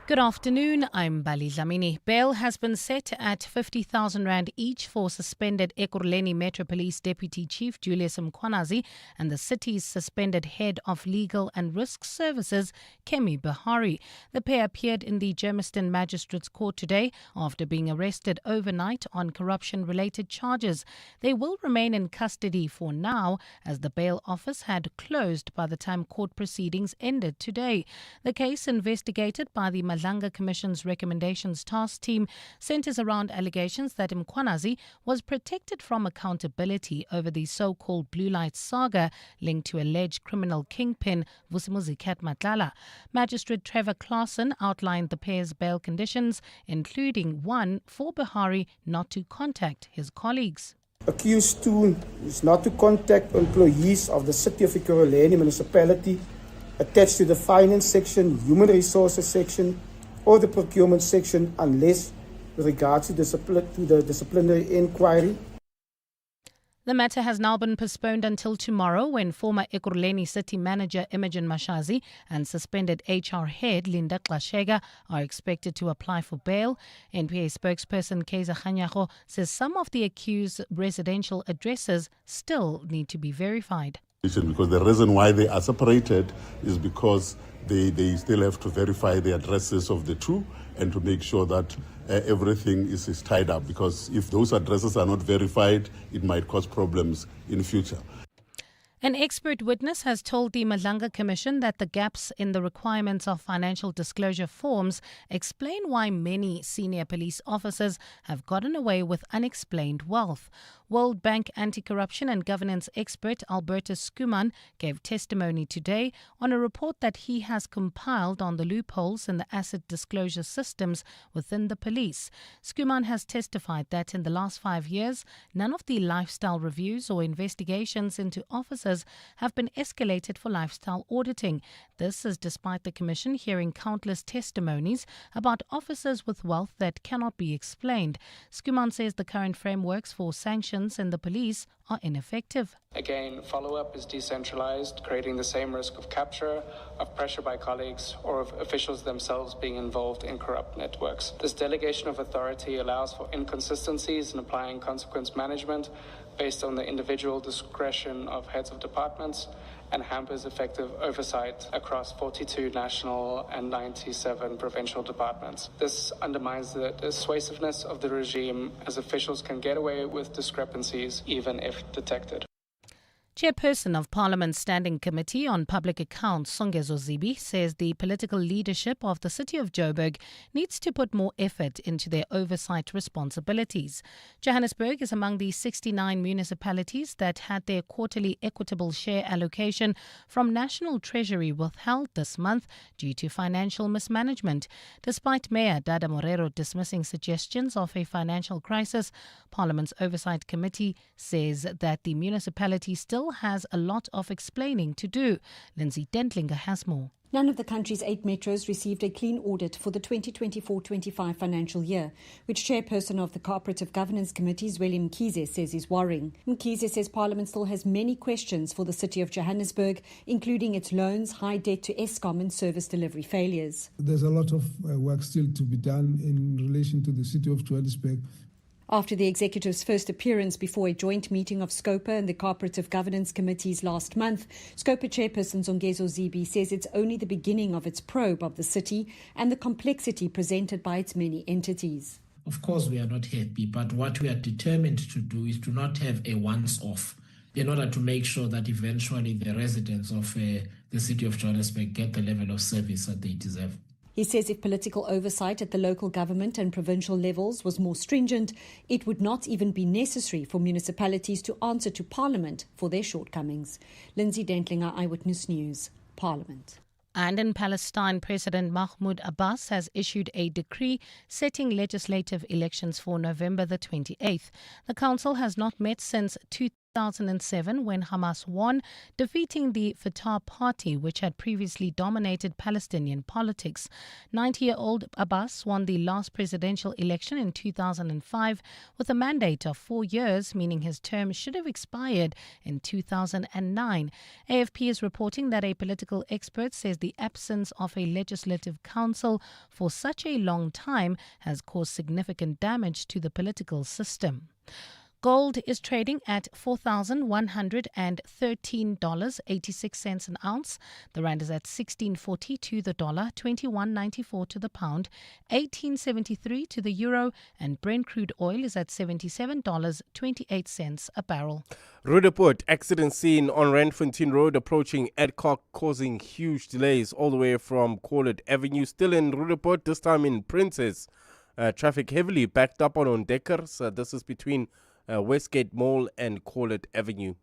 Good afternoon, I'm Bali Dlamini. Bail has been set at 50,000 Rand each for suspended Ekurhuleni Metro Police Deputy Chief Julius Mkhwanazi and the city's suspended Head of Legal and Risk Services, Kemi Bahari. The pair appeared in the Germiston Magistrates Court today after being arrested overnight on corruption-related charges. They will remain in custody for now, as the bail office had closed by the time court proceedings ended today. The case, investigated by the Madlanga Commission's recommendations task team, centers around allegations that Mkhwanazi was protected from accountability over the so-called Blue Light saga linked to alleged criminal kingpin Vusimuzi Kat Matlala. Magistrate Trevor Claassen outlined the pair's bail conditions, including one for Bahari not to contact his colleagues. Accused 2 is not to contact employees of the City of Ekurhuleni municipality attached to the finance section, human resources section, or the procurement section unless with regards to the disciplinary inquiry. The matter has now been postponed until tomorrow, when former Ekurhuleni City Manager Imogen Mashazi and suspended HR head Linda Xashega are expected to apply for bail. NPA spokesperson Kaiser Khanyago says some of the accused residential addresses still need to be verified. Because the reason why they are separated is because they still have to verify the addresses of the two and to make sure that everything is tied up. Because if those addresses are not verified, it might cause problems in the future. An expert witness has told the Madlanga Commission that the gaps in the requirements of financial disclosure forms explain why many senior police officers have gotten away with unexplained wealth. World Bank anti-corruption and governance expert Albertus Skuman gave testimony today on a report that he has compiled on the loopholes in the asset disclosure systems within the police. Skuman has testified that in the last 5 years, none of the lifestyle reviews or investigations into officers officers have been escalated for lifestyle auditing. This is despite the Commission hearing countless testimonies about officers with wealth that cannot be explained. Skuman says the current frameworks for sanctions in the police are ineffective. Again, follow-up is decentralized, creating the same risk of capture, of pressure by colleagues, or of officials themselves being involved in corrupt networks. This delegation of authority allows for inconsistencies in applying consequence management based on the individual discretion of heads of departments and hampers effective oversight across 42 national and 97 provincial departments. This undermines the persuasiveness of the regime, as officials can get away with discrepancies even if detected. Chairperson of Parliament's Standing Committee on Public Accounts, Songezo Zibi, says the political leadership of the city of Joburg needs to put more effort into their oversight responsibilities. Johannesburg is among the 69 municipalities that had their quarterly equitable share allocation from National Treasury withheld this month due to financial mismanagement. Despite Mayor Dada Morero dismissing suggestions of a financial crisis, Parliament's Oversight Committee says that the municipality still has a lot of explaining to do. Lindsay Dentlinger has more. None of the country's 8 metros received a clean audit for the 2024-25 financial year, which chairperson of the Cooperative Governance Committee, Zweli Mkhize, says is worrying. Mkhize says Parliament still has many questions for the city of Johannesburg, including its loans, high debt to Eskom and service delivery failures. There's a lot of work still to be done in relation to the city of Johannesburg. After the executive's first appearance before a joint meeting of SCOPA and the Cooperative Governance Committees last month, SCOPA chairperson Songezo Zibi says it's only the beginning of its probe of the city and the complexity presented by its many entities. Of course, we are not happy, but what we are determined to do is to not have a once-off in order to make sure that eventually the residents of the city of Johannesburg get the level of service that they deserve. He says if political oversight at the local government and provincial levels was more stringent, it would not even be necessary for municipalities to answer to Parliament for their shortcomings. Lindsay Dentlinger, Eyewitness News, Parliament. And in Palestine, President Mahmoud Abbas has issued a decree setting legislative elections for November the 28th. The council has not met since 2007 when Hamas won, defeating the Fatah party, which had previously dominated Palestinian politics. 90-year-old Abbas won the last presidential election in 2005 with a mandate of 4 years, meaning his term should have expired in 2009. AFP is reporting that a political expert says the absence of a legislative council for such a long time has caused significant damage to the political system. Gold is trading at $4,113.86 an ounce. The rand is at 16.40 to the dollar, 21.94 to the pound, 18.73 to the euro, and Brent crude oil is at $77.28 a barrel. Rudaport accident scene on Randfontein Road approaching Adcock, causing huge delays all the way from Corlett Avenue. Still in Rudaport, this time in Princess. Traffic heavily backed up on Ondekkers. This is between Westgate Mall and Corlett Avenue.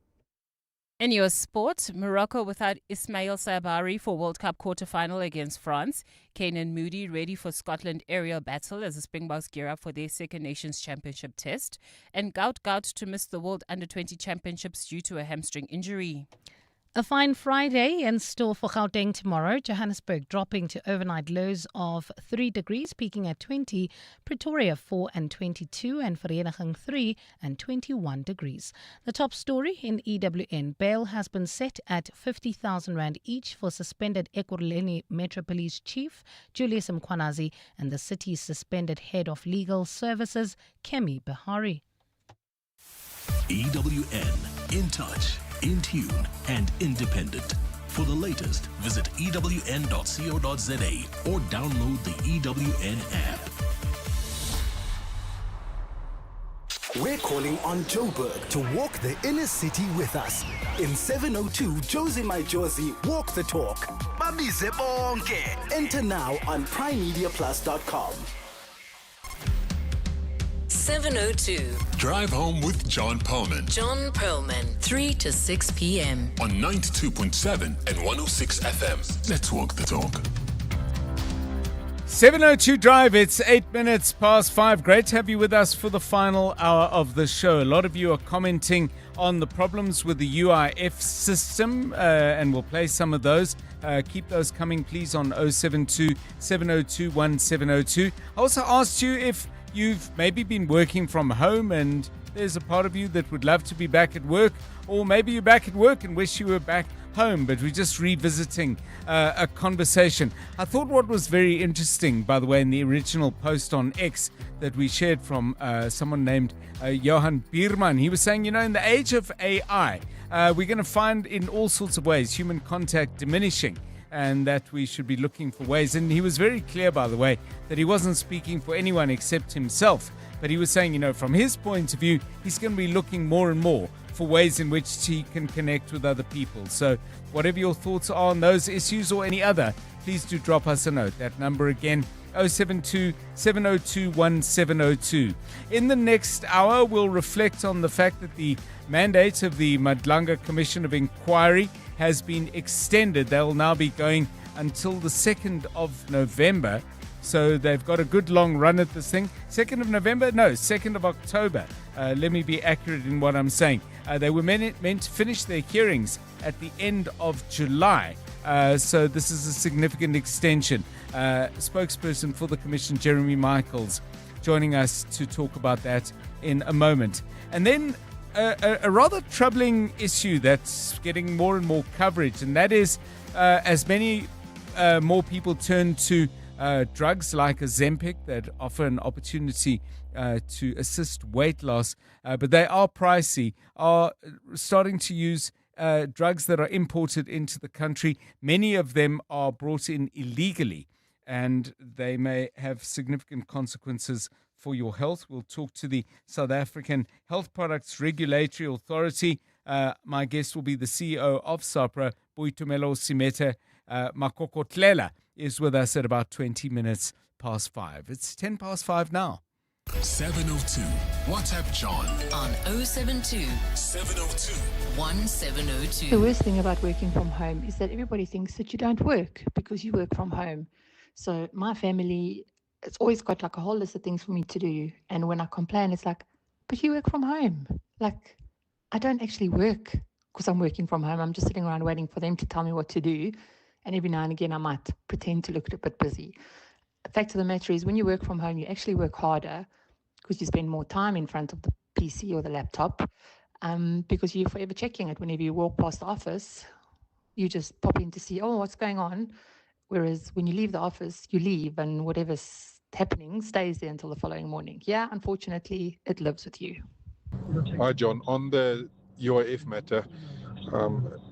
In your sport, Morocco without Ismail Sabari for World Cup quarter-final against France. Kane Moody ready for Scotland aerial battle as the Springboks gear up for their Second Nations Championship test. And Gout to miss the World Under-20 Championships due to a hamstring injury. A fine Friday in store for Gauteng tomorrow. Johannesburg dropping to overnight lows of 3 degrees, peaking at 20. Pretoria 4 and 22, and Vereeniging 3 and 21 degrees. The top story in EWN. Bail has been set at 50,000 rand each for suspended Ekurhuleni Metro Police Chief Julius Mkhwanazi and the city's suspended Head of Legal Services, Kemi Behari. EWN, in touch, in tune, and independent. For the latest, visit ewn.co.za or download the EWN app. We're calling on Joburg to walk the inner city with us. In 702 Josie My Josie Walk the Talk. Babize bonke. Enter now on primemediaplus.com. 702. Drive home with John Perlman. John Perlman, 3 to 6 p.m. On 92.7 and 106 FM. Let's walk the talk. 7:02 Drive, it's 8 minutes past 5. Great to have you with us for the final hour of the show. A lot of you are commenting on the problems with the UIF system, and we'll play some of those. Keep those coming, please, on 072 702 1702. I also asked you if you've maybe been working from home and there's a part of you that would love to be back at work, or maybe you're back at work and wish you were back home, but we're just revisiting a conversation. I thought what was very interesting, by the way, in the original post on X that we shared from someone named Johan Bierman, he was saying, in the age of AI, we're going to find in all sorts of ways human contact diminishing, and that we should be looking for ways. And he was very clear, by the way, that he wasn't speaking for anyone except himself, but he was saying, from his point of view, he's going to be looking more and more for ways in which he can connect with other people. So whatever your thoughts are on those issues or any other, please do drop us a note. That number again, 072 702 1702. In the next hour, we'll reflect on the fact that the mandate of the Madlanga Commission of Inquiry has been extended. They'll now be going until the 2nd of November. So they've got a good long run at this thing. 2nd of November? No, 2nd of October. Let me be accurate in what I'm saying. They were meant to finish their hearings at the end of July. So this is a significant extension. Spokesperson for the Commission, Jeremy Michaels, joining us to talk about that in a moment. And then a rather troubling issue that's getting more and more coverage, and that is as many more people turn to drugs like Ozempic that offer an opportunity to assist weight loss, but they are pricey, are starting to use drugs that are imported into the country. Many of them are brought in illegally, and they may have significant consequences for your health. We'll talk to the South African Health Products Regulatory Authority. My guest will be the CEO of SAPRA, Boitumelo Simete. Makokotlela is with us at about 20 minutes past 5. It's 10 past 5 now. 702. WhatsApp John on 072 702 1702. The worst thing about working from home is that everybody thinks that you don't work because you work from home. So my family, it's always got like a whole list of things for me to do. And when I complain, it's like, but you work from home. Like, I don't actually work because I'm working from home. I'm just sitting around waiting for them to tell me what to do. And every now and again, I might pretend to look a bit busy. The fact of the matter is, when you work from home, you actually work harder because you spend more time in front of the PC or the laptop, because you're forever checking it. Whenever you walk past the office, you just pop in to see, what's going on. Whereas when you leave the office, you leave and whatever's happening stays there until the following morning. Yeah, unfortunately, it lives with you. Hi, John. On the UIF matter,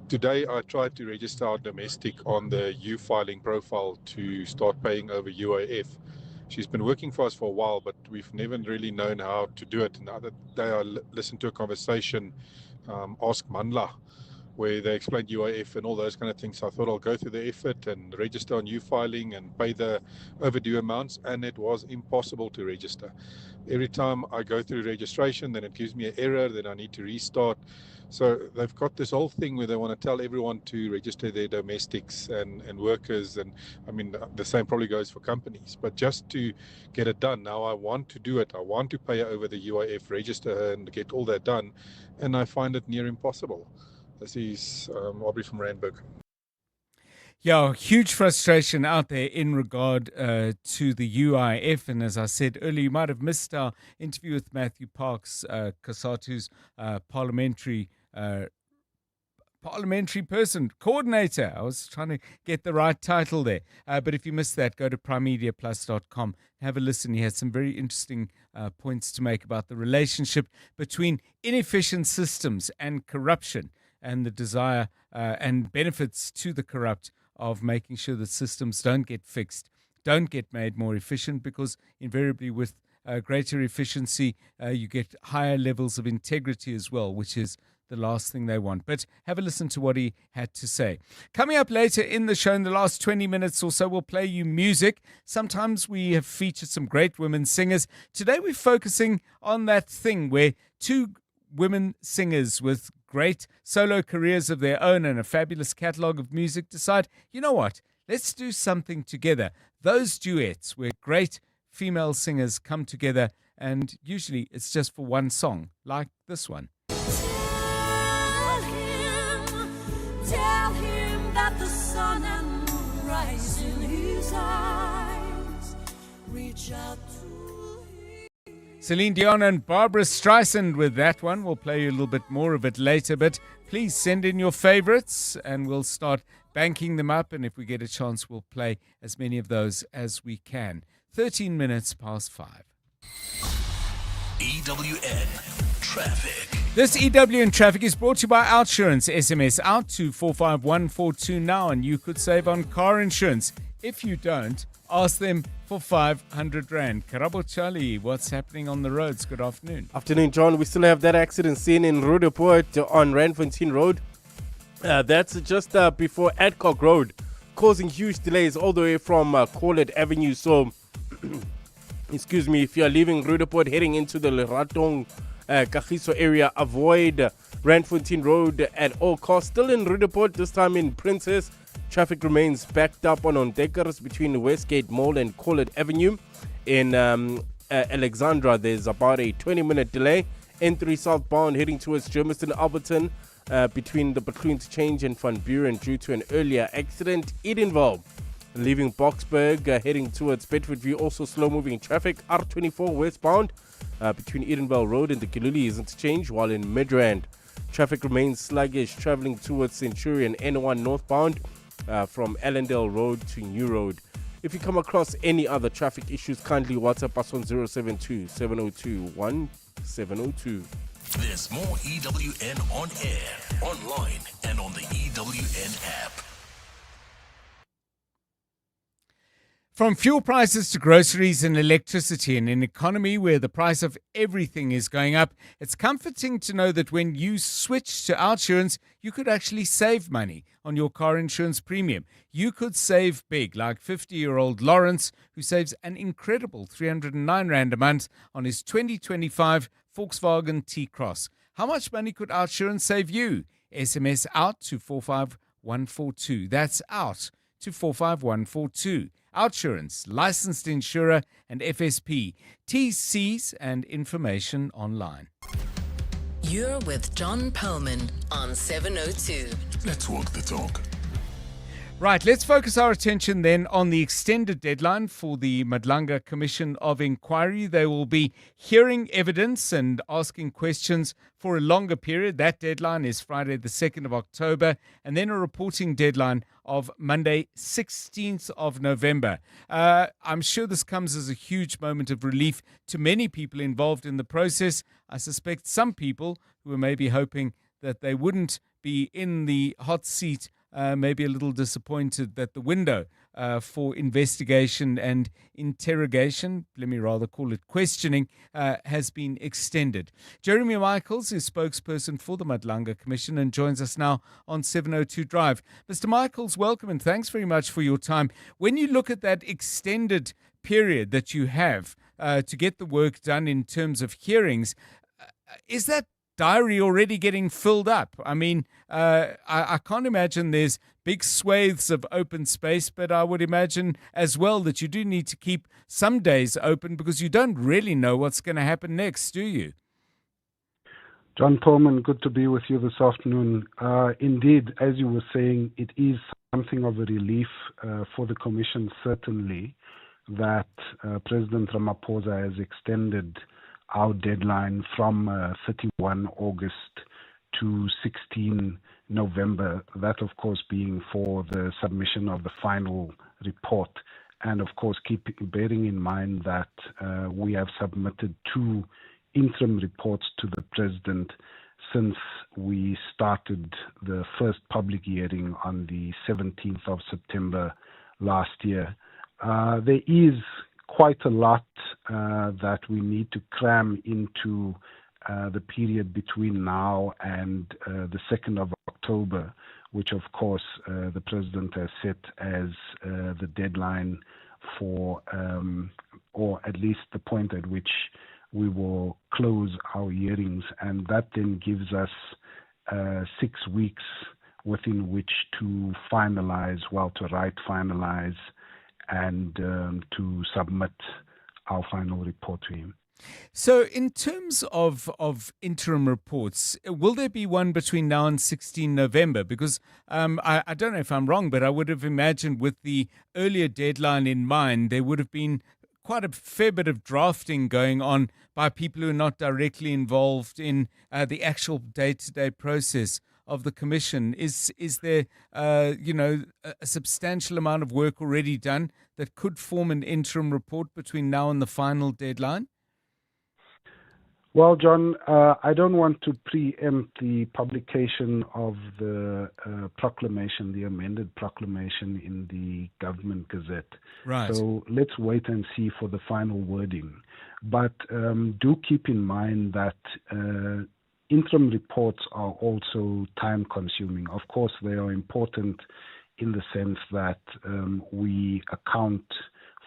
today I tried to register our domestic on the U-filing profile to start paying over UIF. She's been working for us for a while, but we've never really known how to do it. And the other day I listened to a conversation, Ask Manla, where they explained UIF and all those kind of things. So I thought I'll go through the effort and register on U-filing and pay the overdue amounts, and it was impossible to register. Every time I go through registration, then it gives me an error, then I need to restart. So they've got this whole thing where they want to tell everyone to register their domestics and workers. And I mean, the same probably goes for companies. But just to get it done, now I want to do it. I want to pay over the UIF, register her and get all that done. And I find it near impossible. This is Aubrey from Randburg. Yeah, huge frustration out there in regard to the UIF. And as I said earlier, you might have missed our interview with Matthew Parks, COSATU's parliamentary person, coordinator. I was trying to get the right title there. But if you missed that, go to primemediaplus.com. Have a listen. He has some very interesting points to make about the relationship between inefficient systems and corruption, and the desire and benefits to the corrupt of making sure that systems don't get fixed, don't get made more efficient, because invariably with greater efficiency, you get higher levels of integrity as well, which is the last thing they want. But have a listen to what he had to say. Coming up later in the show, in the last 20 minutes or so, we'll play you music. Sometimes we have featured some great women singers. Today we're focusing on that thing where two women singers with great solo careers of their own and a fabulous catalogue of music decide, you know what, Let's do something together. Those duets where great female singers come together, and usually it's just for one song, like this one. Tell him that the sun and moon rise in his eyes. Reach out to Celine Dion and Barbara Streisand with that one. We'll play you a little bit more of it later, but please send in your favorites and we'll start banking them up. And if we get a chance, we'll play as many of those as we can. 13 minutes past 5. EWN Traffic. This EWN Traffic is brought to you by Outsurance. SMS out to 45142 now and you could save on car insurance. If you don't, ask them for 500 Rand. Karabo Charlie, what's happening on the roads? Good afternoon. Afternoon, John. We still have that accident scene in Roodepoort on Randfontein Road. That's just before Adcock Road, causing huge delays all the way from Collet Avenue. So, excuse me, if you're leaving Roodepoort heading into the Ratong Kagiso area, avoid Randfontein Road at all costs. Still in Roodepoort, this time in Princess. Traffic remains backed up on Ondekers between Westgate Mall and Collet Avenue. In Alexandra, there's about a 20-minute delay. N3 southbound heading towards Germiston Alberton between the Bacloons Change and Van Buren due to an earlier accident. Edenville, leaving Boksburg, heading towards Bedfordview, also slow-moving traffic. R24 westbound between Edenville Road and the Killilees interchange, while in Midrand, traffic remains sluggish traveling towards Centurion N1 northbound from Allendale Road to New Road. If you come across any other traffic issues, kindly WhatsApp us on 072-702-1702. There's more EWN on air, online, and on the EWN app. From fuel prices to groceries and electricity, in an economy where the price of everything is going up, it's comforting to know that when you switch to Outsurance, you could actually save money on your car insurance premium. You could save big, like 50-year-old Lawrence, who saves an incredible 309 Rand a month on his 2025 Volkswagen T-Cross. How much money could Outsurance save you? SMS out to 45142. That's out to 45142. Outsurance, licensed insurer and FSP. TCs and information online. You're with John Perlman on 702. Let's walk the talk. Right, let's focus our attention then on the extended deadline for the Madlanga Commission of Inquiry. They will be hearing evidence and asking questions for a longer period. That deadline is Friday the 2nd of October, and then a reporting deadline of Monday 16th of November. I'm sure this comes as a huge moment of relief to many people involved in the process. I suspect some people who were maybe hoping that they wouldn't be in the hot seat maybe a little disappointed that the window for investigation and interrogation, let me rather call it questioning, has been extended. Jeremy Michaels is spokesperson for the Madlanga Commission and joins us now on 702 Drive. Mr. Michaels, welcome and thanks very much for your time. When you look at that extended period that you have to get the work done in terms of hearings, is that diary already getting filled up? I mean, I can't imagine there's big swathes of open space, but I would imagine as well that you do need to keep some days open because you don't really know what's going to happen next, do you? John Perlman, good to be with you this afternoon. Indeed, as you were saying, it is something of a relief for the Commission, certainly, that President Ramaphosa has extended our deadline from 31 August to 16 November, that of course being for the submission of the final report. And of course, bearing in mind that we have submitted 2 interim reports to the President since we started the first public hearing on the 17th of September last year. There is quite a lot that we need to cram into the period between now and the 2nd of October, which of course the President has set as the deadline for, or at least the point at which we will close our hearings. And that then gives us 6 weeks within which to finalize, and to submit our final report to him. So in terms of interim reports, will there be one between now and 16 November? Because I don't know if I'm wrong, but I would have imagined with the earlier deadline in mind, there would have been quite a fair bit of drafting going on by people who are not directly involved in the actual day-to-day process of the commission. Is there, a substantial amount of work already done that could form an interim report between now and the final deadline? Well, John, I don't want to preempt the publication of the proclamation, the amended proclamation in the Government Gazette. Right. So let's wait and see for the final wording. But do keep in mind that interim reports are also time-consuming. Of course, they are important in the sense that we account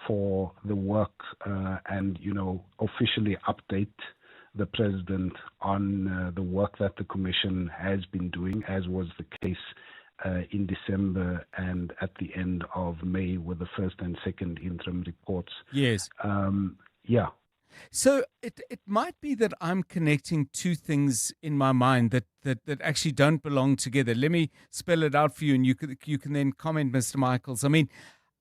for the work and, officially update the President on the work that the Commission has been doing, as was the case in December and at the end of May with the first and second interim reports. Yes. Yeah. So it might be that I'm connecting two things in my mind that actually don't belong together. Let me spell it out for you, and you can then comment, Mr. Michaels. I mean,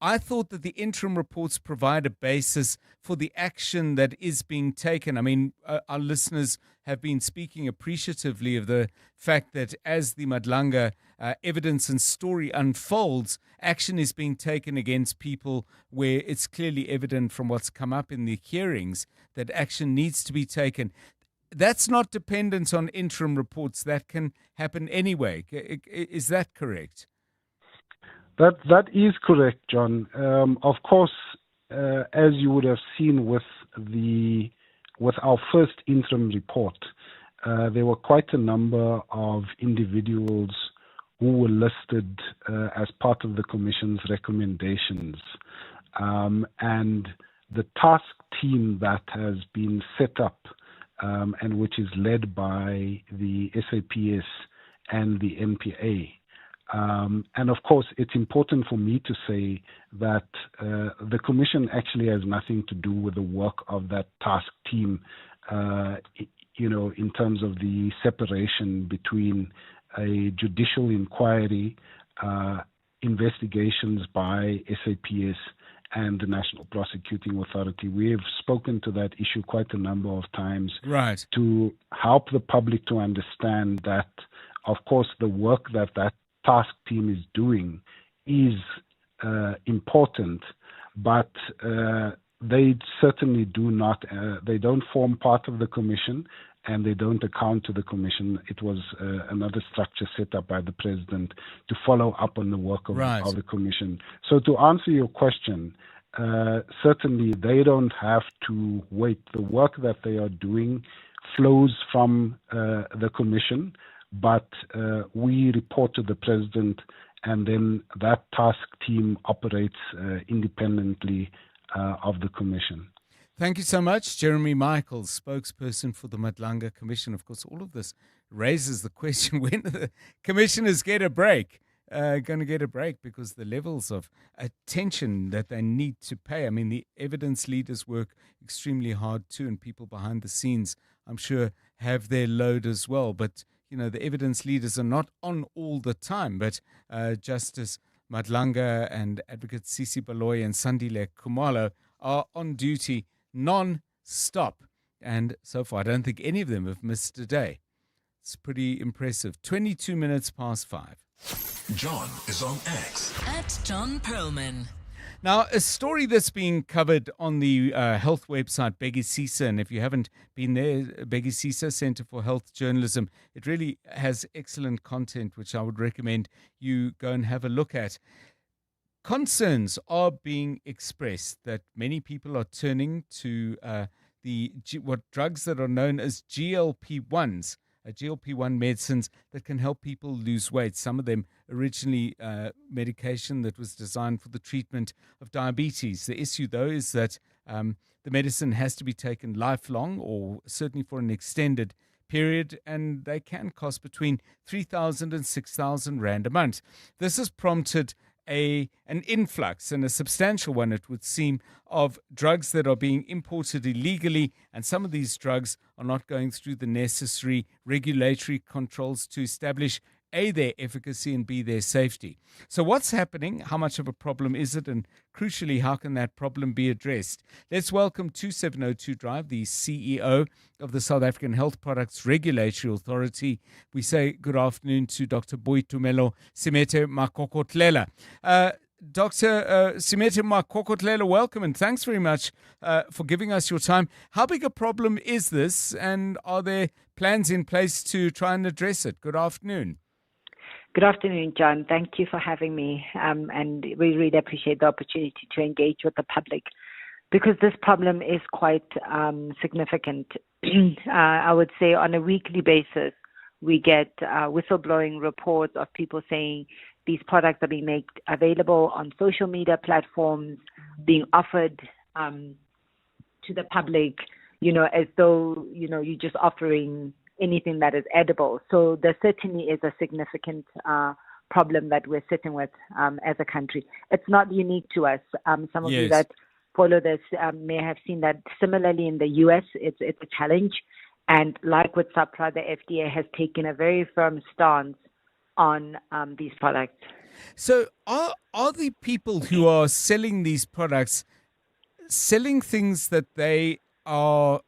I thought that the interim reports provide a basis for the action that is being taken. I mean, our listeners have been speaking appreciatively of the fact that as the Madlanga evidence and story unfolds, action is being taken against people where it's clearly evident from what's come up in the hearings that action needs to be taken. That's not dependent on interim reports. That can happen anyway. Is that correct? That is correct, John. Of course, as you would have seen with our first interim report, there were quite a number of individuals who were listed as part of the Commission's recommendations. And the task team that has been set up and which is led by the SAPS and the NPA. And of course, it's important for me to say that the Commission actually has nothing to do with the work of that task team, in terms of the separation between a judicial inquiry, investigations by SAPS and the National Prosecuting Authority. We have spoken to that issue quite a number of times, right, to help the public to understand that, of course, the work that task team is doing is important, but they certainly they don't form part of the Commission, and they don't account to the Commission. It was another structure set up by the President to follow up on the work of the Commission. So to answer your question, certainly they don't have to wait. The work that they are doing flows from the Commission, but we report to the President, and then that task team operates independently of the Commission. Thank you so much, Jeremy Michaels, spokesperson for the Madlanga Commission. Of course, all of this raises the question, when do the commissioners get a break? Going to get a break, because the levels of attention that they need to pay. I mean, the evidence leaders work extremely hard too, and people behind the scenes, I'm sure, have their load as well. But, the evidence leaders are not on all the time. But Justice Madlanga and Advocate Sisi Baloyi and Sandile Khumalo are on duty non-stop. And so far, I don't think any of them have missed a day. It's pretty impressive. 22 minutes past 5. John is on X. At John Perlman. Now, a story that's being covered on the health website, Begisisa, and if you haven't been there, Begisisa, Center for Health Journalism, it really has excellent content, which I would recommend you go and have a look at. Concerns are being expressed that many people are turning to what drugs that are known as GLP-1s, GLP-1 medicines that can help people lose weight. Some of them originally medication that was designed for the treatment of diabetes. The issue, though, is that the medicine has to be taken lifelong, or certainly for an extended period, and they can cost between 3,000 and 6,000 rand a month. This has prompted an influx, and a substantial one it would seem, of drugs that are being imported illegally, and some of these drugs are not going through the necessary regulatory controls to establish A, their efficacy, and B, their safety. So what's happening? How much of a problem is it? And crucially, how can that problem be addressed? Let's welcome to 702 Drive the CEO of the South African Health Products Regulatory Authority. We say good afternoon to Dr. Boitumelo Simete Makokotlela. Dr. Simete Makokotlela, welcome, and thanks very much for giving us your time. How big a problem is this, and are there plans in place to try and address it? Good afternoon. Good afternoon, John. Thank you for having me. And we really appreciate the opportunity to engage with the public, because this problem is quite significant. I would say on a weekly basis, we get whistleblowing reports of people saying these products are being made available on social media platforms, being offered to the public, as though, you're just offering anything that is edible. So there certainly is a significant problem that we're sitting with as a country. It's not unique to us. Some of you that follow this may have seen that similarly in the US, it's a challenge. And like with SAPRA, the FDA has taken a very firm stance on these products. So are the people who are selling these products selling things that they are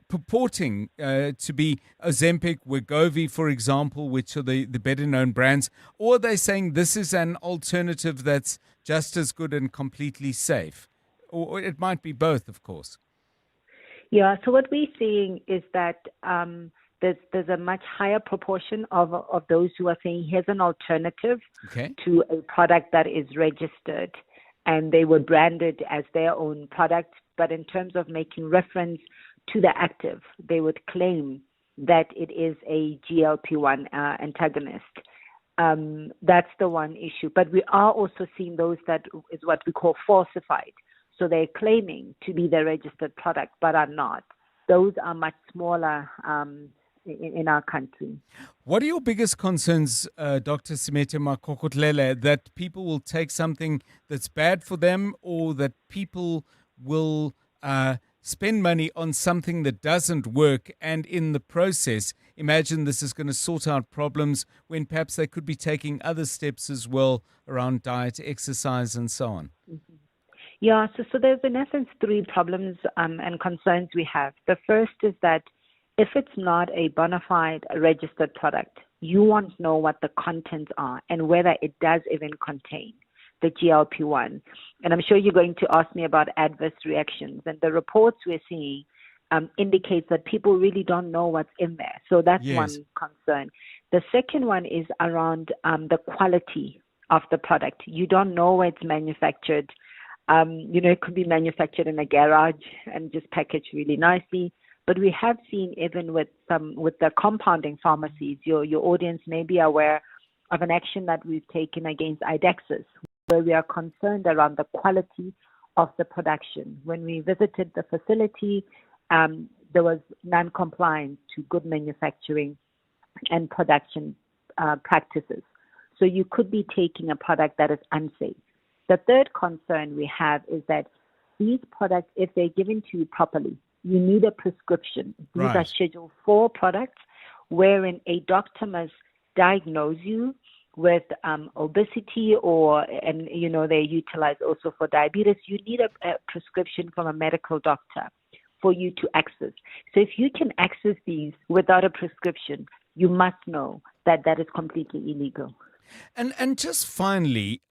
purporting to be Ozempic, Wegovy, for example, which are the better known brands, or are they saying this is an alternative that's just as good and completely safe? Or it might be both, of course. Yeah, so what we're seeing is that there's a much higher proportion of those who are saying here's an alternative to a product that is registered, and they were branded as their own product, but in terms of making reference to the active, they would claim that it is a GLP-1 antagonist. That's the one issue. But we are also seeing those that is what we call falsified. So they're claiming to be the registered product, but are not. Those are much smaller in our country. What are your biggest concerns, Dr. Simete Makokotlela, that people will take something that's bad for them, or that people will spend money on something that doesn't work, and in the process imagine this is going to sort out problems when perhaps they could be taking other steps as well around diet, exercise, and so on? Mm-hmm. Yeah, so there's in essence three problems and concerns we have. The first is that if it's not a bona fide registered product, you won't know what the contents are and whether it does even contain the GLP-1. And I'm sure you're going to ask me about adverse reactions. And the reports we're seeing indicates that people really don't know what's in there. So that's one concern. The second one is around the quality of the product. You don't know where it's manufactured. It could be manufactured in a garage and just packaged really nicely. But we have seen even with the compounding pharmacies, your audience may be aware of an action that we've taken against Idexis, where we are concerned around the quality of the production. When we visited the facility, there was non-compliance to good manufacturing and production practices. So you could be taking a product that is unsafe. The third concern we have is that these products, if they're given to you properly, you need a prescription. These are Schedule 4 products wherein a doctor must diagnose you with obesity they utilize also for diabetes. You need a prescription from a medical doctor for you to access. So if you can access these without a prescription, you must know that that is completely illegal. And just finally,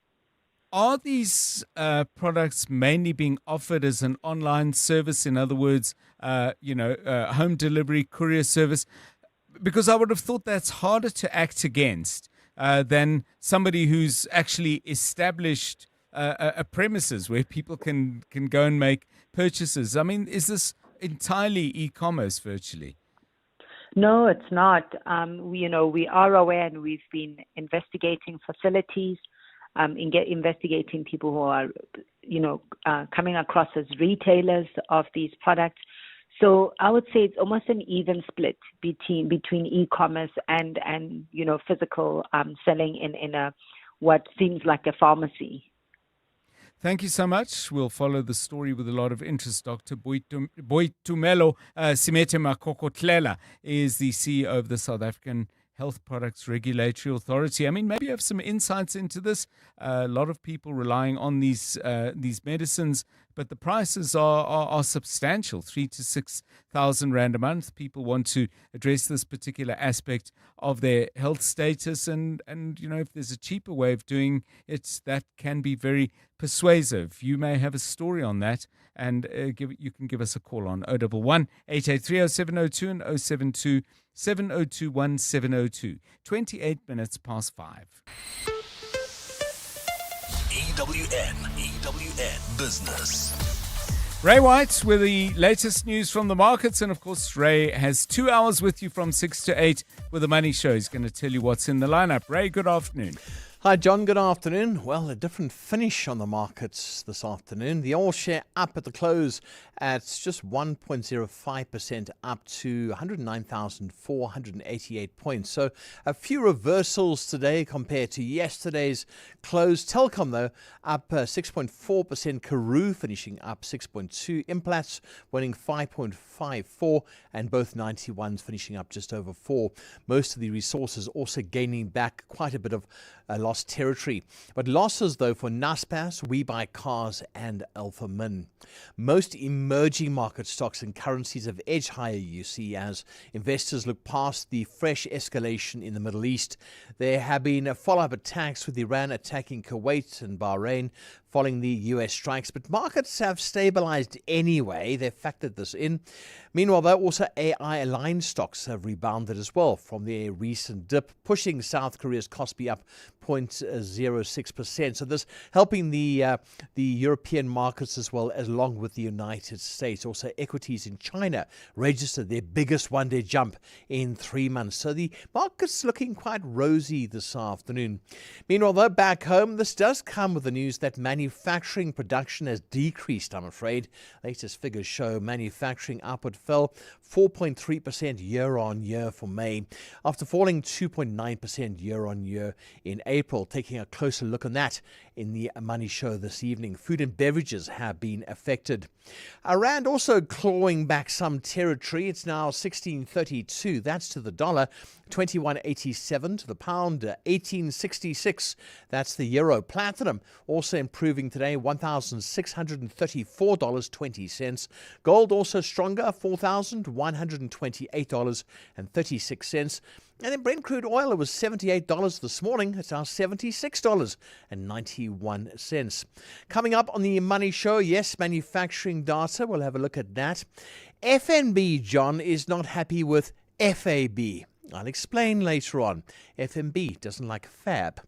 are these products mainly being offered as an online service? In other words, home delivery, courier service? Because I would have thought that's harder to act against than somebody who's actually established a premises where people can go and make purchases. I mean, is this entirely e-commerce virtually? No, it's not. We are aware, and we've been investigating facilities, investigating people who are, coming across as retailers of these products. So I would say it's almost an even split between e-commerce and physical selling in a what seems like a pharmacy. Thank you so much. We'll follow the story with a lot of interest. Dr. Boitumelo Simete Makokotlela is the CEO of the South African Health Products Regulatory Authority. I mean, maybe you have some insights into this. A lot of people relying on these medicines, but the prices are substantial, 3,000 to 6,000 rand a month. People want to address this particular aspect of their health status, and if there's a cheaper way of doing it, that can be very persuasive. You may have a story on that, and you can give us a call on 011 883 0702 and 072 702 1702. 28 minutes past 5. EWN Business. Ray White with the latest news from the markets. And of course, Ray has 2 hours with you from 6 to 8 with the Money Show. He's going to tell you what's in the lineup. Ray, good afternoon. Hi, John. Good afternoon. Well, a different finish on the markets this afternoon. The All Share up at the close at just 1.05% up to 109,488 points. So a few reversals today compared to yesterday's close. Telkom, though, up 6.4%. Karoo finishing up 6.2%. Implats winning 5.54%. And both 91s finishing up just over 4%. Most of the resources also gaining back quite a bit of lost territory. But losses, though, for Naspers, WeBuyCars and Alpha Min. Most emerging market stocks and currencies have edged higher, you see, as investors look past the fresh escalation in the Middle East. There have been follow-up attacks with Iran attacking Kuwait and Bahrain following the US strikes, but markets have stabilized anyway. They've factored this in. Meanwhile, though, also AI-aligned stocks have rebounded as well from their recent dip, pushing South Korea's Kospi up 0.06%. So this helping the European markets as well, along with the United States. Also, equities in China registered their biggest one-day jump in 3 months. So the market's looking quite rosy this afternoon. Meanwhile, though, back home, this does come with the news that manufacturing production has decreased, I'm afraid. Latest figures show manufacturing output fell 4.3% year-on-year for May, after falling 2.9% year-on-year in April. Taking a closer look on that in the Money Show this evening. Food and beverages have been affected. Rand also clawing back some territory. It's now 16.32. That's to the dollar. 21.87 to the pound. 18.66. That's the euro. Platinum also improving today. $1,634.20. Gold also stronger. $4,128.36. And then Brent crude oil, it was $78 this morning. It's now $76.91. Coming up on the Money Show, yes, manufacturing data. We'll have a look at that. FNB, John, is not happy with FAB. I'll explain later on. FNB doesn't like FAB.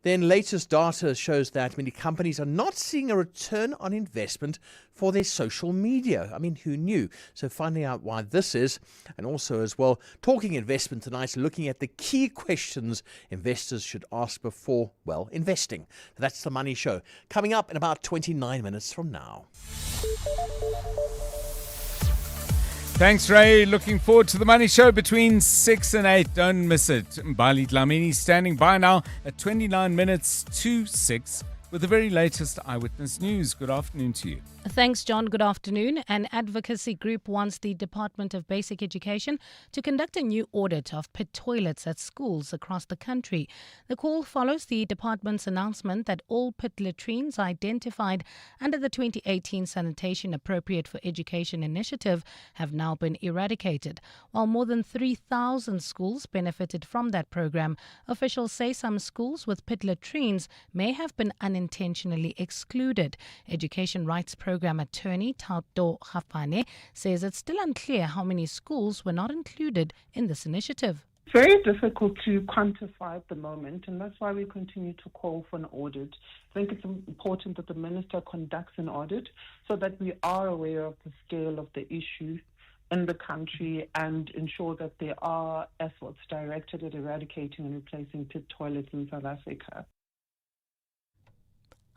Then latest data shows that many companies are not seeing a return on investment for their social media. I mean, who knew? So finding out why this is, and also as well, talking investment tonight, looking at the key questions investors should ask before, well, investing. That's the Money Show. Coming up in about 29 minutes from now. Thanks, Ray. Looking forward to the Money Show between 6 and 8. Don't miss it. Mbali Dlamini standing by now at 29 minutes to 6 with the very latest eyewitness news. Good afternoon to you. Thanks, John. Good afternoon. An advocacy group wants the Department of Basic Education to conduct a new audit of pit toilets at schools across the country. The call follows the department's announcement that all pit latrines identified under the 2018 Sanitation Appropriate for Education initiative have now been eradicated. While more than 3,000 schools benefited from that program, officials say some schools with pit latrines may have been unintentionally excluded. Education rights program attorney Tauto Hafane says it's still unclear how many schools were not included in this initiative. It's very difficult to quantify at the moment, and that's why we continue to call for an audit. I think it's important that the minister conducts an audit so that we are aware of the scale of the issue in the country and ensure that there are efforts directed at eradicating and replacing pit toilets in South Africa.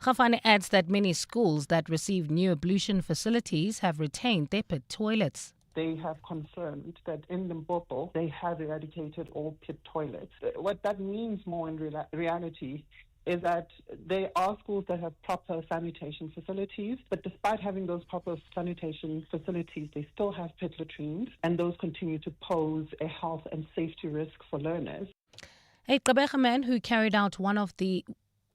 Khafane adds that many schools that receive new ablution facilities have retained their pit toilets. they have confirmed that in Limpopo, they have eradicated all pit toilets. What that means more in reality is that there are schools that have proper sanitation facilities, but despite having those proper sanitation facilities, they still have pit latrines, and those continue to pose a health and safety risk for learners. A Gqeberha man who carried out one of the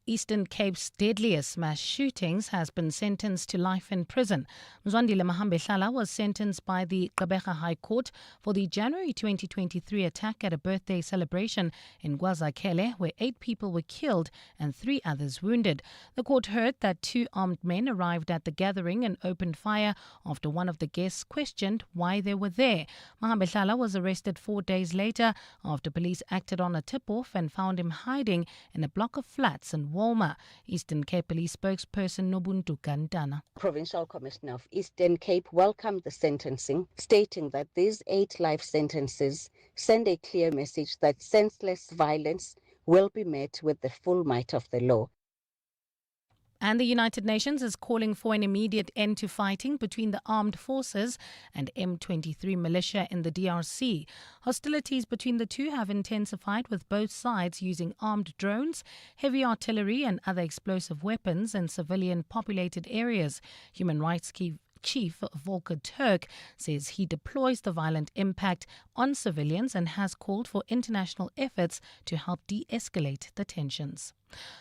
Eastern Cape's deadliest mass shootings has been sentenced to life in prison. Mzwandile Mahambehlala was sentenced by the Gqeberha High Court for the January 2023 attack at a birthday celebration in KwaZakhele, where 8 people were killed and 3 others wounded. The court heard that 2 armed men arrived at the gathering and opened fire after one of the guests questioned why they were there. Mahambehlala was arrested 4 days later after police acted on a tip-off and found him hiding in a block of flats in Walmer. Eastern Cape Police spokesperson Nobuntu Kantana. Provincial Commissioner of Eastern Cape welcomed the sentencing, stating that these 8 life sentences send a clear message that senseless violence will be met with the full might of the law. And the United Nations is calling for an immediate end to fighting between the armed forces and M23 militia in the DRC. Hostilities between the two have intensified, with both sides using armed drones, heavy artillery and other explosive weapons in civilian-populated areas. Human Rights Chief Volker Turk says he deploys the violent impact on civilians and has called for international efforts to help de-escalate the tensions.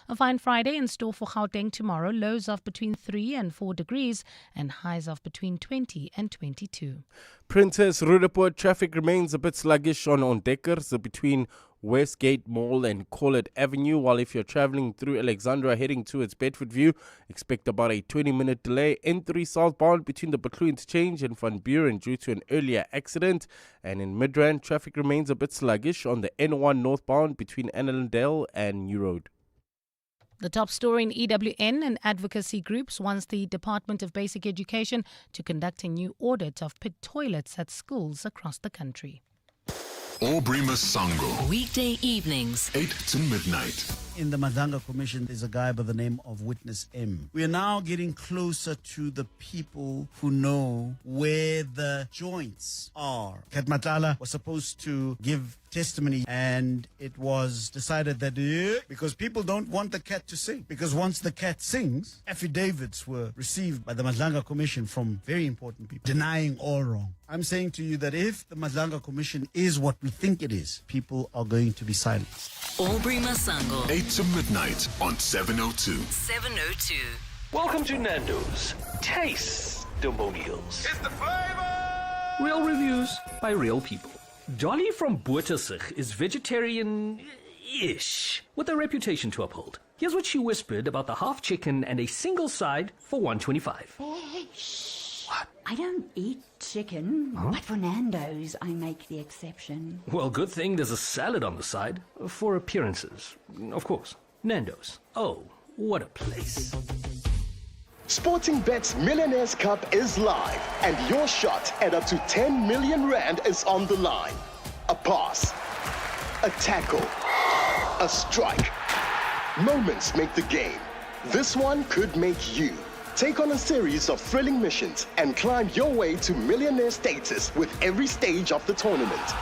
A fine Friday in store for Gauteng tomorrow, lows of between 3 and 4 degrees and highs of between 20 and 22. Princess Roodepoort traffic remains a bit sluggish on Ontdekkers between Westgate Mall and Collett Avenue, while if you're traveling through Alexandra heading towards Bedfordview, expect about a 20-minute delay. N3 southbound between the Butlu Interchange and Van Buren due to an earlier accident. And in Midrand, traffic remains a bit sluggish on the N1 northbound between Annandale and New Road. The top story in EWN and advocacy groups wants the Department of Basic Education to conduct a new audit of pit toilets at schools across the country. Aubrey Masango. Weekday evenings, 8 to midnight. In the Madlanga Commission, there's a guy by the name of Witness M. We are now getting closer to the people who know where the joints are. Kat Matala was supposed to give testimony, and it was decided that because people don't want the cat to sing, because once the cat sings, affidavits were received by the Madlanga Commission from very important people denying all wrong. I'm saying to you that if the Madlanga Commission is what we think it is, people are going to be silenced. Aubrey Masango. 8 to midnight on 702. 702. Welcome to Nando's Taste-Demonials. It's the flavor! Real reviews by real people. Dolly from Bottersig is vegetarian-ish, with a reputation to uphold. Here's what she whispered about the half chicken and a single side for $1.25. What? I don't eat chicken, but for Nando's, I make the exception. Well, good thing there's a salad on the side, for appearances. Of course. Nando's. Oh, what a place. Sporting Bet's Millionaires Cup is live, and your shot at up to 10 million rand is on the line. A pass, a tackle, a strike. Moments make the game. This one could make you. Take on a series of thrilling missions and climb your way to millionaire status with every stage of the tournament.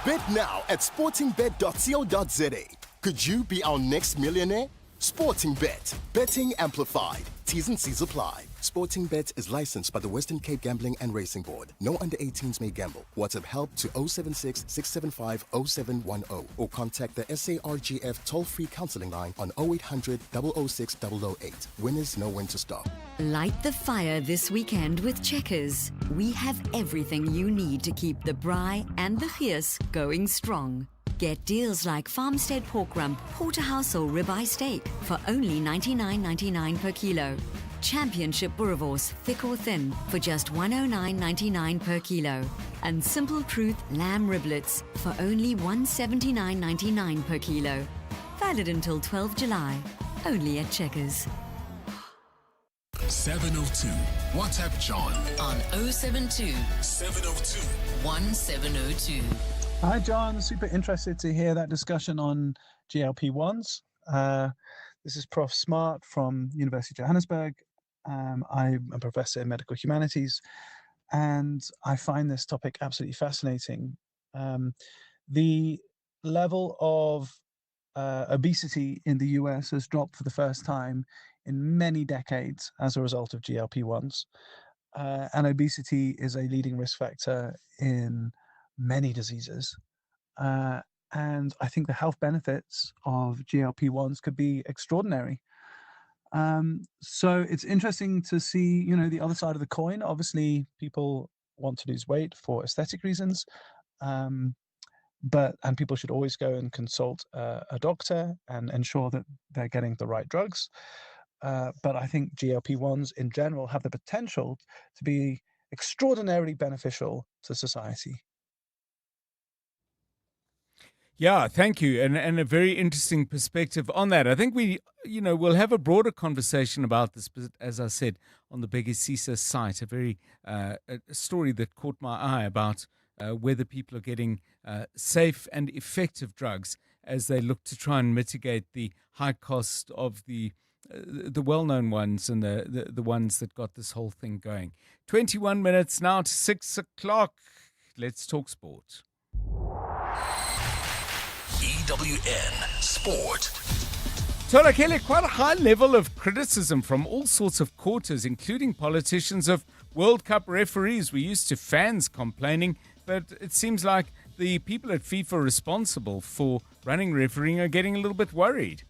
Bet now at sportingbet.co.za. Could you be our next millionaire? Sporting Bet. Betting amplified. T's and C's apply. Sporting Bet is licensed by the Western Cape Gambling and Racing Board. No under 18s may gamble. WhatsApp help to 076 675 0710 or contact the SARGF toll-free counseling line on 0800 006 008. Winners know when to stop. Light the fire this weekend with Checkers. We have everything you need to keep the braai and the gees going strong. Get deals like Farmstead pork rump, porterhouse or ribeye steak for only $99.99 per kilo. Championship boerewors, thick or thin, for just $109.99 per kilo. And Simple Truth lamb riblets for only $179.99 per kilo. Valid until 12 July. Only at Checkers. 702. WhatsApp John on 072 702 1702. Hi, John. Super interested to hear that discussion on GLP-1s. This is Prof. Smart from University of Johannesburg. I'm a professor in medical humanities. and I find this topic absolutely fascinating. The level of obesity in the US has dropped for the first time in many decades as a result of GLP-1s. And obesity is a leading risk factor in many diseases. And I think the health benefits of GLP-1s could be extraordinary. So it's interesting to see, the other side of the coin. Obviously, people want to lose weight for aesthetic reasons, and people should always go and consult a doctor and ensure that they're getting the right drugs. But I think GLP-1s in general have the potential to be extraordinarily beneficial to society. Yeah, thank you. And a very interesting perspective on that. I think we'll have a broader conversation about this, but as I said, on the Begisisa site, a very a story that caught my eye about whether people are getting safe and effective drugs as they look to try and mitigate the high cost of the well-known ones and the ones that got this whole thing going. 21 minutes now to 6 o'clock. Let's talk sport. EWN Sport. Tola Kelly, quite a high level of criticism from all sorts of quarters, including politicians, of World Cup referees. We're used to fans complaining, but it seems like the people at FIFA responsible for running refereeing are getting a little bit worried.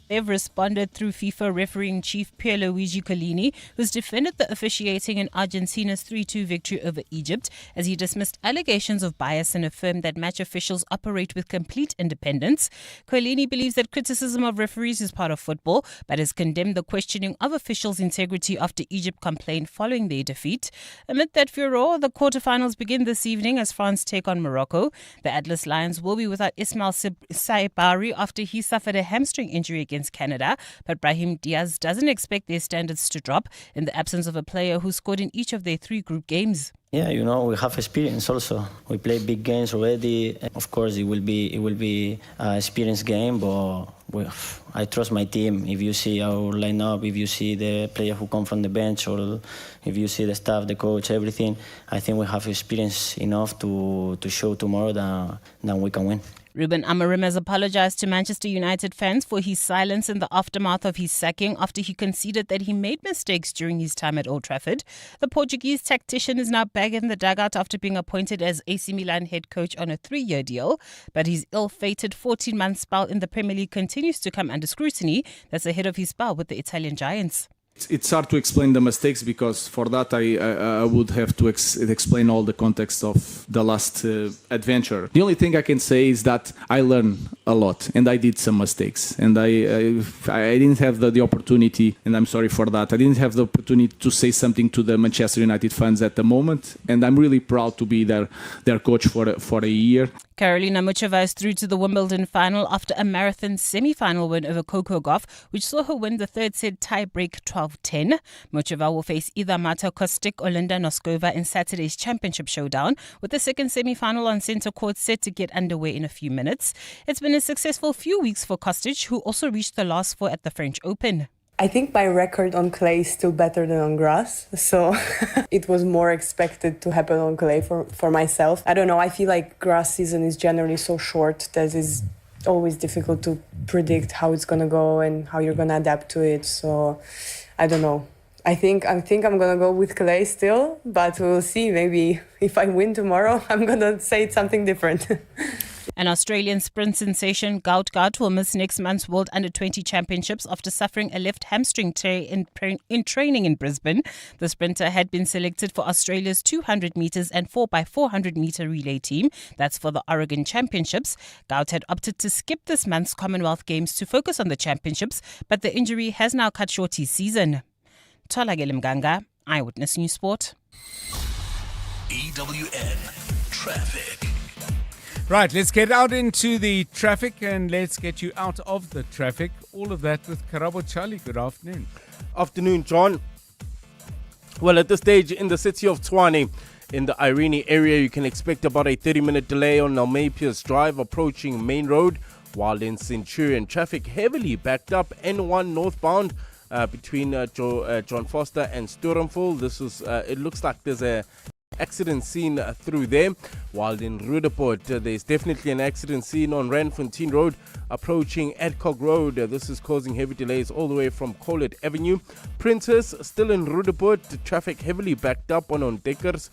They've responded through FIFA refereeing chief Pierluigi Collini, who's defended the officiating in Argentina's 3-2 victory over Egypt, as he dismissed allegations of bias and affirmed that match officials operate with complete independence. Collini believes that criticism of referees is part of football, but has condemned the questioning of officials' integrity after Egypt complained following their defeat. Amid that furore, the quarterfinals begin this evening as France take on Morocco. The Atlas Lions will be without Ismail Saibari after he suffered a hamstring injury against Canada, but Brahim Diaz doesn't expect their standards to drop in the absence of a player who scored in each of their 3 group games. Yeah, we have experience also. We play big games already. Of course, it will be an experience game, but I trust my team. If you see our lineup, if you see the player who come from the bench, or if you see the staff, the coach, everything, I think we have experience enough to show tomorrow that we can win. Ruben Amorim has apologized to Manchester United fans for his silence in the aftermath of his sacking after he conceded that he made mistakes during his time at Old Trafford. The Portuguese tactician is now back in the dugout after being appointed as AC Milan head coach on a 3-year deal. But his ill-fated 14-month spell in the Premier League continues to come under scrutiny. That's ahead of his spell with the Italian Giants. It's hard to explain the mistakes because for that I would have to explain all the context of the last adventure. The only thing I can say is that I learned a lot and I did some mistakes and I didn't have the opportunity, and I'm sorry for that. I didn't have the opportunity to say something to the Manchester United fans at the moment, and I'm really proud to be their coach for a year. Karolina Muchova is through to the Wimbledon final after a marathon semi-final win over Coco Gauff, which saw her win the third set tie-break 12-10. Muchova will face either Marta Kostyk or Linda Noskova in Saturday's championship showdown, with the second semi-final on centre court set to get underway in a few minutes. It's been a successful few weeks for Kostyk, who also reached the last 4 at the French Open. I think my record on clay is still better than on grass, so it was more expected to happen on clay for myself. I don't know, I feel like grass season is generally so short that it's always difficult to predict how it's going to go and how you're going to adapt to it, so I don't know. I think I'm going to go with clay still, but we'll see. Maybe if I win tomorrow, I'm going to say it's something different. An Australian sprint sensation, Gout will miss next month's World Under-20 Championships after suffering a left hamstring tear in training in Brisbane. The sprinter had been selected for Australia's 200 metres and 4x400 metre relay team. That's for the Oregon Championships. Gout had opted to skip this month's Commonwealth Games to focus on the championships, but the injury has now cut short his season. Tola Mganga, Eyewitness News Sport. EWN Traffic. Right, let's get out into the traffic and let's get you out of the traffic. All of that with Karabo Charlie. Good afternoon. Afternoon, John. Well, at this stage in the city of Tshwane, in the Irene area, you can expect about a 30-minute delay on Nalmepius Drive approaching Main Road, while in Centurion, traffic heavily backed up N1 northbound between John Foster and Sturmville. This is, it looks like there's a accident scene through there, while in Rudaport there's definitely an accident scene on Randfontein Road approaching Adcock Road. This is causing heavy delays all the way from Colet Avenue. Princess still in Rudaport, traffic heavily backed up on Ontdekkers.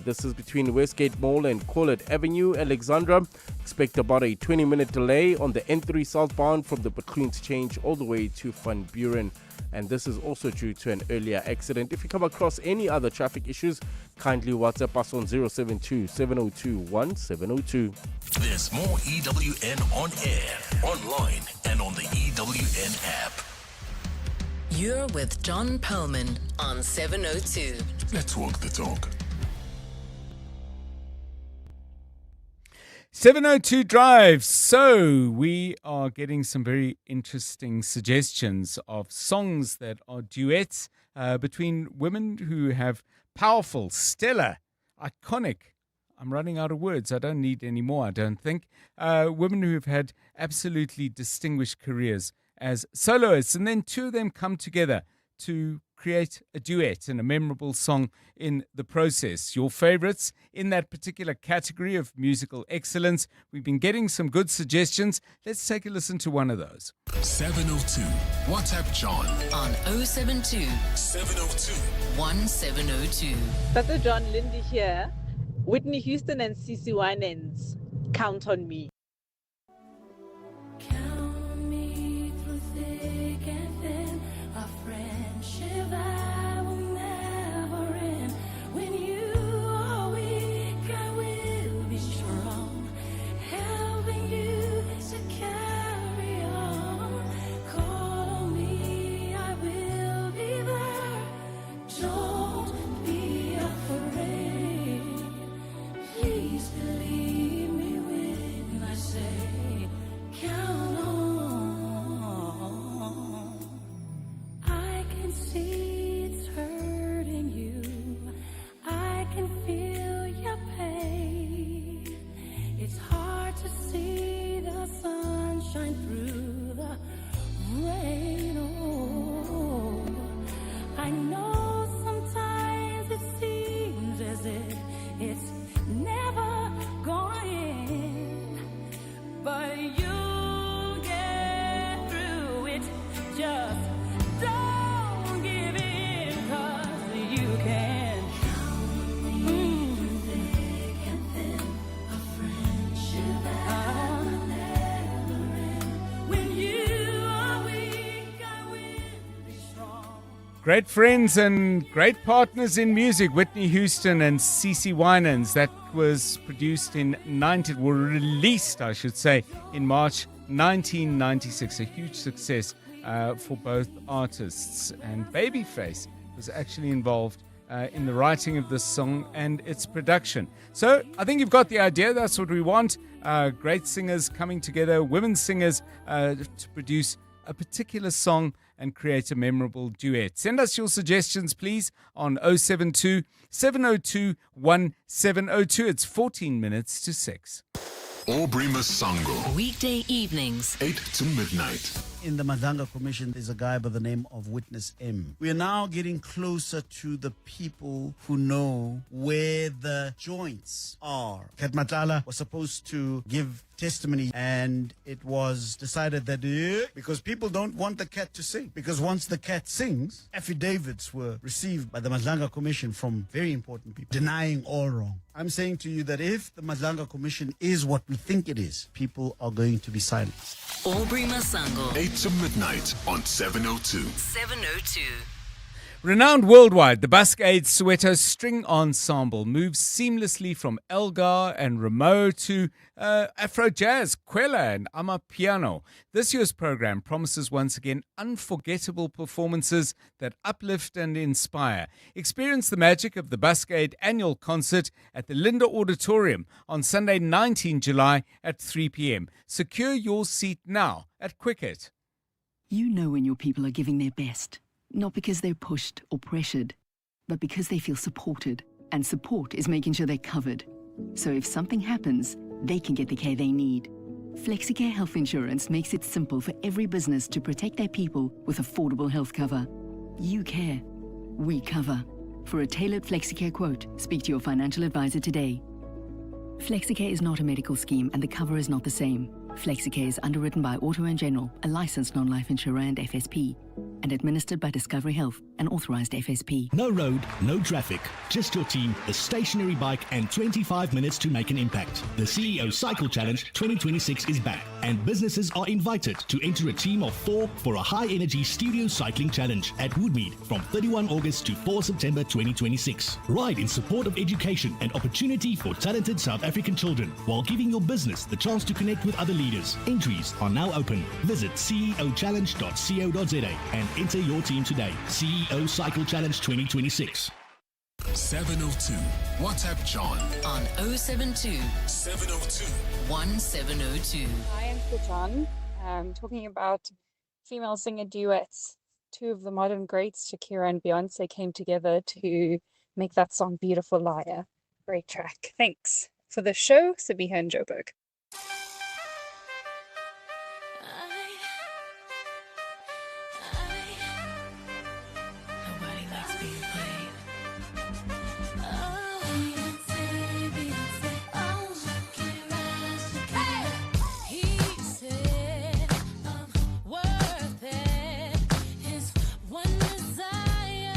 This is between Westgate Mall and Colet Avenue. Alexandra, expect about a 20-minute delay on the N3 southbound from the Bethlehem change all the way to Van Buren. And this is also due to an earlier accident. If you come across any other traffic issues, kindly WhatsApp us on 072-702-1702. There's more EWN on air, online, and on the EWN app. You're with John Perlman on 702. Let's walk the talk. 702 Drive. So we are getting some very interesting suggestions of songs that are duets between women who have powerful, stellar, iconic, I'm running out of words. I don't need any more, I don't think. Women who have had absolutely distinguished careers as soloists, and then two of them come together to create a duet and a memorable song in the process. Your favorites in that particular category of musical excellence. We've been getting some good suggestions. Let's take a listen to one of those. 702. WhatsApp John on 072 702 1702. Dr. John, Lindy here. Whitney Houston and CeCe Winans, Count on Me. Count me through thick and thin, a friendship that will never end. When you are weak, I will be strong, helping you to carry on. Call on me, I will be there. Don't be afraid. Please believe me when I say, count on. I can see it's hurting you. I can feel your pain. It's hard to see the sunshine through the rain. Oh, I know sometimes it seems as if it's never going, but you'll get through it. Just don't give in, 'cause you can. When you are weak, I will be strong. Great friends and great partners in music, Whitney Houston and CeCe Winans. That was produced in released, I should say, in March 1996. A huge success for both artists. And Babyface was actually involved in the writing of this song and its production. So I think you've got the idea. That's what we want. Great singers coming together, women singers to produce a particular song and create a memorable duet. Send us your suggestions, please, on 072 702 1702. It's 14 minutes to 6. Aubrey Masango, Weekday evenings. 8 to midnight. In the Madlanga Commission, there's a guy by the name of Witness M. We are now getting closer to the people who know where the joints are. Kat Matala was supposed to give testimony, and it was decided that because people don't want the cat to sing, because once the cat sings, affidavits were received by the Madlanga Commission from very important people denying all wrong. I'm saying to you that if the Madlanga Commission is what we think it is, people are going to be silenced. Aubrey Masango. 8 to midnight on 702. 702. Renowned worldwide, the Basque-Aid Soweto String Ensemble moves seamlessly from Elgar and Ramo to Afro Jazz, Kwela and Amapiano. This year's program promises once again unforgettable performances that uplift and inspire. Experience the magic of the Basque-Aid annual concert at the Linda Auditorium on Sunday 19 July at 3 p.m. Secure your seat now at Quicket. You know when your people are giving their best. Not because they're pushed or pressured, but because they feel supported. And support is making sure they're covered. So if something happens, they can get the care they need. Flexicare Health Insurance makes it simple for every business to protect their people with affordable health cover. You care. We cover. For a tailored Flexicare quote, speak to your financial advisor today. Flexicare is not a medical scheme and the cover is not the same. Flexicare is underwritten by Auto & General, a licensed non-life insurer and FSP, and administered by Discovery Health, an authorized FSP. No road, no traffic. Just your team, a stationary bike, and 25 minutes to make an impact. The CEO Cycle Challenge 2026 is back, and businesses are invited to enter a team of 4 for a high-energy studio cycling challenge at Woodmead from 31 August to 4 September 2026. Ride in support of education and opportunity for talented South African children, while giving your business the chance to connect with other leaders. Entries are now open. Visit ceochallenge.co.za and enter your team today. CEO Cycle Challenge 2026. 702. WhatsApp John On 072 702 1702. Hi, I'm John. Talking about female singer duets. Two of the modern greats, Shakira and Beyonce, came together to make that song Beautiful Liar. Great track. Thanks. For the show, Sabiha and Joburg. Nobody likes being played. He said I'm worth it. His one desire.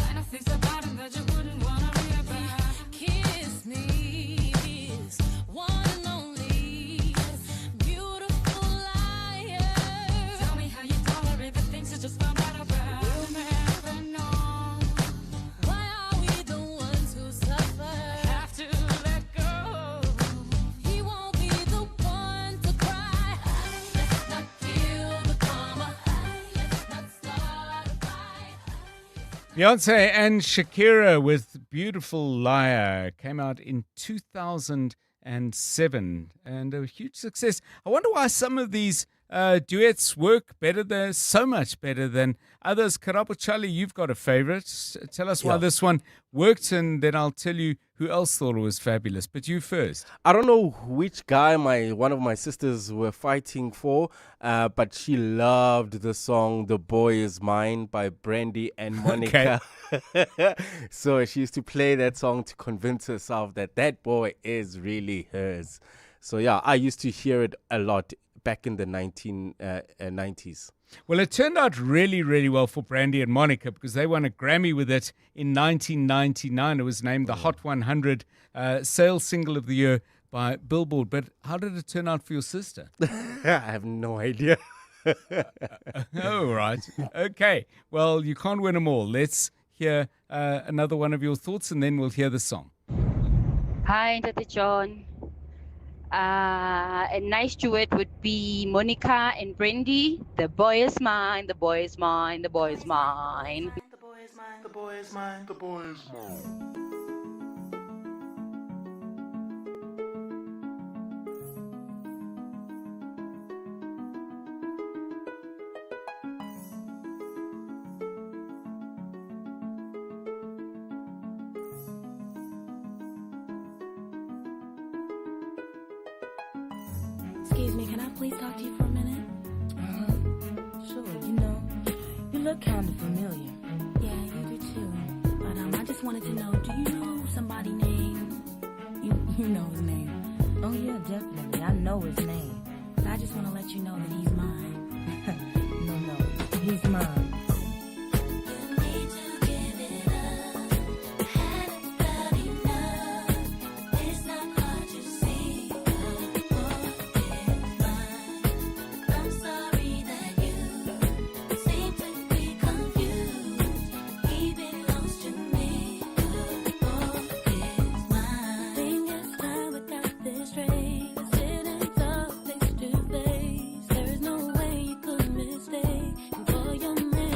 And I think about him that you wouldn't wanna be about. Kiss me, his one and only beautiful liar. Tell me how you tolerate the things you just found out about. We'll never know. Why are we the ones who suffer? Have to let go. He won't be the one to cry. Let's not kill the karma. Let's not start a fight. Beyonce and Shakira with Beautiful Liar came out in 2007 and a huge success. I wonder why some of these duets work better than, so much better than others. Karabo Charlie, you've got a favorite. Tell us why Yeah. this one worked, and then I'll tell you who else thought it was fabulous. But you first. I don't know which guy one of my sisters were fighting for, but she loved the song "The Boy Is Mine" by Brandy and Monica. So she used to play that song to convince herself that that boy is really hers. So yeah, I used to hear it a lot back in the 1990s. Well, it turned out really, really well for Brandy and Monica because they won a Grammy with it in 1999. It was named the Hot 100 Sales Single of the Year by Billboard. But how did it turn out for your sister? I have no idea. Oh, right. Okay. Well, you can't win them all. Let's hear another one of your thoughts, and then we'll hear the song. Hi, Tati John. A nice duet would be Monica and Brandy. The boy is mine, the boy is mine, the boy is mine. The boy is mine, the boy is mine, the boy is mine. Excuse me, can I please talk to you for a minute? Sure, you look kind of familiar. Yeah, you do too. But I just wanted to know, do you know somebody named, you know his name? Oh yeah, definitely, I know his name. But I just want to let you know that he's mine. No, he's mine. There's no way you could mistake. And for your man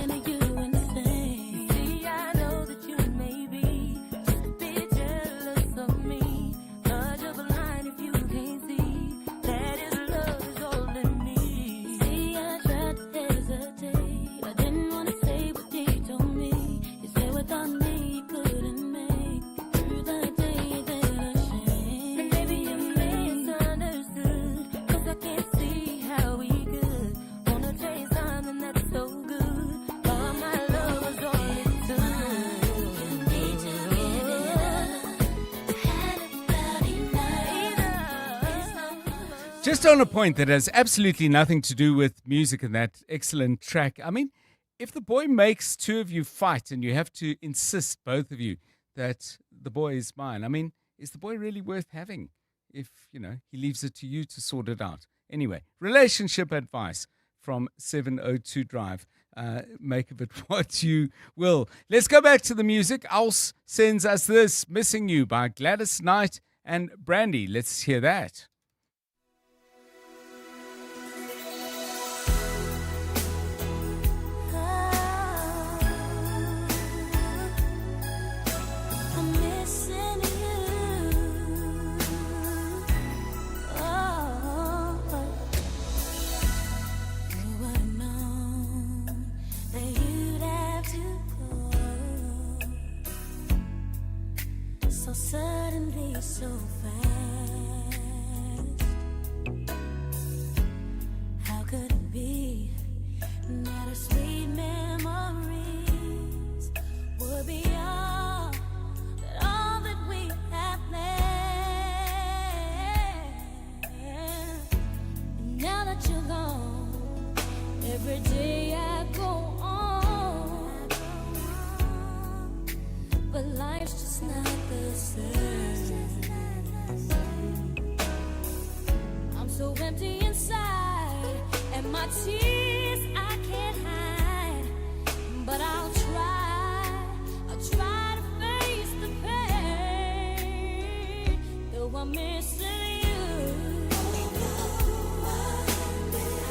Just on a point that has absolutely nothing to do with music and that excellent track. I mean, if the boy makes two of you fight and you have to insist, both of you, that the boy is mine, I mean, is the boy really worth having if, he leaves it to you to sort it out? Anyway, relationship advice from 702 Drive. Make of it what you will. Let's go back to the music. Als sends us this, Missing You by Gladys Knight and Brandy. Let's hear that. I'm missing you. Oh, who would have known that you'd have to go so suddenly, so fast? How could it be that our sweet memories would be all that we have left? Now that you're gone, every day I go on, but life's just not the same. I'm so empty inside, and my tears I can't hide, but I'll try to face the pain, though I'm missing you.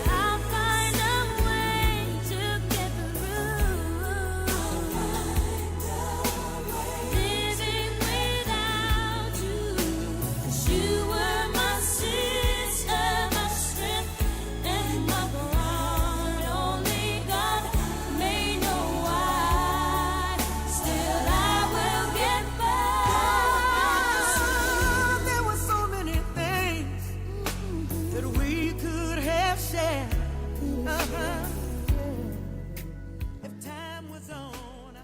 I'll find a way to get through. Living without you, 'cause you were my sister, my strength, and my bond. Only God may know why. Still, I will get by. There were so many things that we could have shared. If time was on.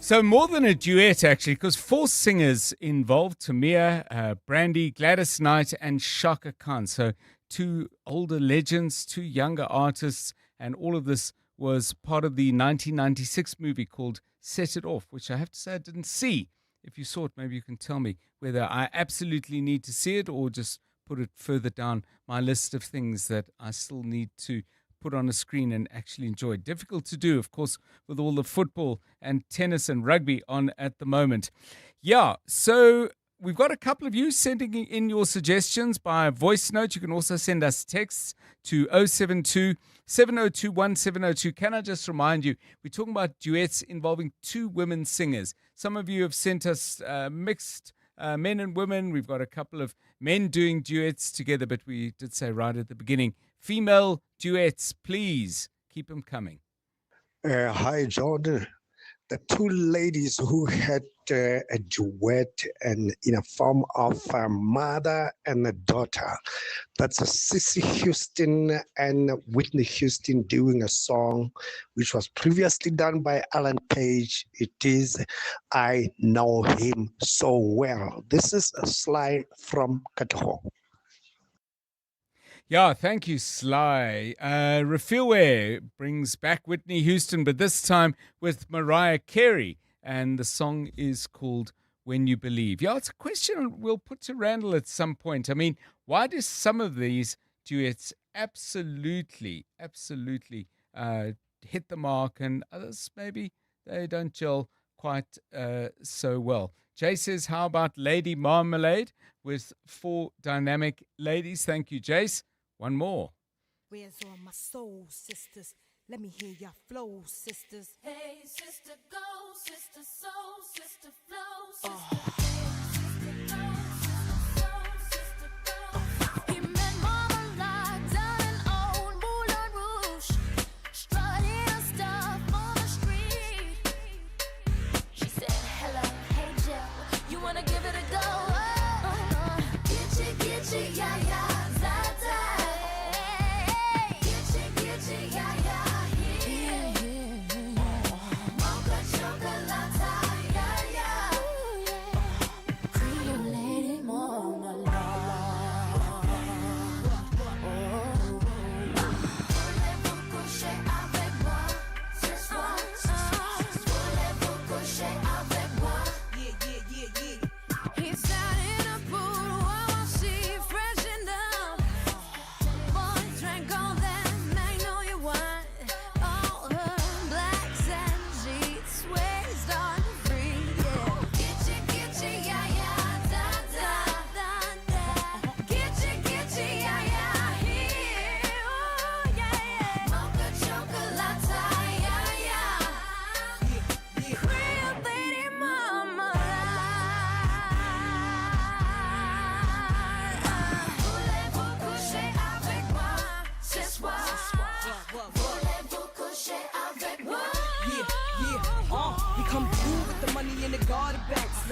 So more than a duet, actually, because 4 singers involved: Tamia, Brandy, Gladys Knight, and Shaka Khan. So 2 older legends, 2 younger artists, and all of this was part of the 1996 movie called Set It Off, which I have to say I didn't see. If you saw it, maybe you can tell me whether I absolutely need to see it or just put it further down my list of things that I still need to put on a screen and actually enjoy. Difficult to do, of course, with all the football and tennis and rugby on at the moment. Yeah, so we've got a couple of you sending in your suggestions by voice note. You can also send us texts to 072 702 1702. Can I just remind you, we're talking about duets involving 2 women singers. Some of you have sent us mixed men and women. We've got a couple of men doing duets together, but we did say right at the beginning, female duets, please keep them coming. Hi, Jordan. The 2 ladies who had a duet and in a form of a mother and a daughter. That's Sissy Houston and Whitney Houston doing a song which was previously done by Alan Page. It is I Know Him So Well. This is a Sly from Kataho. Yeah, thank you, Sly. Refiwe brings back Whitney Houston, but this time with Mariah Carey. And the song is called When You Believe. Yeah, it's a question we'll put to Randall at some point. I mean, why do some of these duets absolutely hit the mark and others maybe they don't gel quite so well? Jay says, how about Lady Marmalade with 4 dynamic ladies? Thank you, Jace. One more. Where's all my soul sisters? Let me hear your flow, sisters. Hey, sister, go, sister, soul, sister, flow, sister. Hey, sister, go, sister, soul, sister, go. He met Marmalade down in old Moulin Rouge, strutting stuff on the street. She said, hello, hey, Jill, you wanna give it a go? Get you, yeah, yeah.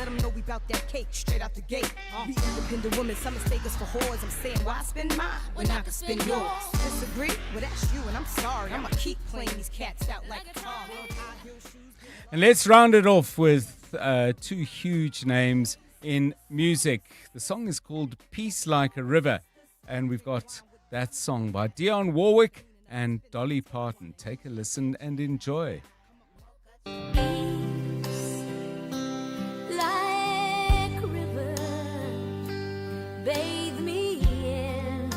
let them know we bout that cake straight out the gate. We independent women, some mistake us for whores. I'm saying, why spend mine when I can spend yours? Disagree? Well, that's you, and I'm sorry. I'ma keep playing these cats out like a tar. And let's round it off with two huge names in music. The song is called Peace Like a River, and we've got that song by Dionne Warwick and Dolly Parton. Take a listen and enjoy. Like a river, bathe me in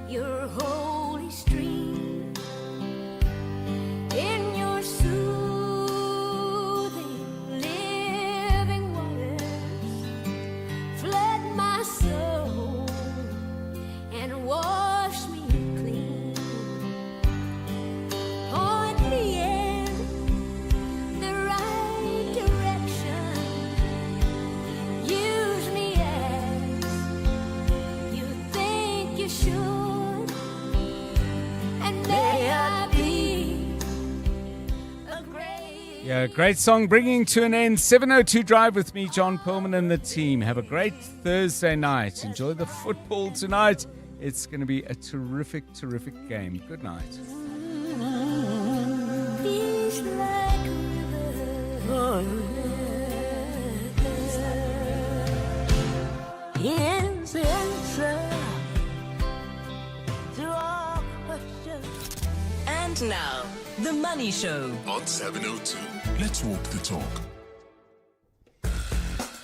your holy stream, in your soothing living waters, flood my soul and wash me clean, point me in the right direction, use me as you think you should, and may I be a great Yeah, great song bringing to an end. 702 Drive with me, John Perlman, and the team. Have a great Thursday night. Enjoy the football tonight. It's going to be a terrific, terrific game. Good night. peace like a river. Yes, answer to all questions. And now, The Money Show. On 702. Let's walk the talk.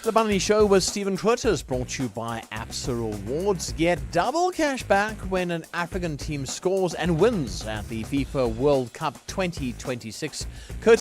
The Money Show with Stephen Twitters, brought to you by APSA Rewards. Get double cash back when an African team scores and wins at the FIFA World Cup 2026.